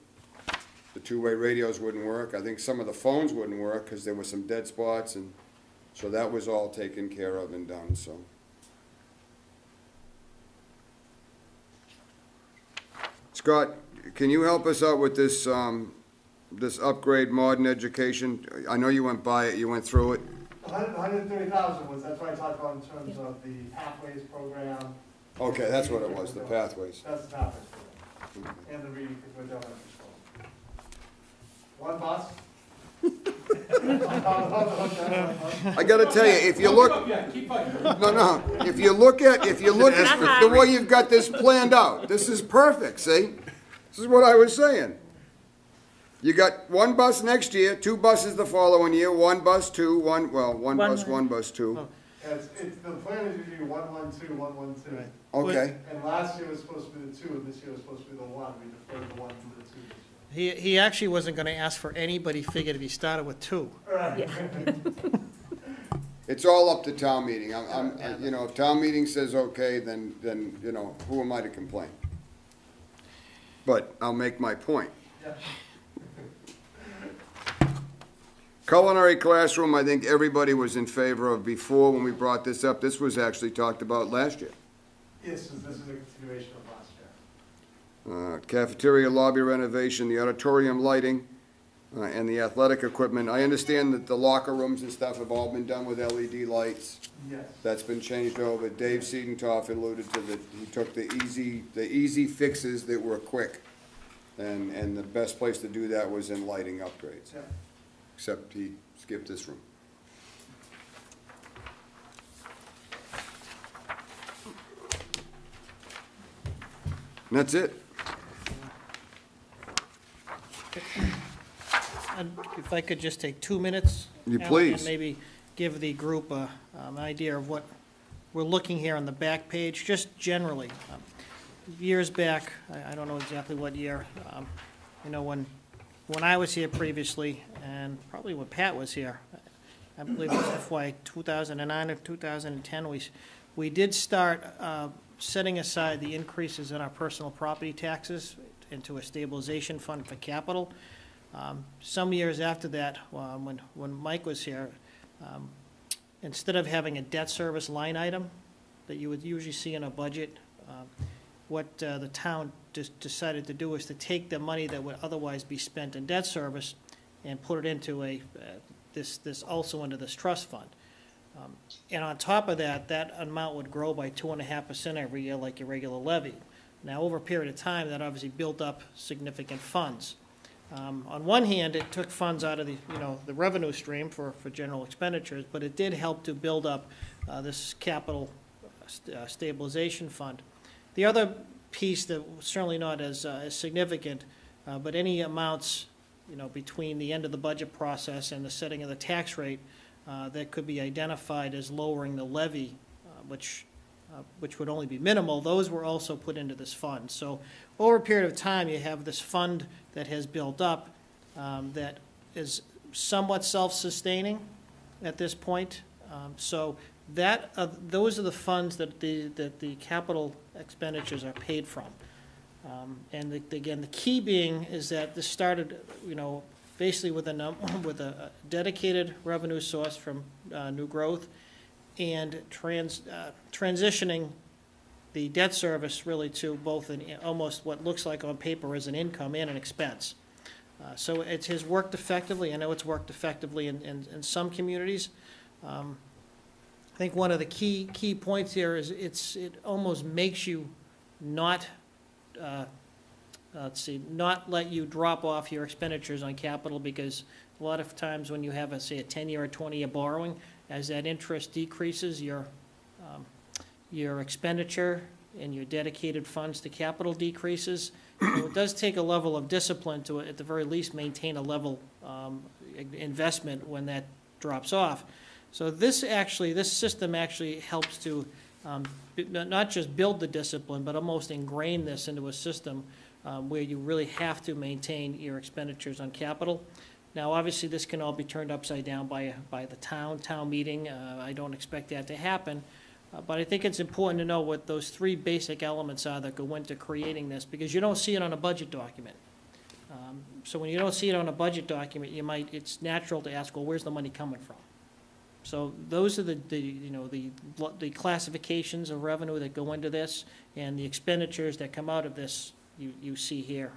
Speaker 1: The two-way radios wouldn't work. I think some of the phones wouldn't work because there were some dead spots, and so that was all taken care of and done, so. Scott, can you help us out with this, this upgrade modern education? I know you went by it, you went through it.
Speaker 8: 130,000 was, that's what I talked about in terms of the Pathways program.
Speaker 1: Okay, that's what it was, the pathways.
Speaker 8: That's the Pathways program, and the reading with elementary school. One bus.
Speaker 1: I gotta tell you, if you look, if you look at the way you've got this planned out, this is perfect, see? This is what I was saying. You got one bus next year, two buses the following year, one bus, one bus, two.
Speaker 8: The plan is usually 112, 112.
Speaker 1: Okay,
Speaker 8: And last year was supposed to be the 2, and this year was supposed to be the 1. We deferred the 1 to the 2 this year.
Speaker 10: He actually wasn't going to ask for any, but he figured if he started with 2.
Speaker 1: it's all up to town meeting. If town meeting says okay, then, who am I to complain? But I'll make my point.
Speaker 8: Yeah.
Speaker 1: Culinary classroom, I think everybody was in favor of before when we brought this up. This was actually talked about last year.
Speaker 8: Yes, this is a continuation of last year.
Speaker 1: Cafeteria lobby renovation, the auditorium lighting. and the athletic equipment. I understand that the locker rooms and stuff have all been done with LED lights.
Speaker 8: Yes.
Speaker 1: That's been changed over. Dave Seatontoff alluded to that, he took the easy fixes that were quick. And the best place to do that was in lighting upgrades.
Speaker 8: Yeah.
Speaker 1: Except he skipped this room. And that's it.
Speaker 10: And if I could just take 2 minutes.
Speaker 1: You
Speaker 10: Alan,
Speaker 1: please.
Speaker 10: And maybe give the group an idea of what we're looking here on the back page, just generally. Years back, I don't know exactly what year, you know, when I was here previously, and probably when Pat was here, I believe it was FY 2009 or 2010, we did start setting aside the increases in our personal property taxes into a stabilization fund for capital. Some years after that, when Mike was here, instead of having a debt service line item that you would usually see in a budget, what the town just decided to do was to take the money that would otherwise be spent in debt service and put it into this also into this trust fund. And on top of that, that amount would grow by 2.5% every year like your regular levy. Now, over a period of time, that obviously built up significant funds. On one hand, it took funds out of the revenue stream for general expenditures, but it did help to build up this capital stabilization fund. The other piece that was certainly not as significant, but any amounts, between the end of the budget process and the setting of the tax rate that could be identified as lowering the levy, which would only be minimal, those were also put into this fund. So over a period of time, you have this fund that has built up that is somewhat self-sustaining at this point. So those are the funds that the capital expenditures are paid from. And again, the key being is that this started, basically with a dedicated revenue source from new growth, and transitioning the debt service really to both almost what looks like on paper as an income and an expense. So it has worked effectively. I know it's worked effectively in some communities. I think one of the key points here is it almost makes you not not let you drop off your expenditures on capital, because a lot of times when you have say a 10-year or 20-year borrowing, as that interest decreases, your expenditure and your dedicated funds to capital decreases. It does take a level of discipline to, at the very least, maintain a level investment when that drops off. So this system actually helps to not just build the discipline, but almost ingrain this into a system where you really have to maintain your expenditures on capital. Now, obviously, this can all be turned upside down by the town meeting. I don't expect that to happen. But I think it's important to know what those three basic elements are that go into creating this, because you don't see it on a budget document. So when you don't see it on a budget document, it's natural to ask, well, where's the money coming from? So those are the classifications of revenue that go into this, and the expenditures that come out of this you see here,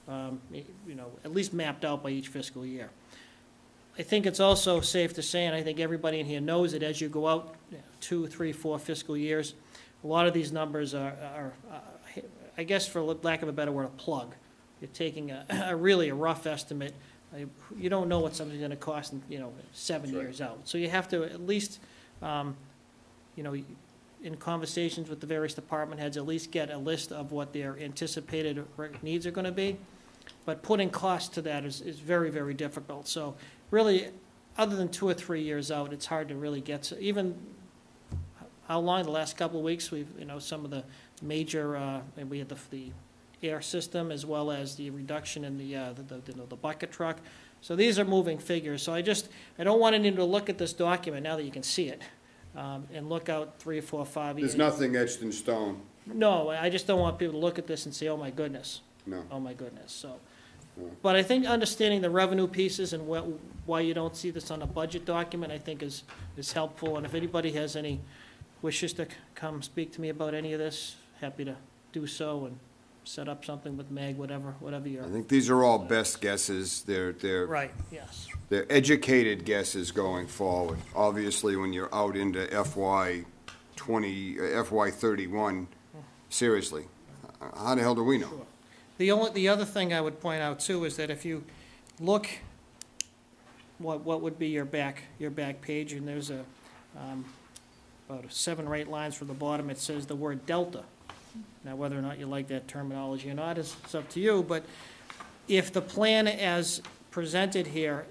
Speaker 10: at least mapped out by each fiscal year. I think it's also safe to say, and I think everybody in here knows that as you go out 2, 3, 4 fiscal years, a lot of these numbers are I guess for lack of a better word, a plug. You're taking a really rough estimate. You don't know what something's going to cost in 7 years out. So you have to at least, in conversations with the various department heads, at least get a list of what their anticipated needs are going to be. But putting cost to that is very, very difficult. So really, other than 2 or 3 years out, it's hard to really get to, even how long, the last couple of weeks, we've, some of the major, we had the air system as well as the reduction in the bucket truck. So these are moving figures. So I don't want anyone to look at this document now that you can see it and look out 3, 4, 5 years.
Speaker 1: There's nothing etched in stone.
Speaker 10: No, I just don't want people to look at this and say, oh my goodness.
Speaker 1: No.
Speaker 10: Oh my goodness. So,
Speaker 1: No.
Speaker 10: but I think understanding the revenue pieces and why you don't see this on a budget document, I think is helpful. And if anybody has any wishes to come speak to me about any of this, happy to do so. And set up something with Meg, whatever you're.
Speaker 1: I think these are all best guesses. They're
Speaker 10: Right, yes.
Speaker 1: they're educated guesses going forward. Obviously, when you're out into FY 31, seriously, how the hell do we know?
Speaker 10: Sure. The other thing I would point out too is that if you look, what would be your back page, and there's about 7 or 8 lines from the bottom, it says the word delta. Now, whether or not you like that terminology or not is, it's up to you, but if the plan as presented here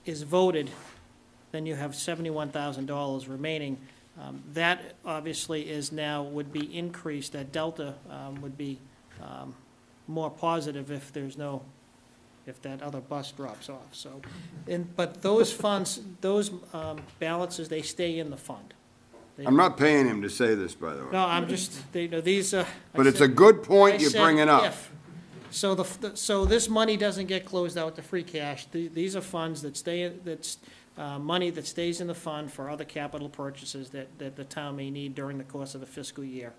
Speaker 10: is voted, then you have $71,000 remaining. That obviously is now, would be increased, that delta would be more positive if there's no, if that other bus drops off, so. But those funds, those balances, they stay in the fund.
Speaker 1: I'm not paying him to say this, by the way.
Speaker 10: No, I'm just, these,
Speaker 1: But it's a good point
Speaker 10: I
Speaker 1: you're
Speaker 10: said
Speaker 1: bringing up.
Speaker 10: if. So so this money doesn't get closed out to free cash. These are funds that stay, that's money that stays in the fund for other capital purchases that the town may need during the course of a fiscal year.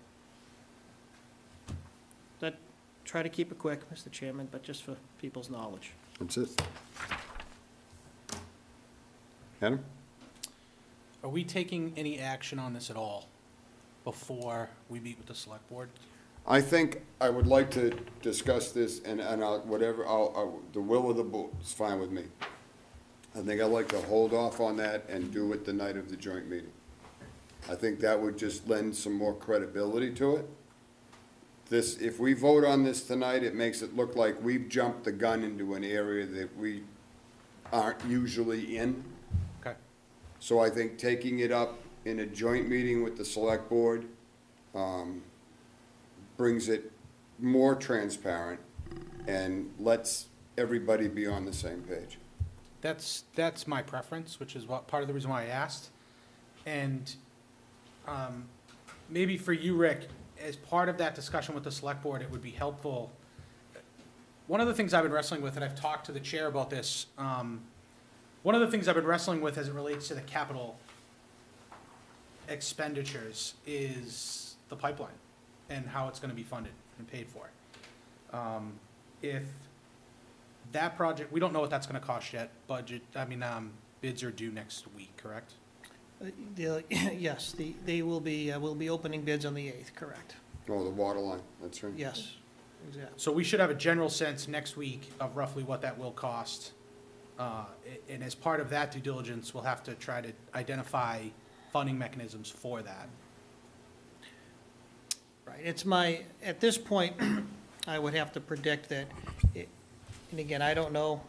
Speaker 10: Try to keep it quick, Mr. Chairman, but just for people's knowledge.
Speaker 1: That's it. Adam?
Speaker 5: Are we taking any action on this at all before we meet with the select board?
Speaker 1: I think I would like to discuss this, and I'll, whatever, the will of the board is fine with me. I think I'd like to hold off on that and do it the night of the joint meeting. I think that would just lend some more credibility to it. This, if we vote on this tonight, it makes it look like we've jumped the gun into an area that we aren't usually in.
Speaker 5: Okay.
Speaker 1: So I think taking it up in a joint meeting with the select board brings it more transparent and lets everybody be on the same page.
Speaker 5: That's my preference, which is part of the reason why I asked. And maybe for you, Rick, as part of that discussion with the select board, it would be helpful. One of the things I've been wrestling with, and I've talked to the chair about this, one of the things I've been wrestling with as it relates to the capital expenditures is the pipeline and how it's going to be funded and paid for. If that project, we don't know what that's going to cost yet. Bids are due next week, correct?
Speaker 10: Yes, they will be, we'll be opening bids on the 8th, correct?
Speaker 1: Oh, the water line, that's right.
Speaker 10: Yes, exactly.
Speaker 5: So we should have a general sense next week of roughly what that will cost. And as part of that due diligence, we'll have to try to identify funding mechanisms for that.
Speaker 10: Right, it's at this point, I would have to predict that, and again, I don't know,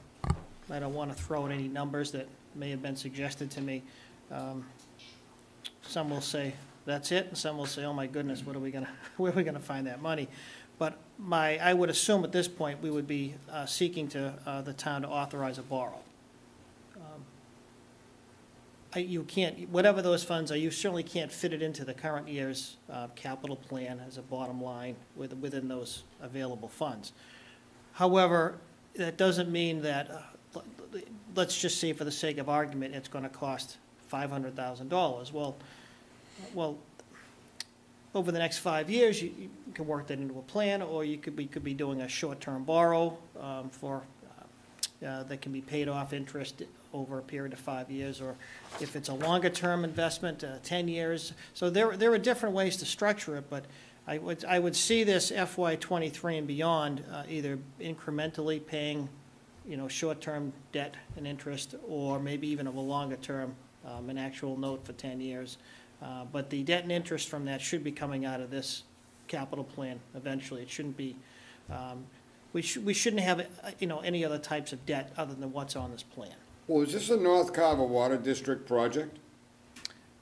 Speaker 10: I don't want to throw out any numbers that may have been suggested to me. Some will say, that's it, and some will say, oh my goodness, where are we gonna find that money? But I would assume at this point, we would be seeking to, the town to authorize a borrow. You can't, whatever those funds are, you certainly can't fit it into the current year's capital plan as a bottom line within those available funds. However, that doesn't mean that, let's just say for the sake of argument, it's gonna cost $500,000. Well, over the next 5 years, you can work that into a plan, or you could be doing a short-term borrow that can be paid off interest over a period of 5 years, or if it's a longer-term investment, 10 years. So there are different ways to structure it, but I would see this FY '23 and beyond either incrementally paying, short-term debt and interest, or maybe even of a longer term, an actual note for 10 years. But the debt and interest from that should be coming out of this capital plan eventually. It shouldn't be, we shouldn't have, any other types of debt other than what's on this plan.
Speaker 1: Well, is this a North Carver Water District project?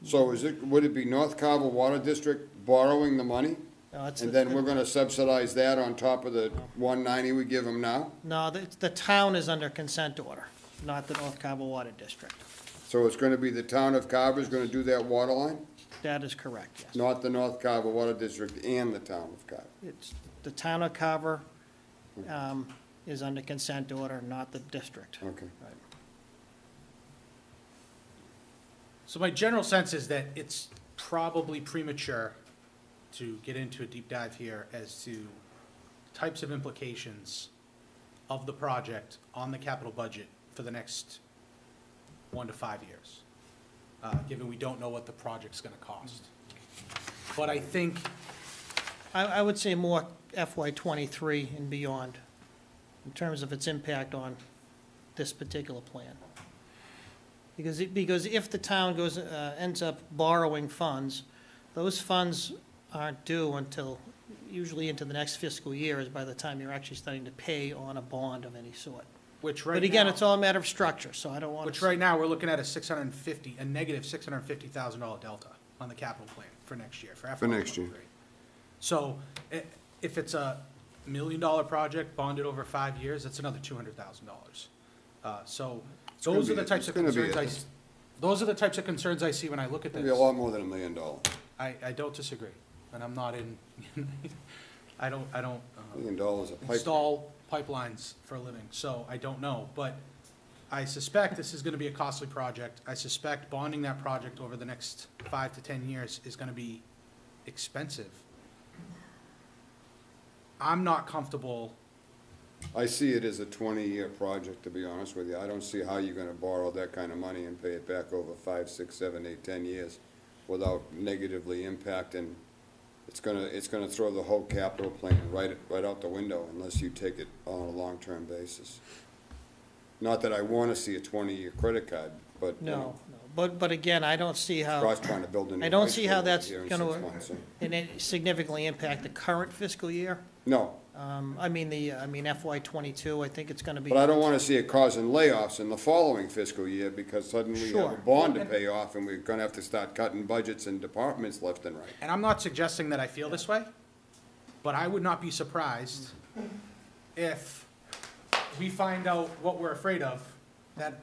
Speaker 1: So would it be North Carver Water District borrowing the money? And then we're gonna subsidize that on top of the $190 we give them now?
Speaker 10: No, the town is under consent order, not the North Carver Water District.
Speaker 1: So it's gonna be the town of Carver's gonna do that water line?
Speaker 10: That is correct, yes.
Speaker 1: Not the North Carver Water District and the town of Carver?
Speaker 10: It's, the town of Carver is under consent order, not the district.
Speaker 1: Okay.
Speaker 10: Right.
Speaker 5: So my general sense is that it's probably premature to get into a deep dive here as to types of implications of the project on the capital budget for the next 1 to 5 years, given we don't know what the project's gonna cost. But I think,
Speaker 10: I would say more FY '23 and beyond, in terms of its impact on this particular plan. Because if the town ends up borrowing funds, those funds aren't due until, usually into the next fiscal year, is by the time you're actually starting to pay on a bond of any sort.
Speaker 5: which right now.
Speaker 10: But again, it's all a matter of structure, so I don't want to.
Speaker 5: Which right now, we're looking at a negative $650,000 delta on the capital plan for next year, for FY
Speaker 1: For next year.
Speaker 5: '23. So if it's a $1 million project bonded over 5 years, that's another $200,000. So those are the types of concerns those are the types of concerns I see when I look at
Speaker 1: It'll be a
Speaker 5: this.
Speaker 1: lot more than $1 million.
Speaker 5: I don't disagree, and I'm not in, I don't
Speaker 1: $1 million a pipe.
Speaker 5: install pipelines for a living, so I don't know. But I suspect this is gonna be a costly project. I suspect bonding that project over the next 5 to 10 years is gonna be expensive. I'm not comfortable,
Speaker 1: I see it as a 20-year project, to be honest with you. I don't see how you're gonna borrow that kind of money and pay it back over 5, 6, 7, 8, 10 years without negatively impacting. It's gonna throw the whole capital plan right out the window unless you take it on a long-term basis. Not that I wanna see a 20-year credit card, but, you know,
Speaker 10: No, but again, I don't see how,
Speaker 1: Scott's trying to build a new
Speaker 10: I don't
Speaker 1: high
Speaker 10: see
Speaker 1: school
Speaker 10: how that's
Speaker 1: here in
Speaker 10: gonna
Speaker 1: 6 months, so.
Speaker 10: significantly impact the current fiscal year.
Speaker 1: No,
Speaker 10: I mean FY '22, I think it's gonna be.
Speaker 1: but I don't wanna see it causing layoffs in the following fiscal year because suddenly we have a
Speaker 10: Sure.
Speaker 1: bond to pay off and we're gonna have to start cutting budgets and departments left and right.
Speaker 5: and I'm not suggesting that I feel this way, but I would not be surprised if we find out what we're afraid of, that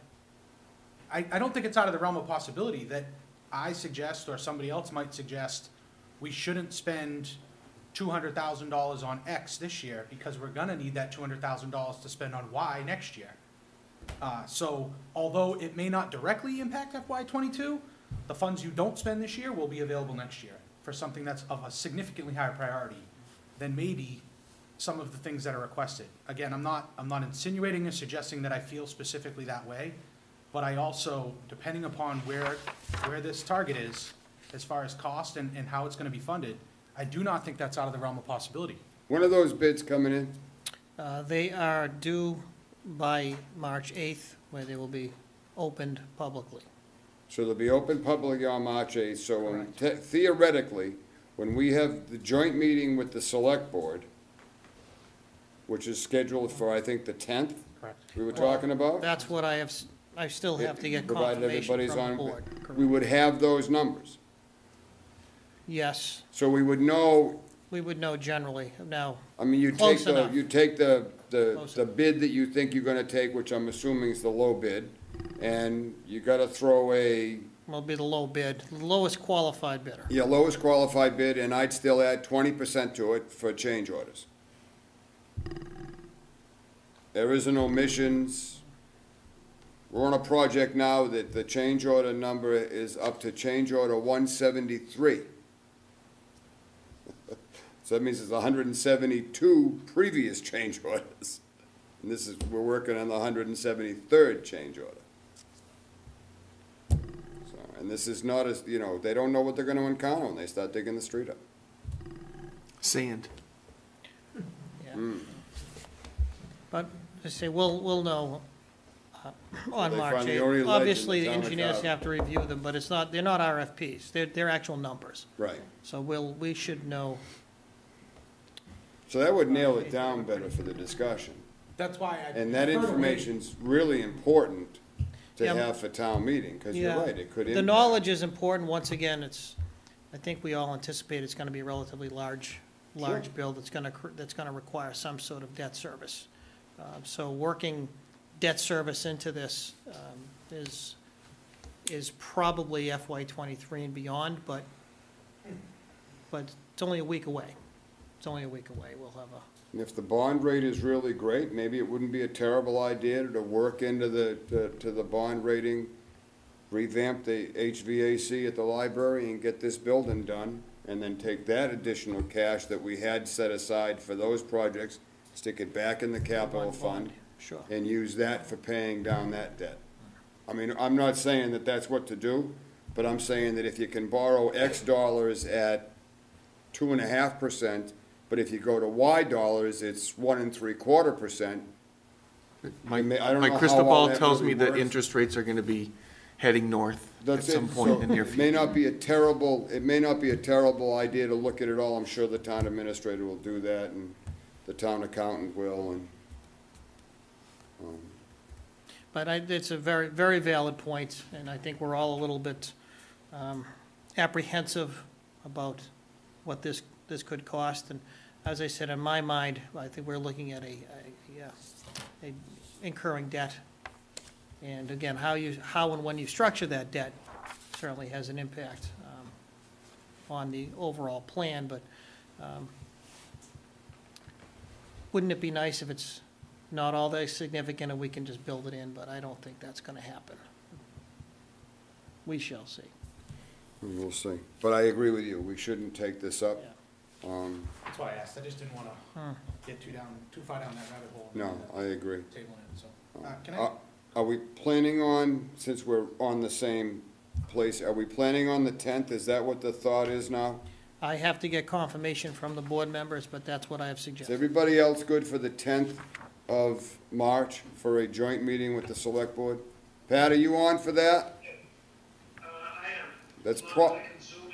Speaker 5: I don't think it's out of the realm of possibility that I suggest, or somebody else might suggest, we shouldn't spend $200,000 on X this year, because we're gonna need that $200,000 to spend on Y next year. So although it may not directly impact FY '22, the funds you don't spend this year will be available next year for something that's of a significantly higher priority than maybe some of the things that are requested. Again, I'm not insinuating or suggesting that I feel specifically that way, but I also, depending upon where this target is, as far as cost and how it's gonna be funded, I do not think that's out of the realm of possibility.
Speaker 1: When are those bids coming in?
Speaker 10: They are due by March 8th, where they will be opened publicly.
Speaker 1: So they'll be open publicly on March 8th, so when theoretically, when we have the joint meeting with the select board, which is scheduled for, I think, the 10th,
Speaker 5: Correct.
Speaker 1: we were talking about?
Speaker 10: That's what I still have to get
Speaker 1: Provided
Speaker 10: confirmation
Speaker 1: everybody's
Speaker 10: from the
Speaker 1: on,
Speaker 10: board.
Speaker 1: we would have those numbers.
Speaker 10: Yes,
Speaker 1: So we would know,
Speaker 10: we would know generally. Now,
Speaker 1: I mean,
Speaker 10: Close enough.
Speaker 1: you take the
Speaker 10: Close
Speaker 1: bid that you think you're gonna take, which I'm assuming is the low bid, and you gotta throw
Speaker 10: will be the low bid, the lowest qualified bidder.
Speaker 1: your lowest qualified bid, and I'd still add 20% to it for change orders. There isn't omissions. We're on a project now that the change order number is up to change order 173. So that means there's 172 previous change orders. And we're working on the 173rd change order. So, and this is not as, they don't know what they're gonna encounter when they start digging the street up.
Speaker 11: Sand.
Speaker 10: Yeah. But, I say, we'll know on
Speaker 1: They
Speaker 10: March
Speaker 1: find the
Speaker 10: 8th.
Speaker 1: only ledge in
Speaker 10: Obviously,
Speaker 1: the
Speaker 10: the
Speaker 1: town of
Speaker 10: engineers
Speaker 1: Carver.
Speaker 10: have to review them, but they're not RFPs, they're actual numbers.
Speaker 1: Right.
Speaker 10: So we should know.
Speaker 1: So that would nail it down better for the discussion.
Speaker 5: That's why I.
Speaker 1: And that
Speaker 5: prefer to wait.
Speaker 1: information's really important to
Speaker 10: Yeah.
Speaker 1: have for town meeting, because you're
Speaker 10: Yeah.
Speaker 1: right, it could
Speaker 10: The
Speaker 1: impact.
Speaker 10: knowledge is important, once again, I think we all anticipate it's gonna be a relatively large bill that's gonna require some sort of debt service. So working debt service into this is probably FY '23 and beyond, but it's only a week away. It's only a week away, we'll have
Speaker 1: And if the bond rate is really great, maybe it wouldn't be a terrible idea to work into the bond rating, revamp the HVAC at the library and get this building done and then take that additional cash that we had set aside for those projects, stick it back in the capital fund,
Speaker 5: Sure.
Speaker 1: and use that for paying down that debt. I mean, I'm not saying that that's what to do, but I'm saying that if you can borrow X dollars at 2.5%, but if you go to Y dollars, it's 1.75%. I don't know
Speaker 11: My
Speaker 1: how
Speaker 11: crystal
Speaker 1: all
Speaker 11: ball
Speaker 1: that
Speaker 11: tells
Speaker 1: really
Speaker 11: me that
Speaker 1: works.
Speaker 11: interest rates are gonna be heading north at
Speaker 1: That's
Speaker 11: some
Speaker 1: it.
Speaker 11: point
Speaker 1: So
Speaker 11: in the near
Speaker 1: it may
Speaker 11: future.
Speaker 1: not be a terrible, it may not be a terrible idea to look at it all. I'm sure the town administrator will do that, and the town accountant will, and,
Speaker 10: But it's a very, very valid point, and I think we're all a little bit apprehensive about what this could cost. And as I said, in my mind, I think we're looking at a incurring debt. And again, how and when you structure that debt certainly has an impact on the overall plan, but wouldn't it be nice if it's not all that significant and we can just build it in, but I don't think that's gonna happen. We shall see.
Speaker 1: we'll see. But I agree with you, we shouldn't take this up.
Speaker 5: That's why I asked. I just didn't want to get too far down that rabbit hole.
Speaker 1: No, I agree.
Speaker 5: Table it, so. Can I?
Speaker 1: Are we planning on, since we're on the same place, are we planning on the 10th? Is that what the thought is now?
Speaker 10: I have to get confirmation from the board members, but that's what I have
Speaker 1: Is
Speaker 10: suggested.
Speaker 1: everybody else good for the 10th of March for a joint meeting with the select board? Pat, are you on for that?
Speaker 7: I am.
Speaker 1: That's
Speaker 7: As long
Speaker 1: pro,
Speaker 7: as I can zoom in.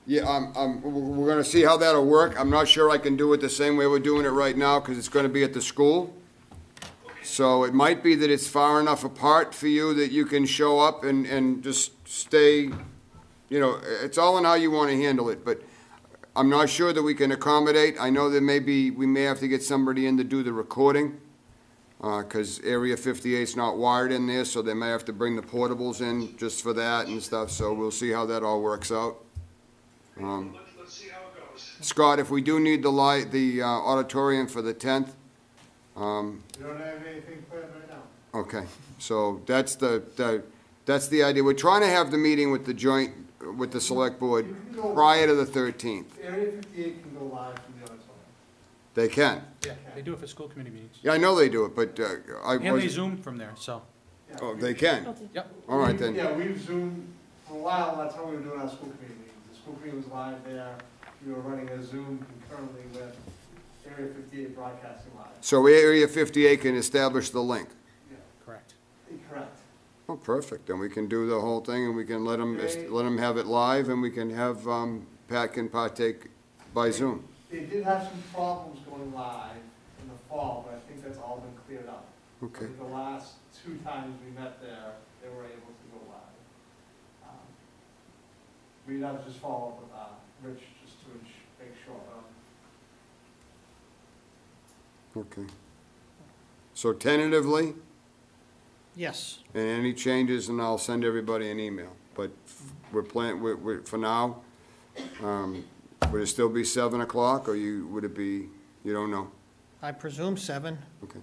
Speaker 1: yeah, we're gonna see how that'll work. I'm not sure I can do it the same way we're doing it right now, because it's gonna be at the school. So it might be that it's far enough apart for you that you can show up and just stay, you know, it's all in how you wanna handle it, but I'm not sure that we can accommodate. I know that we may have to get somebody in to do the recording, because Area 58's not wired in there, so they may have to bring the portables in just for that and stuff, so we'll see how that all works out.
Speaker 7: Let's see how it goes.
Speaker 1: Scott, if we do need the auditorium for the 10th,
Speaker 8: We don't have anything planned right now.
Speaker 1: okay, so that's the idea. We're trying to have the meeting with the select board prior to the 13th.
Speaker 8: Area 58 can go live from the auditorium.
Speaker 1: They can.
Speaker 5: Yeah, they do it for school committee meetings.
Speaker 1: Yeah, I know they do it, but
Speaker 5: And they Zoom from there, so.
Speaker 1: Oh, they can?
Speaker 5: Yep.
Speaker 1: All right then.
Speaker 8: Yeah, we've Zoomed for a while, that's how we were doing our school committee meetings. The school committee was live there, we were running a Zoom concurrently with Area 58 broadcasting live.
Speaker 1: So Area 58 can establish the link.
Speaker 5: Correct.
Speaker 8: Correct.
Speaker 1: Oh, perfect, then we can do the whole thing, and we can let them have it live, and we can have, Pat can partake by Zoom.
Speaker 8: They did have some problems going live in the fall, but I think that's all been cleared up.
Speaker 1: Okay.
Speaker 8: I think the last 2 times we met there, they were able to go live. We'd have to just follow up with Rich just to make sure.
Speaker 1: Okay. So tentatively,
Speaker 10: Yes,
Speaker 1: and any changes, and I'll send everybody an email, but we're for now, would it still be 7 o'clock, or would it be, you don't know?
Speaker 10: I presume 7.
Speaker 1: Okay.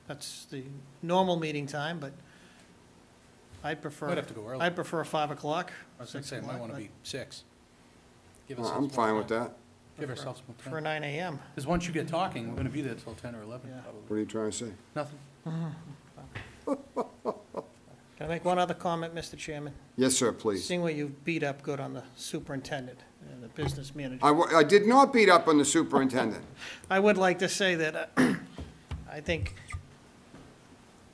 Speaker 10: That's the normal meeting time, but I'd prefer.
Speaker 5: Might have to go early.
Speaker 10: I'd prefer 5 o'clock.
Speaker 5: I was gonna say, it might want to be 6. Give
Speaker 1: I'm
Speaker 5: ourselves more
Speaker 1: fine with
Speaker 5: time.
Speaker 1: that.
Speaker 5: Give ourselves more
Speaker 10: For
Speaker 5: time.
Speaker 10: 9 AM.
Speaker 5: Because once you get talking, we're going to be there till 10 or 11,
Speaker 10: Yeah.
Speaker 5: probably.
Speaker 1: What are you trying to say?
Speaker 5: Nothing.
Speaker 10: Can I make one other comment, Mr. Chairman?
Speaker 1: Yes, sir, please.
Speaker 10: Seeing where you beat up good on the superintendent and the business manager.
Speaker 1: I did not beat up on the superintendent.
Speaker 10: I would like to say that I think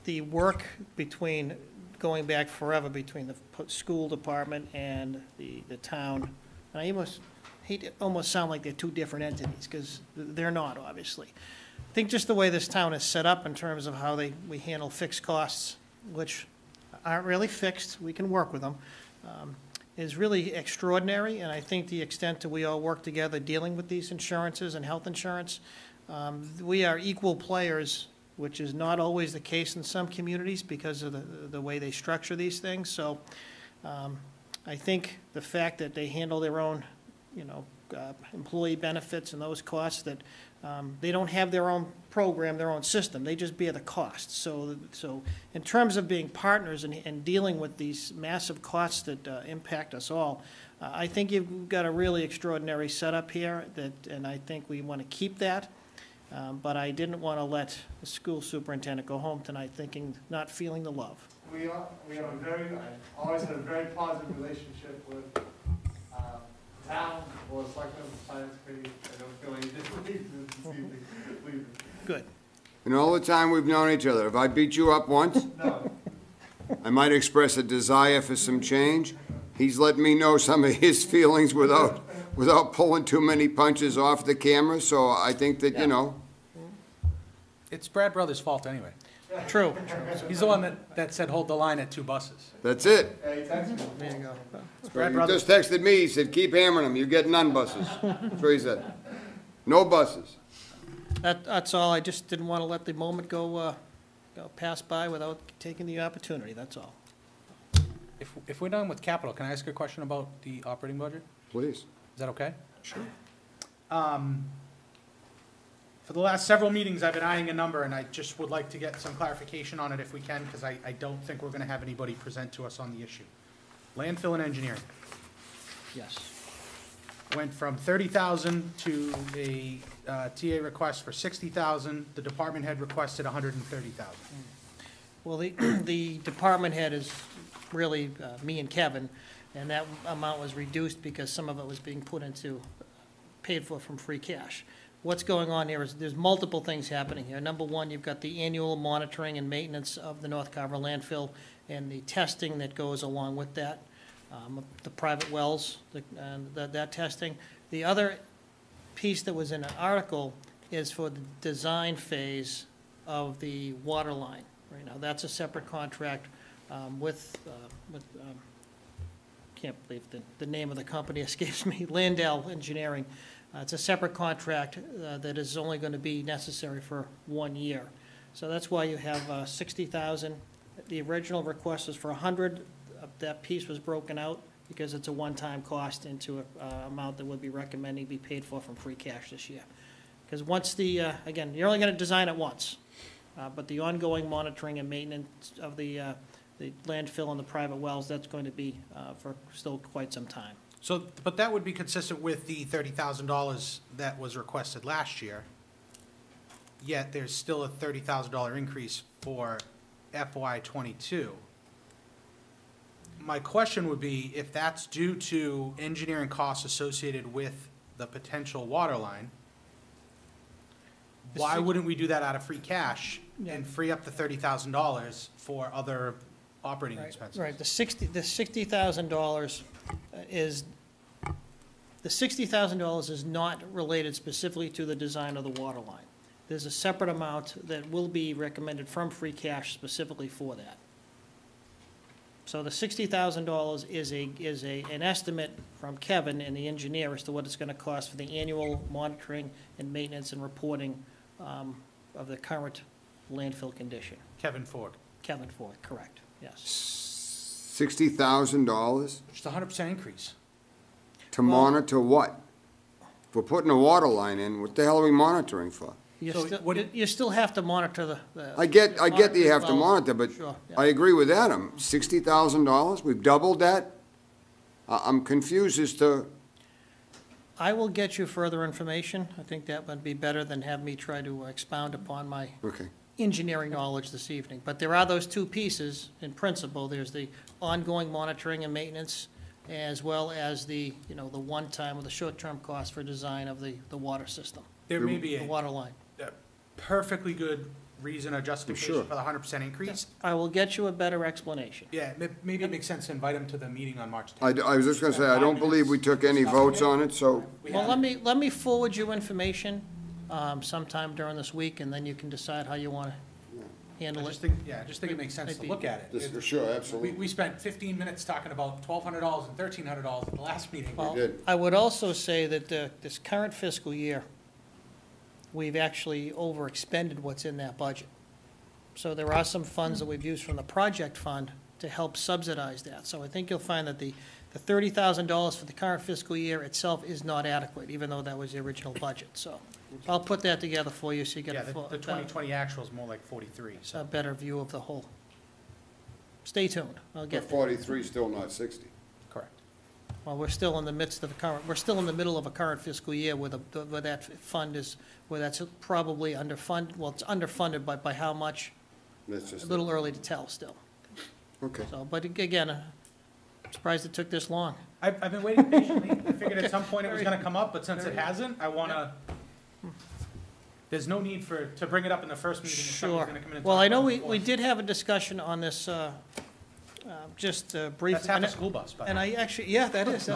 Speaker 10: the work between, going back forever, between the school department and the town, and I almost hate to almost sound like they're 2 different entities, because they're not, obviously. I think just the way this town is set up in terms of how we handle fixed costs, which aren't really fixed, we can work with them, is really extraordinary, and I think the extent that we all work together dealing with these insurances and health insurance, we are equal players, which is not always the case in some communities because of the way they structure these things. So I think the fact that they handle their own, employee benefits and those costs, that They don't have their own program, their own system, they just bear the cost. So in terms of being partners and dealing with these massive costs that impact us all, I think you've got a really extraordinary setup here, and I think we want to keep that. But I didn't want to let the school superintendent go home tonight not feeling the love.
Speaker 8: We have I always had a very positive relationship with town, or selectmen, science committee. I don't feel any differently this evening.
Speaker 10: Good.
Speaker 1: In all the time we've known each other, have I beat you up once?
Speaker 8: No.
Speaker 1: I might express a desire for some change. He's let me know some of his feelings without pulling too many punches off the camera, so I think that, you know.
Speaker 5: It's Brad Brothers' fault anyway.
Speaker 10: True.
Speaker 5: He's the one that said hold the line at 2 buses.
Speaker 1: That's it.
Speaker 8: Yeah, he texted me.
Speaker 10: There you go.
Speaker 5: Brad
Speaker 1: He
Speaker 5: Brothers.
Speaker 1: just texted me, he said, keep hammering them, you get none buses. That's what he said. No buses.
Speaker 10: That's all. I just didn't want to let the moment go pass by without taking the opportunity, that's all.
Speaker 5: If we're done with capital, can I ask a question about the operating budget?
Speaker 1: Please.
Speaker 5: Is that okay? Sure. For the last several meetings, I've been eyeing a number, and I just would like to get some clarification on it if we can, because I don't think we're going to have anybody present to us on the issue. Landfill and engineering
Speaker 10: Yes.
Speaker 5: went from 30,000 to a TA request for 60,000. The department head requested 130,000.
Speaker 10: Well, the department head is really me and Kevin, and that amount was reduced because some of it was being paid for from free cash. What's going on here is there's multiple things happening here. Number one, you've got the annual monitoring and maintenance of the North Carver landfill and the testing that goes along with that, the private wells, that testing. The other piece that was in an article is for the design phase of the water line. Right now, that's a separate contract can't believe the name of the company escapes me, Landau Engineering. It's a separate contract that is only going to be necessary for 1 year. So that's why you have 60,000. The original request was for 100. That piece was broken out because it's a one-time cost into an amount that would be recommending be paid for from free cash this year. Because once again, you're only going to design it once, but the ongoing monitoring and maintenance of the landfill and the private wells, that's going to be for still quite some time.
Speaker 5: So, but that would be consistent with the $30,000 that was requested last year, yet there's still a $30,000 increase for FY '22. My question would be, if that's due to engineering costs associated with the potential water line, why wouldn't we do that out of free cash and free up the $30,000 for other operating expenses?
Speaker 10: Right, the $60,000 is, the $60,000 is not related specifically to the design of the water line. There's a separate amount that will be recommended from free cash specifically for that. So the $60,000 is an estimate from Kevin and the engineer as to what it's going to cost for the annual monitoring and maintenance and reporting of the current landfill condition.
Speaker 5: Kevin Ford.
Speaker 10: Kevin Ford, correct, yes.
Speaker 1: $60,000
Speaker 5: Which is a 100% increase.
Speaker 1: to monitor what? If we're putting a water line in, what the hell are we monitoring for?
Speaker 10: You still have to monitor the.
Speaker 1: I get that you have to
Speaker 10: wells.
Speaker 1: monitor, but
Speaker 10: Sure, yeah.
Speaker 1: I agree with Adam. $60,000, we've doubled that? I'm confused as to,
Speaker 10: I will get you further information. I think that would be better than have me try to expound upon my
Speaker 1: okay.
Speaker 10: engineering knowledge this evening. But there are those two pieces in principle. There's the ongoing monitoring and maintenance, as well as the one-time or the short-term cost for design of the water system,
Speaker 5: There may be
Speaker 10: the
Speaker 5: a
Speaker 10: water line.
Speaker 5: perfectly good reason or justification
Speaker 1: Sure.
Speaker 5: for the 100% increase.
Speaker 10: I will get you a better explanation.
Speaker 5: Yeah, maybe it makes sense to invite him to the meeting on March 10th.
Speaker 1: I was just gonna say, I don't believe we took any votes on it, so,
Speaker 10: Well, let me forward you information sometime during this week, and then you can decide how you want to
Speaker 5: I
Speaker 10: handle
Speaker 5: just
Speaker 10: it.
Speaker 5: think it makes sense to look at it.
Speaker 1: this for sure, absolutely.
Speaker 5: We spent 15 minutes talking about $1,200 and $1,300 at the last meeting.
Speaker 10: Well,
Speaker 1: did.
Speaker 10: I would also say that this current fiscal year, we've actually overexpended what's in that budget. So there are some funds that we've used from the project fund to help subsidize that. So I think you'll find that the the $30,000 for the current fiscal year itself is not adequate, even though that was the original budget. So I'll put that together for you so you get
Speaker 5: Yeah,
Speaker 10: a full,
Speaker 5: the 2020 actual is more like 43,
Speaker 10: a
Speaker 5: so.
Speaker 10: better view of the whole. Stay tuned. I'll
Speaker 1: But
Speaker 10: get there.
Speaker 1: 43, still not 60.
Speaker 5: Correct.
Speaker 10: Well, we're still in the midst of the current, we're still in the middle of a current fiscal year where where that fund is, where that's probably underfunded. Well, it's underfunded, but by how much?
Speaker 1: That's
Speaker 10: A
Speaker 1: just,
Speaker 10: little early to tell still.
Speaker 1: okay.
Speaker 10: So, but again, I'm surprised it took this long.
Speaker 5: I've been waiting patiently. I figured at some point it was gonna come up, but since it hasn't, I wanna, there's no need to bring it up in the first meeting if somebody's
Speaker 10: Sure.
Speaker 5: gonna come in and
Speaker 10: Well,
Speaker 5: talk
Speaker 10: I know
Speaker 5: about it
Speaker 10: we
Speaker 5: before.
Speaker 10: did have a discussion on this, just briefly.
Speaker 5: That's half a school bus, by the
Speaker 10: And
Speaker 5: way.
Speaker 10: I actually, yeah, that is,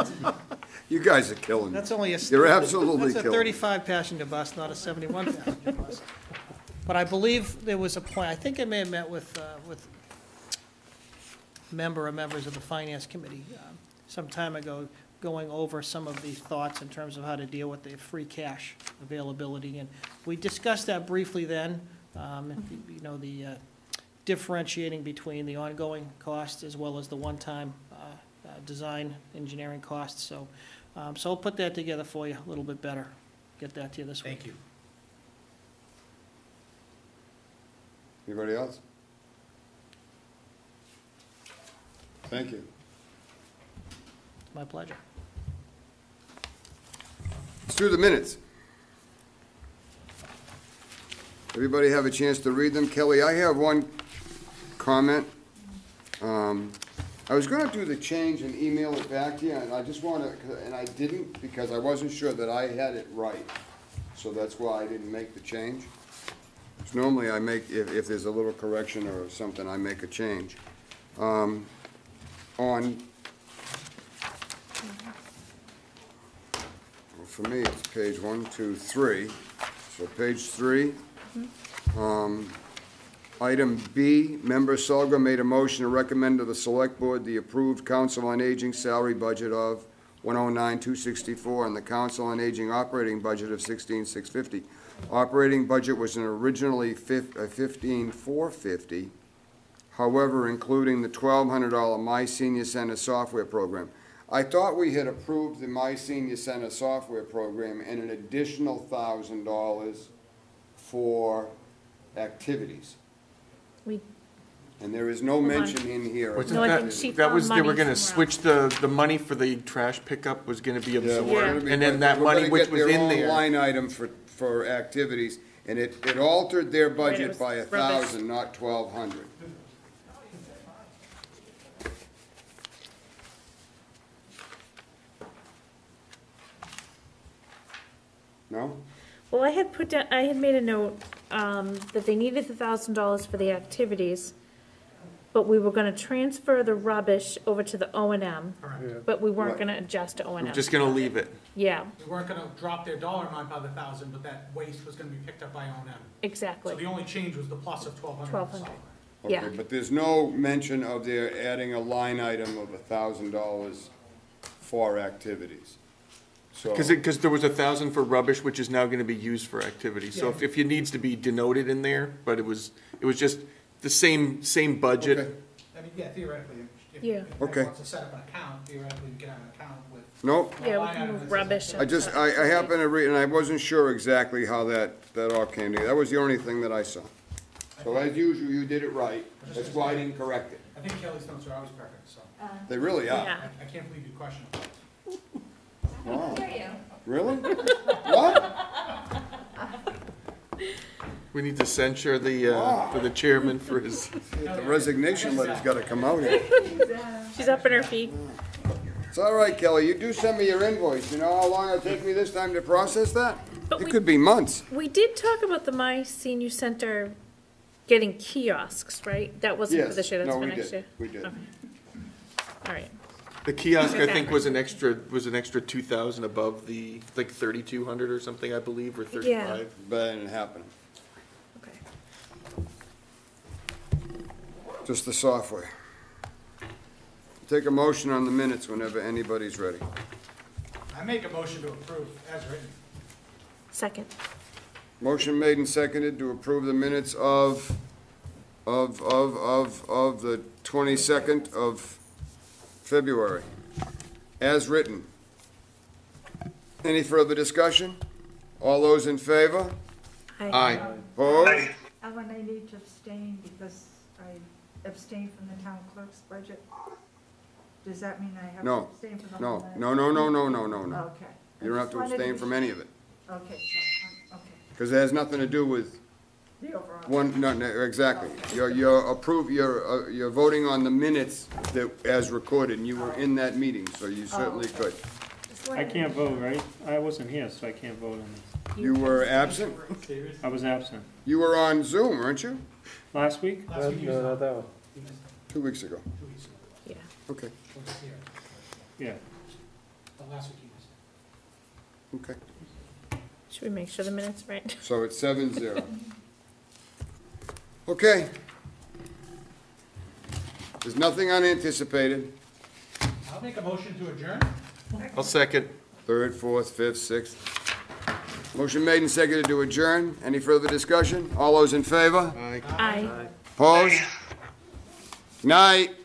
Speaker 1: You guys are killing me.
Speaker 10: that's only a.
Speaker 1: You're absolutely
Speaker 10: That's a
Speaker 1: killing me.
Speaker 10: 35 passenger bus, not a 71 passenger bus. But I believe there was a point, I think I may have met with member or members of the finance committee some time ago, going over some of the thoughts in terms of how to deal with the free cash availability. And we discussed that briefly then, you know, the differentiating between the ongoing costs as well as the one-time design engineering costs. So, so I'll put that together for you a little bit better, get that to you this week.
Speaker 5: Thank you.
Speaker 1: Anybody else? Thank you.
Speaker 10: My pleasure.
Speaker 1: Let's do the minutes. Everybody have a chance to read them? Kelly, I have one comment. I was gonna do the change and email it back to you, and I just wanna, and I didn't because I wasn't sure that I had it right. So that's why I didn't make the change. 'Cause normally I make, if there's a little correction or something, I make a change. On Well, for me, it's page 1, 2, 3. So page 3, item B, Member Sullivan made a motion to recommend to the Select Board the approved Council on Aging salary budget of $109,264 and the Council on Aging operating budget of $16,650. Operating budget was originally $15,450, however, including the $1,200 My Senior Center software program. I thought we had approved the My Senior Center software program and an additional $1,000 for activities.
Speaker 4: We,
Speaker 1: And there is no
Speaker 4: Hold on.
Speaker 1: mention in here.
Speaker 11: Wasn't
Speaker 4: No, I
Speaker 11: that,
Speaker 4: think she
Speaker 11: that was,
Speaker 4: found
Speaker 11: they were
Speaker 4: money
Speaker 11: gonna
Speaker 4: somewhere
Speaker 11: switch the money for the trash pickup was gonna be
Speaker 1: Yeah,
Speaker 11: absorbed.
Speaker 1: we're gonna be-
Speaker 11: And then that
Speaker 1: we're
Speaker 11: money
Speaker 1: gonna
Speaker 11: which
Speaker 1: get
Speaker 11: was
Speaker 1: their
Speaker 11: in
Speaker 1: own
Speaker 11: there.
Speaker 1: line item for activities, and it altered their budget
Speaker 4: was
Speaker 1: by
Speaker 4: rubbish.
Speaker 1: 1,000, not 1,200. No?
Speaker 4: well, I had put down, I had made a note, that they needed the $1,000 for the activities, but we were gonna transfer the rubbish over to the O and M, but we weren't
Speaker 1: Right.
Speaker 4: gonna adjust to O and
Speaker 11: We're
Speaker 4: M.
Speaker 11: just gonna leave it.
Speaker 4: Yeah,
Speaker 5: We weren't gonna drop their dollar amount by the 1,000, but that waste was gonna be picked up by O&M. So
Speaker 4: exactly.
Speaker 5: the only change was the plus of 1,200.
Speaker 4: 1,200. Yeah.
Speaker 1: Okay, but there's no mention of their adding a line item of $1,000 for activities. So,
Speaker 11: Because there was 1,000 for rubbish, which is now gonna be used for activities. So if it needs to be denoted in there, but it was just the same budget.
Speaker 1: Okay.
Speaker 5: I mean, yeah, theoretically, if
Speaker 4: Yeah.
Speaker 5: anybody
Speaker 1: Okay.
Speaker 5: wants to set up an account, theoretically, you can have an account with.
Speaker 1: Nope,
Speaker 4: Yeah, we
Speaker 5: line
Speaker 4: can
Speaker 5: item
Speaker 4: move
Speaker 5: that says
Speaker 4: rubbish.
Speaker 5: activity.
Speaker 1: I happened to read, and I wasn't sure exactly how that all came together. That was the only thing that I saw. So as usual, you did it right. That's why I didn't correct it.
Speaker 5: I think Kelly's notes are always perfect, so
Speaker 1: They really are.
Speaker 4: Yeah.
Speaker 5: I can't believe you question it.
Speaker 1: Wow. Really? What?
Speaker 11: We need to censure the chairman for his,
Speaker 1: The resignation letter's gotta come out here.
Speaker 4: She's up in her feet.
Speaker 1: It's all right, Kelly, you do send me your invoice. You know how long it'll take me this time to process that?
Speaker 4: But
Speaker 1: It
Speaker 4: we-
Speaker 1: could be months.
Speaker 4: We did talk about the My Senior Center getting kiosks, right? That wasn't for
Speaker 1: Yes,
Speaker 4: this year, that's
Speaker 1: no,
Speaker 4: for
Speaker 1: we
Speaker 4: next
Speaker 1: did,
Speaker 4: year?
Speaker 1: we did.
Speaker 4: Okay. All right.
Speaker 11: the kiosk, I
Speaker 4: Okay.
Speaker 11: think was an extra 2,000 above the, like 3,200 or something, I believe, or 35.
Speaker 1: But it didn't happen.
Speaker 4: Okay.
Speaker 1: Just the software. Take a motion on the minutes whenever anybody's ready.
Speaker 5: I make a motion to approve as written.
Speaker 4: Second.
Speaker 1: Motion made and seconded to approve the minutes of the 22nd of February. as written. Any further discussion? All those in favor?
Speaker 11: Aye.
Speaker 1: Opposed?
Speaker 7: Aye.
Speaker 6: Ellen, I need to abstain because I abstained from the town clerk's budget. Does that mean I have to
Speaker 1: No,
Speaker 6: abstain from the
Speaker 1: no,
Speaker 6: whole thing?
Speaker 1: no, no, no, no, no, no, no.
Speaker 6: Okay.
Speaker 1: You don't have to abstain from any of it,
Speaker 6: Okay, so, okay,
Speaker 1: because it has nothing to do with
Speaker 6: the overall.
Speaker 1: one, no, no, exactly. You're voting on the minutes that, as recorded, and you were in that meeting, so you certainly could.
Speaker 6: Just
Speaker 3: I
Speaker 6: wanted-
Speaker 3: can't vote, right? I wasn't here, so I can't vote on this.
Speaker 1: You were absent?
Speaker 3: I was absent.
Speaker 1: You were on Zoom, weren't you?
Speaker 3: Last week?
Speaker 5: Last week you was
Speaker 8: that one.
Speaker 1: 2 weeks ago.
Speaker 5: 2 weeks ago.
Speaker 4: Yeah.
Speaker 1: Okay,
Speaker 5: Was here.
Speaker 3: Yeah.
Speaker 5: But last week he was.
Speaker 1: okay.
Speaker 4: Should we make sure the minutes are right?
Speaker 1: So it's 7-0. Okay. There's nothing unanticipated.
Speaker 5: I'll make a motion to adjourn.
Speaker 11: I'll second.
Speaker 1: Third, fourth, fifth, sixth. Motion made and seconded to adjourn. Any further discussion? All those in favor?
Speaker 11: Aye.
Speaker 4: Aye.
Speaker 1: Opposed? Night.